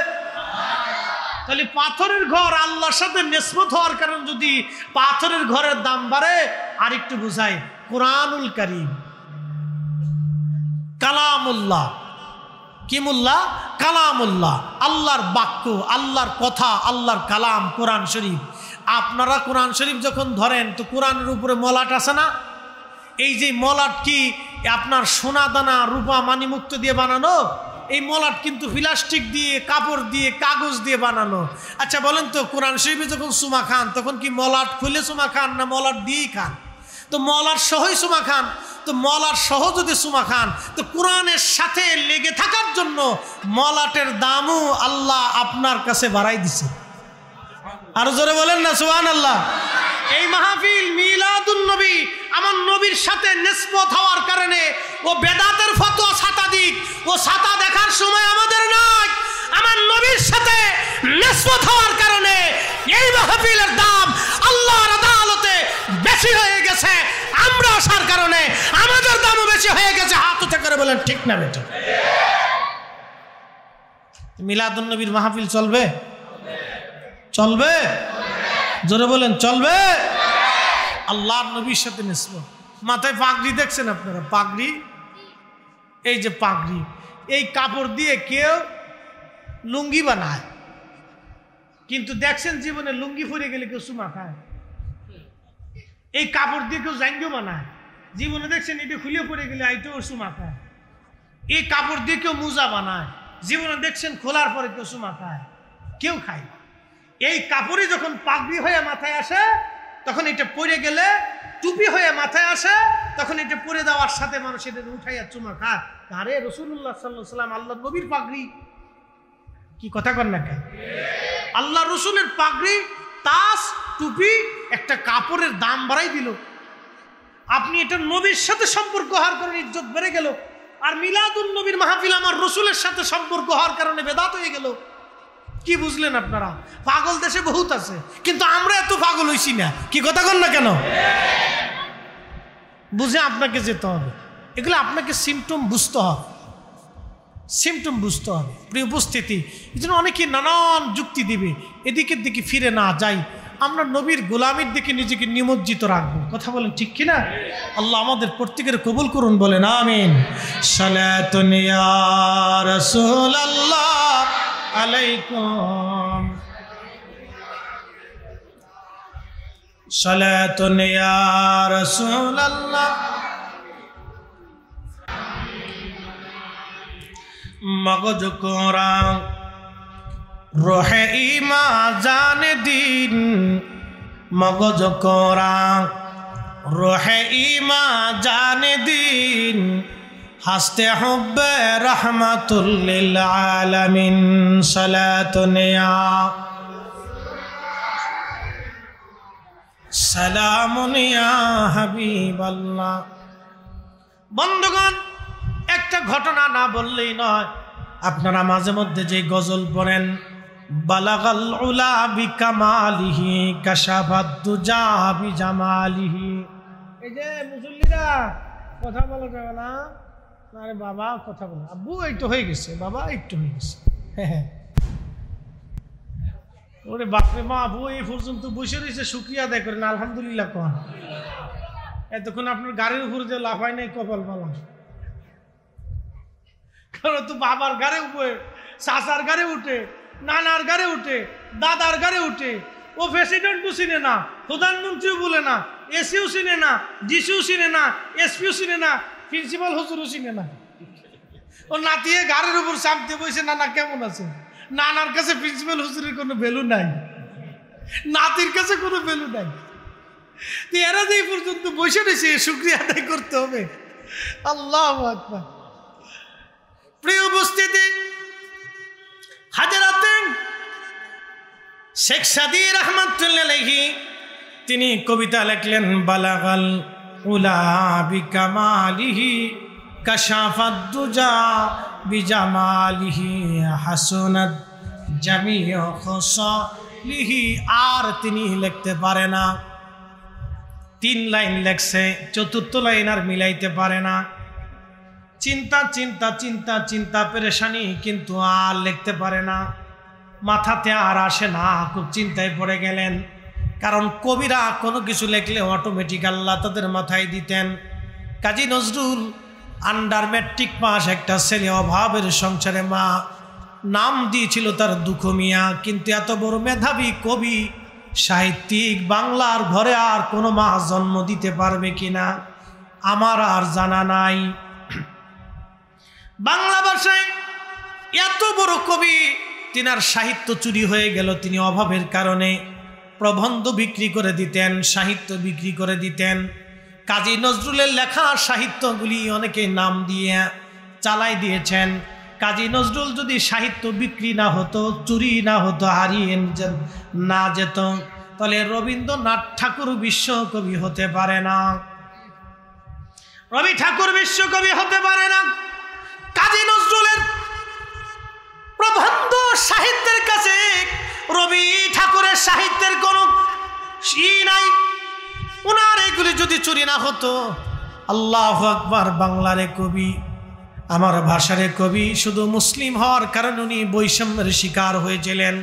তাহলে পাথরের ঘর আল্লাহর সাথে নিসবত হওয়ার কারণে যদি পাথরের ঘরের দাম বাড়ে, আর একটু বুঝাই, কুরআনুল কারীম কালামুল্লাহ, কি মুল্লাহ? কালামুল্লাহ, আল্লাহর বাক্য, আল্লাহর কথা, আল্লাহর কালাম, কোরআন শরীফ। আপনারা কোরআন শরীফ যখন ধরেন তো কোরআনের উপরে মলাট আছে না? এই যে মলাট কি আপনার সোনা দানা রূপা মানিমুক্ত দিয়ে বানানো? এই মলাট কিন্তু প্লাস্টিক দিয়ে, কাপড় দিয়ে, কাগজ দিয়ে বানানো। আচ্ছা বলেন তো, কোরআন শরীফে যখন সুমা খান তখন কি মলাট খুলে সুমা খান না মলাট দিয়েই খান? তো মলাট সহই সুমা খান। তো মলাট সহ যদি সুমা খান তো কোরআনের সাথে লেগে থাকার জন্য মলাটের দামও আল্লাহ আপনার কাছে বাড়াই দিছে। আরো জোরে বলেন না সুবহানাল্লাহ। এই মাহফিল মিলাদুন নবী আমার নবীর সাথে নিসবত হওয়ার কারণে ও বেদাতের ফতোয়া ছাতা দিক, ও ছাতা দেখার সময় আমাদের নাই। আমার নবীর সাথে নিসবত হওয়ার কারণে এই মাহফিলের দাম আল্লাহর আদালতে বেশি হয়ে গেছে। আমরা আসার কারণে আমাদের দামও বেশি হয়ে গেছে। হাত উঠে করে বলেন ঠিক না বেটা? মিলাদুন নবীর মাহফিল চলবে? চলবে? জোরে বলেন চলবে? আল্লাহর নবীর সাথে নিসবত। মাথায় পাগড়ি দেখছেন আপনারা? পাগড়ি, এই যে পাগড়ি, এই কাপড় দিয়ে কেউ লুঙ্গি বানায়, কিন্তু দেখছেন জীবনে লুঙ্গি পরে গেলে কেউ সুমা খায়। এই কাপড় দিয়ে কেউ জাঙ্গিও বানায়, জীবনে দেখছেন এটা খুলে পরে গেলে আইটেও সুমা খায়। এই কাপড় দিয়ে কেউ মোজা বানায়, জীবনে দেখছেন খোলার পরে কেউ সুমা খায়, কেউ খায়। এই কাপড়ই যখন পাগড়ি হয়ে মাথায় আসে তখন এটা পরে গেলে, টুপি হয়ে মাথায় আসে তখন এটা পরে দেওয়ার সাথে মানুষ এটা উঠাইয়া চুমা খায়। আরে রাসূলুল্লাহ সাল্লাল্লাহু আলাইহি ওয়াসাল্লাম আল্লাহ নবীর পাগড়ি, কি কথা কন না কেন? আল্লাহ রসুলের পাগড়ি, তাজ, টুপি, একটা কাপড়ের দাম বাড়াই দিল। আপনি এটা নবীর সাথে সম্পর্ক হওয়ার কারণে ইজ্জত বেড়ে গেল। আর মিলাদুন নবীর মাহফিল আমার রসুলের সাথে সম্পর্ক হওয়ার কারণে বেদাত হয়ে গেল। কি বুঝলেন আপনারা? পাগল দেশে বহুত আছে, কিন্তু আমরা এত পাগল হইছি না। কি কথা কন না কেন? বুঝে আপনাকে যেতে হবে। এগুলো আপনাকে সিমটম বুঝতে হবে, সিমটম বুঝতে হবে। প্রিয় উপস্থিতি, এই জন্য অনেকে নানান যুক্তি দিবে, এদিকের দিকে ফিরে না যাই, আমরা নবীর গোলামির দিকে নিজেকে নিমজ্জিত রাখবো। কথা বলেন ঠিক কিনা? আল্লাহ আমাদের প্রত্যেকের কবুল করুন, বলেন আমিন। সালাতুন ইয়া রাসূলুল্লাহ আলাইকুম সালাতুন ইয়া রাসূলুল্লাহ মগজ কোরআন রোহে ইমা জানে দিন মগজ কোরআন রোহে ইমা জানে দিন হাসতে হুব্বে রহমাতুল লিল আলামিন সালাতুন ইয়া সালামুন ইয়া হাবিবাল্লাহ। বন্ধুগণ, একটা ঘটনা না বললেই নয়, আপনারা মাঝে মধ্যে যে গজল পড়েন বালাগাল উলা বিকামালিহি কাশাফাদ দুজা বিজামালিহি, এই যে মুসল্লিরা কথা বলা যাবে না, আরে বাবা কথা বলো, আব্বু এই তো হয়ে গেছে, বাবা একটু হয়ে গেছে, হ্যাঁ ওরে বাপরে মা, আব্বু এই পর্যন্ত বসে রয়েছে, শুকরিয়া আদায় করেন আলহামদুলিল্লাহ কোন। এতক্ষণ আপনার গাড়ির উপরে যে লাফায় নাই কপাল পালা, কারণ তো বাবার গাড়ি উঠে, চাচার গাড়ি উঠে, নানার গাড়ি উঠে, দাদার গাড়ি উঠে, ও প্রেসিডেন্টও চিনে না, প্রধানমন্ত্রীও বলে না, এসিও চিনে না, ডিসিও চিনে না, এসপিও চিনে না, প্রিন্সিপাল হুজুরও চিনে না। ও নাতিয়ে গাড়ির উপর চাপতে বসে, নানা কেমন আছে? নানার কাছে প্রিন্সিপাল হুজুরের কোনো ভ্যালু নাই, নাতির কাছে কোনো ভ্যালু নাই। এরা যে পর্যন্ত বসে রয়েছে, শুকরিয়া আদায় করতে হবে। আল্লাহু আকবার। প্রিয় উপস্থিতি, হাজরাতে শেখ সাদী রাহমাতুল্লাহি আলাইহি তিনি কবিতা লিখলেন বালাগাল উলা বিকামালিহি কাশাফাদ দুজা বিজামালিহি হাসনাত জামিউ খাসালিহি। আর তিনি লিখতে পারে না, 3 লাইন লেখছে, 4th লাইন আর মিলাইতে পারে না। চিন্তা চিন্তা চিন্তা চিন্তা পেরেশানি, কিন্তু আর লিখতে পারে না, মাথাতে আর আসে না, খুব চিন্তায় পড়ে গেলেন। কারণ কবিরা কোনো কিছু লিখলে অটোমেটিক আল্লাহ তাদের মাথায় দিতেন। Kazi Nazrul under matric pass একটা ছেলে, অভাবের সংসারে মা, নাম দিয়েছিল তার দুঃখ মিয়া। কিন্তু এত বড় মেধাবী কবি সাহিত্যিক বাংলার ঘরে আর কোনো মা জন্ম দিতে পারবে কিনা আমার আর জানা নাই। বাংলা ভাষায় এত বড় কবি, তিনার সাহিত্য চুরি হয়ে গেল। তিনি অভাবের কারণে প্রবন্ধ বিক্রি করে দিতেন, সাহিত্য বিক্রি করে দিতেন। কাজী নজরুলের লেখা সাহিত্যগুলি অনেকে নাম দিয়ে চালাই দিয়েছেন। কাজী নজরুল যদি সাহিত্য বিক্রি না হতো, চুরি না হতো, হারিয়ে না যেত, তাহলে রবীন্দ্রনাথ ঠাকুর বিশ্বকবি হতে পারে না, রবি ঠাকুর বিশ্বকবি হতে পারে না। কাজী নজরুলের প্রবন্ধ সাহিত্যের কাছে রবি ঠাকুরের সাহিত্যের কোনো নাই। ওনার এগুলি যদি চুরি না হতো, আল্লাহু আকবার। বাংলার কবি, আমার ভাষার কবি, শুধু মুসলিম হওয়ার কারণে উনি বৈষম্যের শিকার হয়েছিলেন।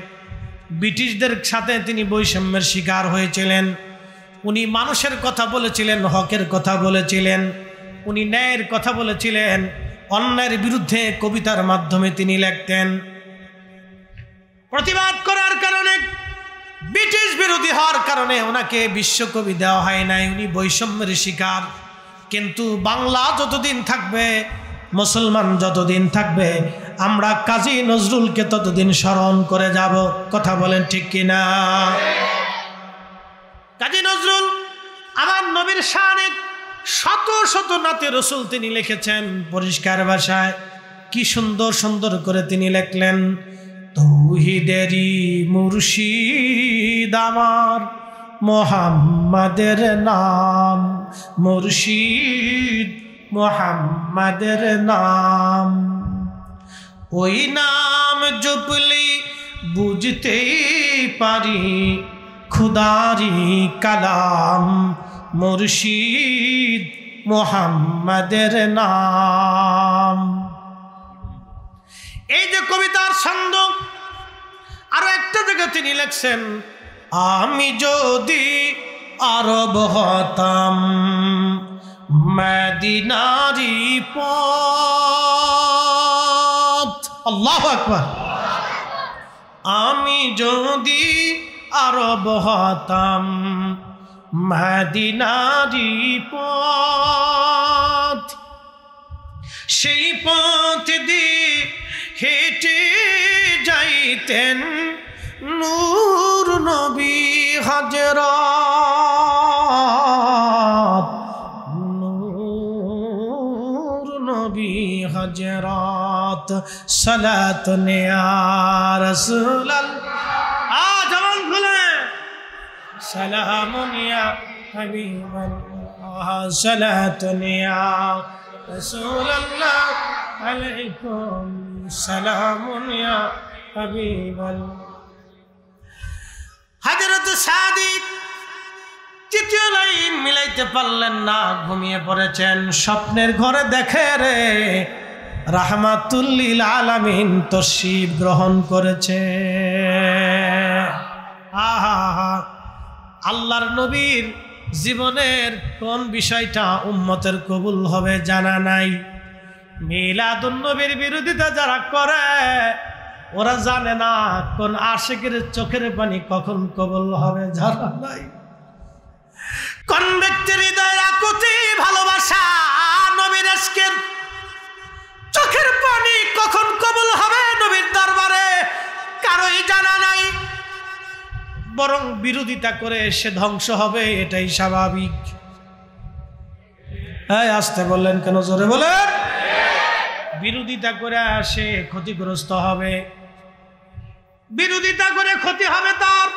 ব্রিটিশদের সাথে তিনি বৈষম্যের শিকার হয়েছিলেন। উনি মানুষের কথা বলেছিলেন, হকের কথা বলেছিলেন, উনি ন্যায়ের কথা বলেছিলেন। অন্যায়ের বিরুদ্ধে কবিতার মাধ্যমে তিনি লিখতেন। প্রতিবাদ করার কারণে, ব্রিটিশ বিরোধী হওয়ার কারণে ওনাকে বিশ্বকবি দেওয়া হয় নাই, উনি বৈষম্যের শিকার। কিন্তু বাংলা যতদিন থাকবে, মুসলমান যতদিন থাকবে, আমরা কাজী নজরুলকে ততদিন স্মরণ করে যাব। কথা বলেন ঠিক কিনা? কাজী নজরুল আমার নবীর শানে শত শত নাতে রসুল তিনি লিখেছেন পরিষ্কার ভাষায়। কি সুন্দর সুন্দর করে তিনি লিখলেন, তৌহিদেরই মুর্শিদ আমার মোহাম্মদের নাম, মুর্শিদ মোহাম্মদের নাম, ওই নাম জপলি বুঝতেই পারি খুদারি কালাম, মুর্শিদ মোহাম্মদের নাম। এই যে কবিতার ছন্দ, আরো একটা জায়গা তিনি লিখছেন, আমি যদি আরব হতাম মদিনারি পথ। আল্লাহু আকবার। আমি যদি আরব হতাম মদিনারি পথ, সেই পথ দিয়ে হেঁটে যাইতেন নূর নবী হযরত, নূর নবী হযরত। সালাতুন ইয়া রাসূলুল্লাহ, জবান খুলে সালামুন ইয়া হাবিবাল্লাহ, সালাতুন ইয়া রাসূলুল্লাহ আলাইকুম সালামুন ইয়া হাবিবাল্লাহ। হযরত সাদিক তৃতীয় লাইন মিলাইতে পারলেন না, ঘুমিয়ে পড়েছেন। স্বপ্নের ঘরে দেখে রে রাহমাতুল লিল আলামিন তশরীফ গ্রহণ করেছে। আহা, আল্লাহর নবীর জীবনের কোন বিষয়টা উম্মতের কবুল হবে জানা নাই। মিলাদুন নবীর বিরোধিতা যারা করে ওরা জানে না কোন আশিকের চোখের পানি কখন কবুল হবে জানা নাই। কোন ব্যক্তির হৃদয়ের আকুতি ভালোবাসা নবীর আশকের চোখের পানি কখন কবুল হবে নবীর দরবারে কারোই জানা নাই। বরং বিরোধিতা করে সে ধ্বংস হবে, এটাই স্বাভাবিক। এই আসতে বললেন কেন, জোরে বলেন। বিরোধিতা করে সে ক্ষতিগ্রস্ত হবে, বিরোধিতা করে ক্ষতি হবে তার।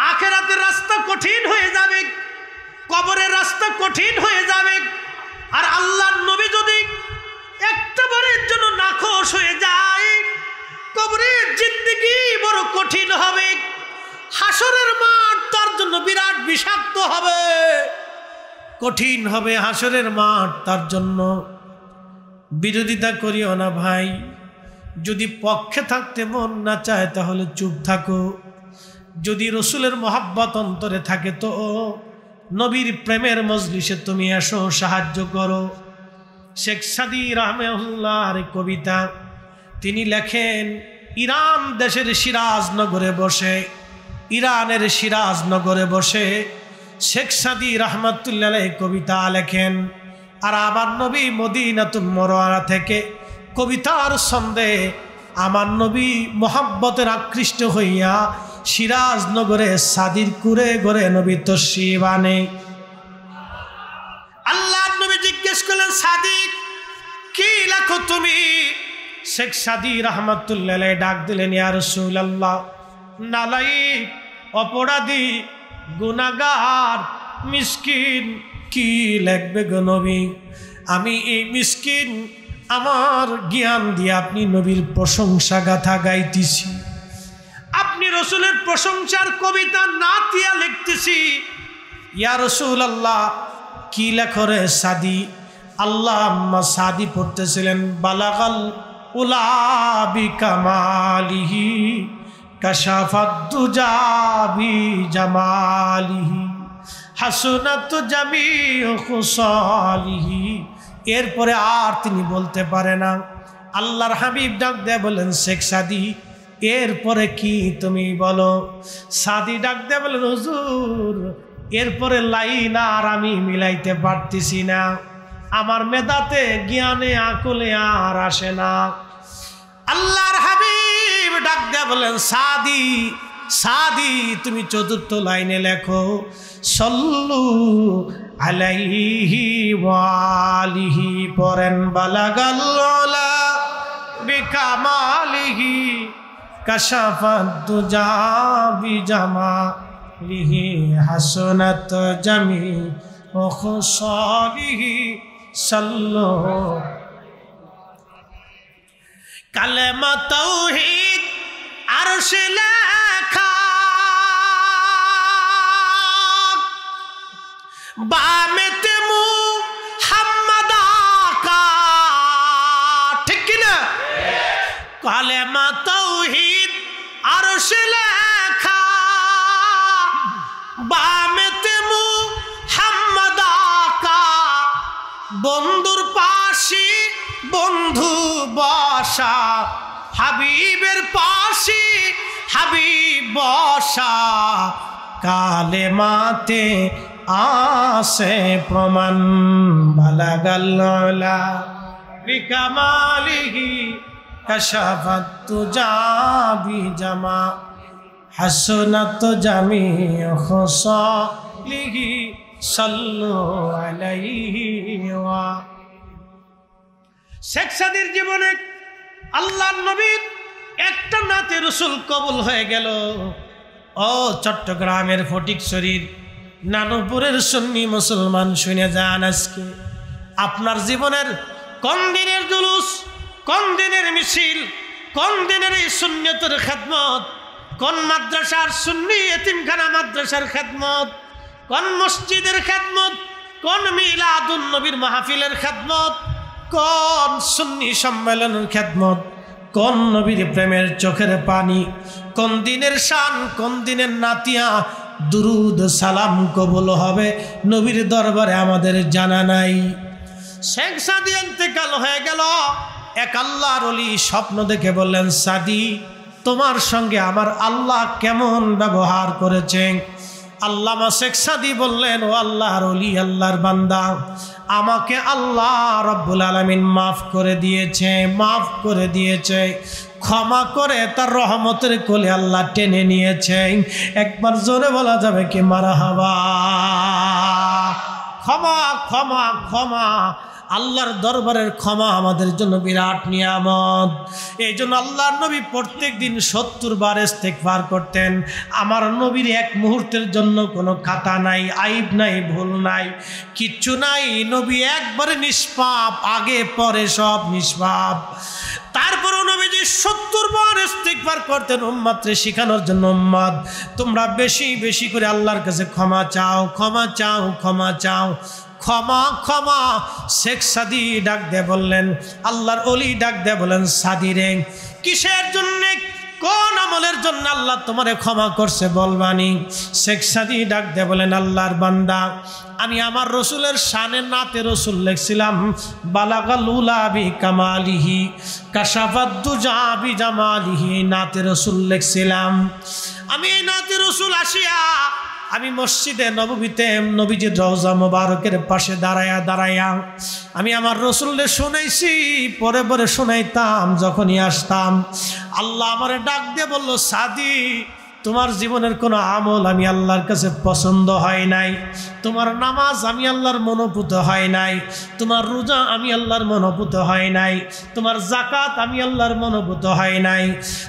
আখিরাতের রাস্তা কঠিন হয়ে যাবে, কবরের রাস্তা কঠিন হয়ে যাবে। আর আল্লাহর নবী যদি একটা বারের জন্য নাখোশ হয়ে যায়, কবরের জিন্দেগি বড় কঠিন হবে। হাসরের মাঠ তার জন্য বিরাট বিষাক্ত হবে, কঠিন হবে হাসরের মাঠ তার জন্য। বিরোধিতা করিও না ভাই, যদি পক্ষে থাকতে মন না চায় তাহলে চুপ থাকো। যদি রসুলের মহাব্বত অন্তরে থাকে তো নবীর প্রেমের মজলিসে তুমি এসো, সাহায্য করো। শেখ সাদী রাহমাহুল্লাহর কবিতা, তিনি লেখেন ইরান দেশের সিরাজনগরে বসে, ইরানের সিরাজনগরে বসে শেখ সাদী রাহমাতুল্লাহ আলাইহি কবিতা লেখেন। আর আমার নবী মদিনাতুল মুনাওয়ারা থেকে কবিতার ছন্দে আমার নবী মোহাব্বতের আকৃষ্ট হইয়া সিরাজনগরে সাদির কুরে ঘরে নবী তশরীফ আনে। আল্লাহর নবী জিজ্ঞেস করলেন, সাদিক কি লেখো তুমি? শেখ সাদী রাহমাতুল্লাহ আলাইহি ডাক দিলেন, ইয়া রাসূলুল্লাহ, নালায়েক, অপরাধী, গুনাহগার, মিসকিন কি লিখবে গো নবী? আমি এই মিসকিন আমার জ্ঞান দিয়ে আপনি নবীর প্রশংসা গাথা গাইতেছি, আপনি রসুলের প্রশংসার কবিতা নাতিয়া লিখতেছি। ইয়া রাসূলুল্লাহ কি লেখো রে সাদি? আল্লাহুম্মা সাদি পড়তেছিলেন, বালাগাল উলা বিকামালিহি কাশাফাদ দুজা বিজামালিহি হাসনাত জামিউ খুসালিহি। এরপরে আর তিনি বলতে পারে না। আল্লাহর হাবিব ডাক দেয়া বলেন, শেখ সাদি এরপরে কি তুমি বলো? সাদি ডাক দেয়া বলেন, হুজুর এরপরে লাইন আর আমি মিলাইতে পারতেছি না, আমার মেধাতে জ্ঞানে আকলে আর আসে না। আল্লাহর হাবিব ডাক দেয়া বলেন, সাদি সাদি তুমি চতুর্থ লাইনে লেখো, সল্লু আলাইহি ওয়ালিহি পরেন, বালাগাল উলা বিকামালিহি কাশাফাদ দুজা বিজামালিহি হাসনাত জামিউ খুসালিহি সাল্লু। কালেমা তাওহীদ আরশে লেখা, বামেতে মুহাম্মদ আকা, ঠিক কিনা? কালেমা তাওহীদ আরশে লেখা, বামেতে মুহাম্মদ আকা, বন্ধুর পাশে বন্ধু বসা, হাত হাবিবের পাশে হাবিব বসা, কালেমাতে আসে প্রমাণ, বালাগাল উলা বিকামালিহি কাশাফাত তুজা বিজামা, হাসনাত জামিউ খাসালিহি সাল্লু আলাইহি ওয়া। শেখ সাদির জীবনে আল্লাহর নবীর একটা নাতে রসুল কবুল হয়ে গেল। ও চট্টগ্রামের ফটিকছড়ির নানুপুরের সুন্নি মুসলমান, শুনে যান আজকে আপনার জীবনের কোন দিনের জুলুস, কোন দিনের মিছিল, কোন দিনের এই সুন্নতের খেদমত, কোন মাদ্রাসার সুন্নি এতিমখানা মাদ্রাসার খেদমত, কোন মসজিদের খেদমত, কোন মিলাদুন নবীর মাহফিলের খেদমত, কোন সুন্নি সম্মেলনের খেদমত, কোন নবীর প্রেমের চোখের পানি, কোন দিনের শান, কোন দিনের নাতিয়া দুরুদ সালাম কবুল হবে নবীর দরবারে আমাদের জানা নাই। শেখ সাদি ইন্তেকাল হয়ে গেল। এক আল্লাহর ওলি স্বপ্ন দেখে বললেন, সাদি তোমার সঙ্গে আমার আল্লাহ কেমন ব্যবহার করেছেন? আল্লামা শেখ সাদি বললেন, ও আল্লাহর ওলি, আল্লাহর বান্দা, আমাকে আল্লাহ রব্বুল আলামিন মাফ করে দিয়েছে, মাফ করে দিয়েছে, ক্ষমা করে তার রহমতের কোলে আল্লাহ টেনে নিয়েছে। একবার জোরে বলা যাবে কি মারহাবা? ক্ষমা ক্ষমা ক্ষমা, আল্লাহর দরবারের ক্ষমা আমাদের জন্য বিরাট নিয়ামত। এই জন্য আল্লাহর নবী প্রত্যেক দিন 70 বার ইস্তেগফার করতেন। আমার নবীর এক মুহূর্তের জন্য কোনো খাতা নাই, আইব নাই, ভুল নাই, কিচ্ছু নাই। নবী একবারে নিষ্পাপ, আগে পরে সব নিষ্পাপ। তারপরেও নবীজি 70 বার ইস্তেগফার করতেন উম্মতকে শেখানোর জন্য, উম্মত তোমরা বেশি বেশি করে আল্লাহর কাছে ক্ষমা চাও, ক্ষমা চাও, ক্ষমা চাও, ক্ষমা ক্ষমা। শেখ সাদি ডাক দিয়ে বললেন, আল্লাহর ওলি ডাক দিয়ে বলেন, সাদি রে, কিসের জন্য, কোন আমলের জন্য আল্লাহ তোমারে ক্ষমা করছে বলবানি? শেখ সাদি ডাক দিয়ে বলেন, আল্লাহর বান্দা, আমি আমার রসুলের শানে নাতে রসুল লিখছিলাম, বালাগাল উলা বিকামালিহি কাশাফাত দুজা বিজামালিহি, নাতে রসুল লিখছিলাম। আমি এই নাতে রসুল আসিয়া আমি মসজিদে নববীতে নবীজির রওজা মোবারকের পাশে দাঁড়ায়া দাঁড়ায়া আমি আমার রসুলকে শুনাইছি, পরে পরে শুনাইতাম যখনই আসতাম। আল্লাহ আমার ডাক দিয়ে বলল, সাদি তোমার জীবনের কোনো আমল আমি আল্লাহর কাছে পছন্দ হয় নাই, তোমার নামাজ আমি আল্লাহর মনোভূত হয় নাই, তোমার রোজা আমি আল্লাহর মনোভূত হয় নাই, তোমার যাকাত আমি আল্লাহর মনোভূত হয় নাই,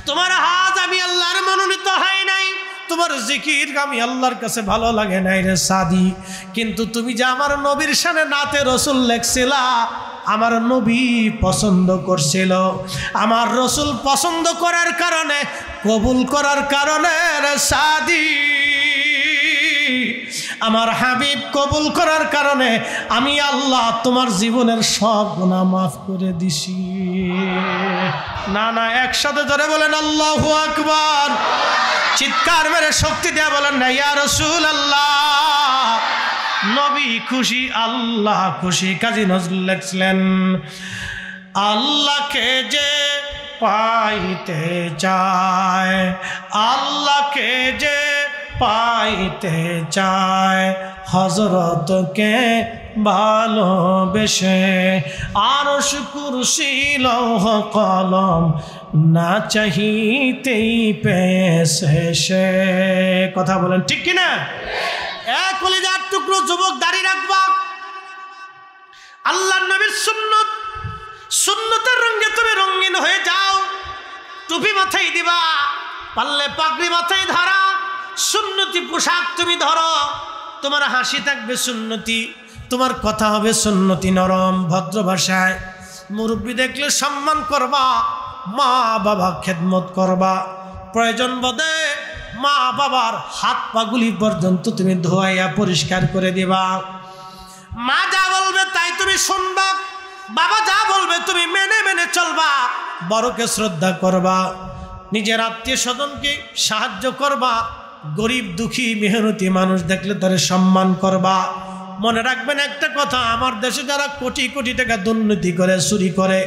তোমার হাজ আমি আল্লাহর মনোনীত হয় নাই, তোমার জিকির আমি আল্লাহর কাছে ভালো লাগে নাই রে সাদি। কিন্তু তুমি যে আমার নবীর শানে নাতে রসুল লেখছিলা, আমার নবী পছন্দ করছিল, আমার রসুল পছন্দ করার কারণে, কবুল করার কারণে রে সাদি, আমার হাবিব কবুল করার কারণে আমি আল্লাহ তোমার জীবনের সব গুনাহ মাফ করে দিছি। না না, একসাথে ধরে বলেন আল্লাহু আকবার, চিৎকার মেরে শক্তি দেয়া বলেন না ইয়া রাসূলুল্লাহ। নবী খুশি, আল্লাহ খুশি। কাজী নজরুল লিখলেন, আল্লাহকে যে পাইতে চায়, আল্লাহকে যে পাইতে চায়, হযরতকে ভালোবেসে আরশ কুরসি লৌহ কলম না চাহিতেই পেয়েছে সে। কথা বলেন ঠিক কিনা? এক কলিজার টুকরো যুবক, দাড়ি রাখবা, আল্লাহর নবীর সুন্নত, সুন্নতের রঙে তুমি রঙিন হয়ে যাও, টুপি মাথায় দিবা, পারলে পাগড়ি মাথায় ধরা, সুন্নতি পোশাক তুমি ধরো, তোমার হাসি থাকবে সুন্নতি, তোমার কথা হবে সুন্নতি, নরম ভদ্র ভাষায়, মুরব্বী দেখলে সম্মান করবা, মা বাবা খেদমত করবা, প্রয়োজন বোধে মা বাবার হাত পাগুলি পর্যন্ত তুমি ধোয়াইয়া পরিষ্কার করে দিবা। মা যা বলবে তাই তুমি শুনবা, বাবা যা বলবে তুমি মেনে মেনে চলবা, বড়কে শ্রদ্ধা করবা, নিজের আত্মীয় স্বজনকে সাহায্য করবা, গরিব দুঃখী মেহনতি মানুষ দেখলে তারে সম্মান করবা। মনে রাখবেন একটা কথা, আমার দেশে যারা কোটি কোটি টাকা দুর্নীতি করে, চুরি করে,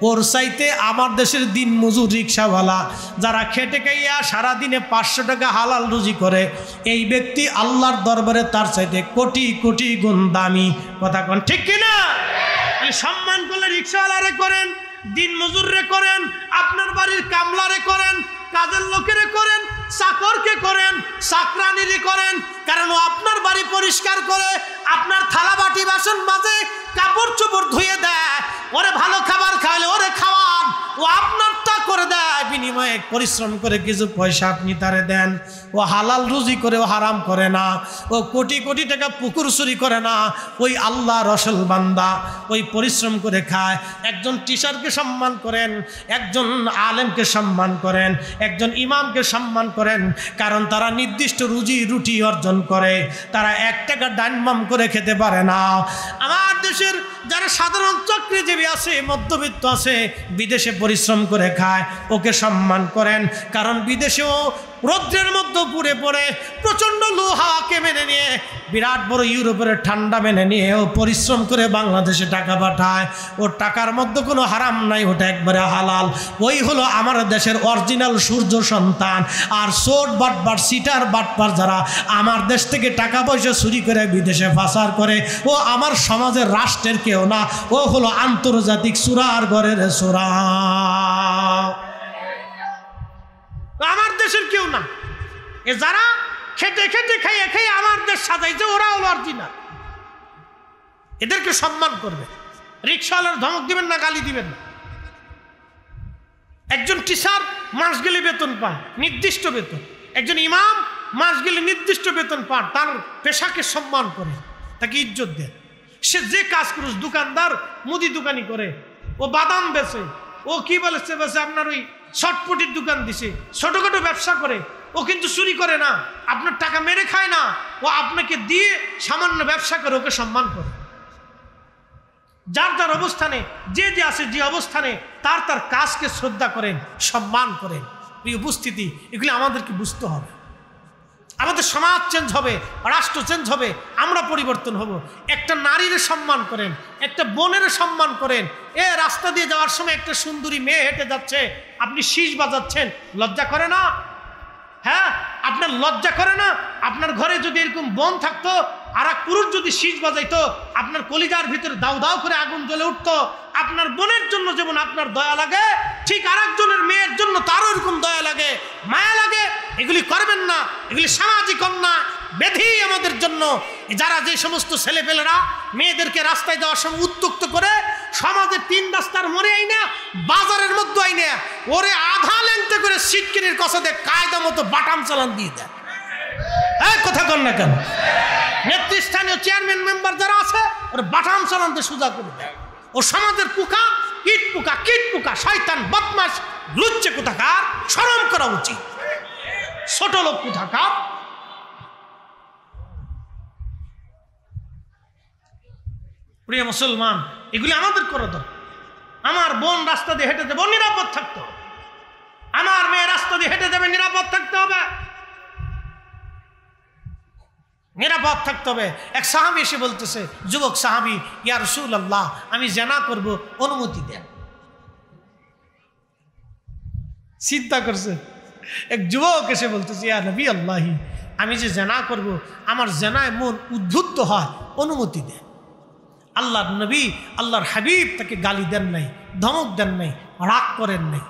ওর চাইতে আমার দেশের দিন মজুর রিক্সাওয়ালা যারা খেটে খাইয়া সারাদিনে 500 টাকা হালাল রুজি করে, এই ব্যক্তি আল্লাহর দরবারে তার চাইতে কোটি কোটি গুণ দামি। কথা কোন ঠিক কিনা? সম্মান করলে রিক্সাওয়ালারে করেন, দিন মজুররে করেন, আপনার বাড়ির কামলারে করেন, কাজের লোকেরে করেন, চাকরকে করেন, চাকরানিরে করেন, কারণ ও আপনার বাড়ি পরিষ্কার করে, আপনার থালা বাটি বাসন মাজে, কাপড় চোপড় ধুয়ে দেয়, ওরে ভালো খাবার খাওয়ালে ওরে খাওয়ান, ও আপনারটা করে দেয়, বিনিময়ে পরিশ্রম করে কিছু পয়সা আপনি তারে দেন। ও হালাল রুজি করে, ও হারাম করে না, ও কোটি কোটি টাকা পুকুর চুরি করে না, ওই আল্লাহর আসল বান্দা, ওই পরিশ্রম করে খায়। একজন টিচারকে সম্মান করেন, একজন আলেমকে সম্মান করেন, একজন ইমামকে সম্মান করেন, কারণ তারা নির্দিষ্ট রুজি রুটি অর্জন করে, তারা 1 টাকা ডাইনমাম করে খেতে পারে না। আমার দেশের যারা সাধারণ চাকরিজীবী আছে, মধ্যবিত্ত আছে, বিদেশে পরিশ্রম করে খায়, ওকে সম্মান করেন, কারণ বিদেশেও রৌদ্রের মধ্যে পুড়ে পড়ে প্রচণ্ড লো হাওয়াকে মেনে নিয়ে, বিরাট বড় ইউরোপের ঠান্ডা মেনে নিয়ে ও পরিশ্রম করে বাংলাদেশে টাকা পাঠায়। ওর টাকার মধ্যে কোনো হারাম নাই, ওটা একবারে হালাল। ওই হলো আমার দেশের অরিজিনাল সূর্য সন্তান। আর চোর বাটপার, সিটার বাটপার যারা আমার দেশ থেকে টাকা পয়সা চুরি করে বিদেশে পাচার করে, ও আমার সমাজের রাষ্ট্রের কেউ না, ও হলো আন্তর্জাতিক চোরার ঘরের চোরা, আমার দেশের কেউ না। এ যারা খেটে খেটে খাইয়ে খাইয়ে আমার দেশ সাজাইছে, ওরা হলো অরিজিনাল। এদেরকে সম্মান করবে। রিক্সাওয়ালার ধমক দিবেন না, গালি দিবেন না। একজন টিচার মাস গেলে বেতন পান, নির্দিষ্ট বেতন। একজন ইমাম মাস গেলে নির্দিষ্ট বেতন পান। তার পেশাকে সম্মান করে, তাকে ইজ্জত দেন। সে যে কাজ করুস, দোকানদার মুদি দোকানি করে, ও বাদাম বেচে, ও কি বলেছে বেচে, আপনার ওই শর্টপটির দোকান দিছে, ছোটখাটো ব্যবসা করে, ও কিন্তু চুরি করে না, আপনার টাকা মেরে খায় না, ও আপনাকে দিয়ে সামান্য ব্যবসা করে, ওকে সম্মান করে। যার যার অবস্থানে যে যে আছে, যে অবস্থানে তার তার কাজকে শ্রদ্ধা করেন, সম্মান করেন। এই উপস্থিতি, এগুলি আমাদেরকে বুঝতে হবে। আমাদের সমাজ চেঞ্জ হবে, রাষ্ট্র চেঞ্জ হবে, আমরা পরিবর্তন হব। একটা নারীর সম্মান করেন, একটা বোনের সম্মান করেন। এ রাস্তা দিয়ে যাওয়ার সময় একটা সুন্দরী মেয়ে হেঁটে যাচ্ছে, আপনি শীষ বাজাচ্ছেন, লজ্জা করে না? হ্যাঁ, আপনার লজ্জা করে না? আপনার ঘরে যদি এরকম বোন থাকতো, আর এক পুরুষ যদি শীষ বাজাইতো, আপনার কলিজার ভিতরে দাউ দাউ করে আগুন জ্বলে উঠতো। আপনার বোনের জন্য যেমন আপনার দয়া লাগে, ঠিক আর একজনের মেয়ের জন্য তারও এরকম দয়া লাগে, মায়া লাগে। এগুলি করবেন না, এগুলি সামাজিক অন্যায়, ব্যাধি আমাদের জন্য। যারা যে সমস্ত ছেলেপেলেরা মেয়েদেরকে রাস্তায় যাওয়ার সময় উত্তক্ত করে, সমাজের 3 রাস্তার মোড়ে আইনা, বাজারের মধ্যে আইনা, ওরে আধা লেংতে করে সিটকিনির কষাতে কায়দা মতো বাটাম চালান দিয়ে দেয়। এই কথা কন না কেন? নেতৃস্থানীয় চেয়ারম্যান মেম্বার যারা আছে, ওর বাটাম চালানতে সোজা করে দেয়। ও সমাজের পোকা, ইট পোকা, কীট পোকা, শয়তান, বদমাশ, লুচ্চে কোথাকার, শরম করা উচিত। ছোট লোক কোথাকার। প্রিয় মুসলমান, এগুলি আমাদের করে দাও। আমার বোন রাস্তা দিয়ে হেঁটে যাবে, নিরাপদ থাকতে হবে। আমার মেয়ে রাস্তা দিয়ে হেঁটে যাবে, নিরাপদ থাকতে হবে, নিরাপদ থাকতে হবে। এক সাহাবী এসে বলতেছে, যুবক সাহাবী, ইয়া রাসূলুল্লাহ, আমি জিনা করব, অনুমতি দেন। চিন্তা করছে, এক যুবক এসে বলতেছে, ইয়া নবী আল্লাহি, আমি যে জিনা করব, আমার জিনায় মন উদ্বুদ্ধ হয়, অনুমতি দেন। আল্লাহর নবী, আল্লাহর হাবিব তাকে গালি দেন নাই, ধমক দেন নাই, রাগ করেন নাই।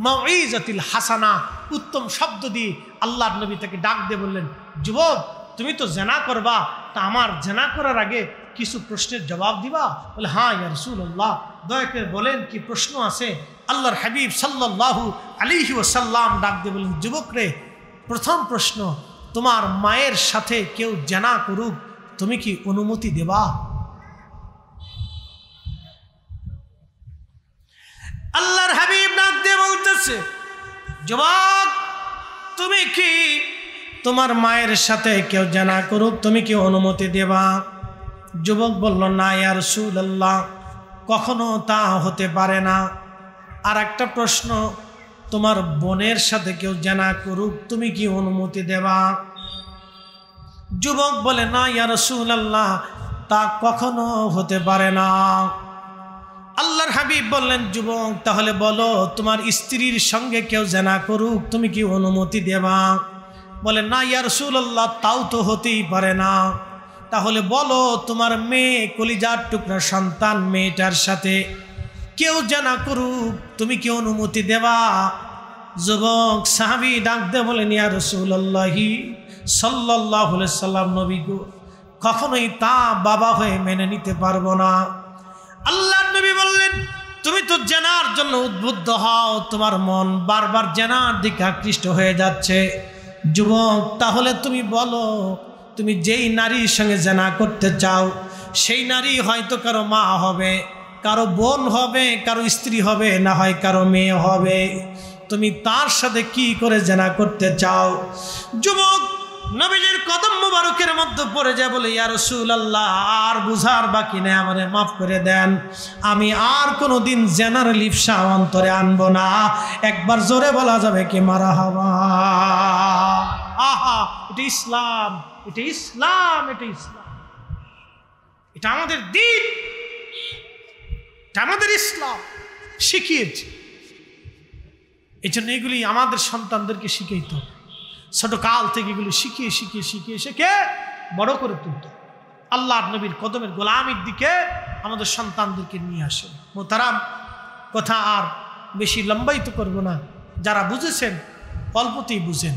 মাউইজাতিল হাসানা, উত্তম শব্দ দিয়ে আল্লাহর নবী তাকে ডাক দিয়ে বললেন, যুবক, তুমি তো জিনা করবা, তা আমার জিনা করার আগে কিছু প্রশ্নের জবাব দিবা? বলে, হ্যাঁ ইয়া রাসূলুল্লাহ, দয়া করে বলেন, কি প্রশ্ন আছে? আল্লাহর হাবিব সাল্লাল্লাহু আলাইহি ওয়াসাল্লাম ডাক দিয়ে বললেন, যুবক রে, প্রথম প্রশ্ন, তোমার মায়ের সাথে কেউ জিনা করুক, তুমি কি অনুমতি দেবা? আল্লাহর হাবিব ডাক দিয়ে বলতেছে, যুবক, তুমি কি তোমার মায়ের সাথে কেউ জিনা করুক, তুমি কি অনুমতি দেবা? যুবক বলল, না ইয়া রাসূলুল্লাহ, কখনো তা হতে পারে না। আর একটা প্রশ্ন, তোমার বোনের সাথে কেউ জিনা করুক, তুমি কি অনুমতি দেবা? যুবক বলে, না ইয়া রাসূলুল্লাহ, তা কখনো হতে পারে না। আল্লাহর হাবিব বললেন, যুবক তাহলে বলো তোমার স্ত্রীর সঙ্গে কেউ জেনা করুক, তুমি কি অনুমতি দেবা? বলে, না ইয়া রাসূলুল্লাহ, তাও তো হতেই পারে না। তাহলে বলো তোমার মেয়ে, কলিজার টুকরা সন্তান, মেয়েটার সাথে কেউ জেনা করুক, তুমি কি অনুমতি দেবা? যুবক সাহাবী ডাক দিয়ে বলেন, ইয়া রাসূলুল্লাহি সাল্লাল্লাহু আলাইহি সাল্লাম, নবী গো, কখনোই তা বাবা হয়ে মেনে নিতে পারবো না। আল্লাহর নবী বললেন, তুমি তো জেনার জন্য উদ্বুদ্ধ হও, তোমার মন বারবার জেনার দিকে আকৃষ্ট হয়ে যাচ্ছে। যুবক তাহলে তুমি বলো, তুমি যেই নারীর সঙ্গে জেনা করতে চাও সেই নারী হয়তো কারো মা হবে, কারো বোন হবে, কারো স্ত্রী হবে, না হয় কারো মেয়ে হবে, তুমি তার সাথে কি করে জেনা করতে চাও? যুবক নবীজির কদম মুবারকের মধ্যে পড়ে যায়, বলে, ইয়া রাসূলুল্লাহ, আর বুঝার বাকি নেই, আমারে মাফ করে দেন, আমি আর কোনোদিন জেনার লিপ্সা অন্তরে আনবো না। একবার জোরে বলা যাবে কি মারহাবা? আহা, এটা ইসলাম, এটা ইসলাম, এটা ইসলাম, এটা আমাদের দ্বীন, এটা আমাদের ইসলাম শিখিয়েছে। এই জন্য এগুলি আমাদের সন্তানদেরকে শিখাইতে হবে, ছোট কাল থেকে এগুলি শিখিয়ে শিখিয়ে শিখিয়ে শিখে বড় করে তুলতে। আল্লাহর নবীর কদমের গোলামির দিকে আমাদের সন্তানদেরকে নিয়ে আসে। মোহতারাম, কথা আর বেশি লম্বায়িত করব না, যারা বুঝেছেন অল্পতেই বুঝেন।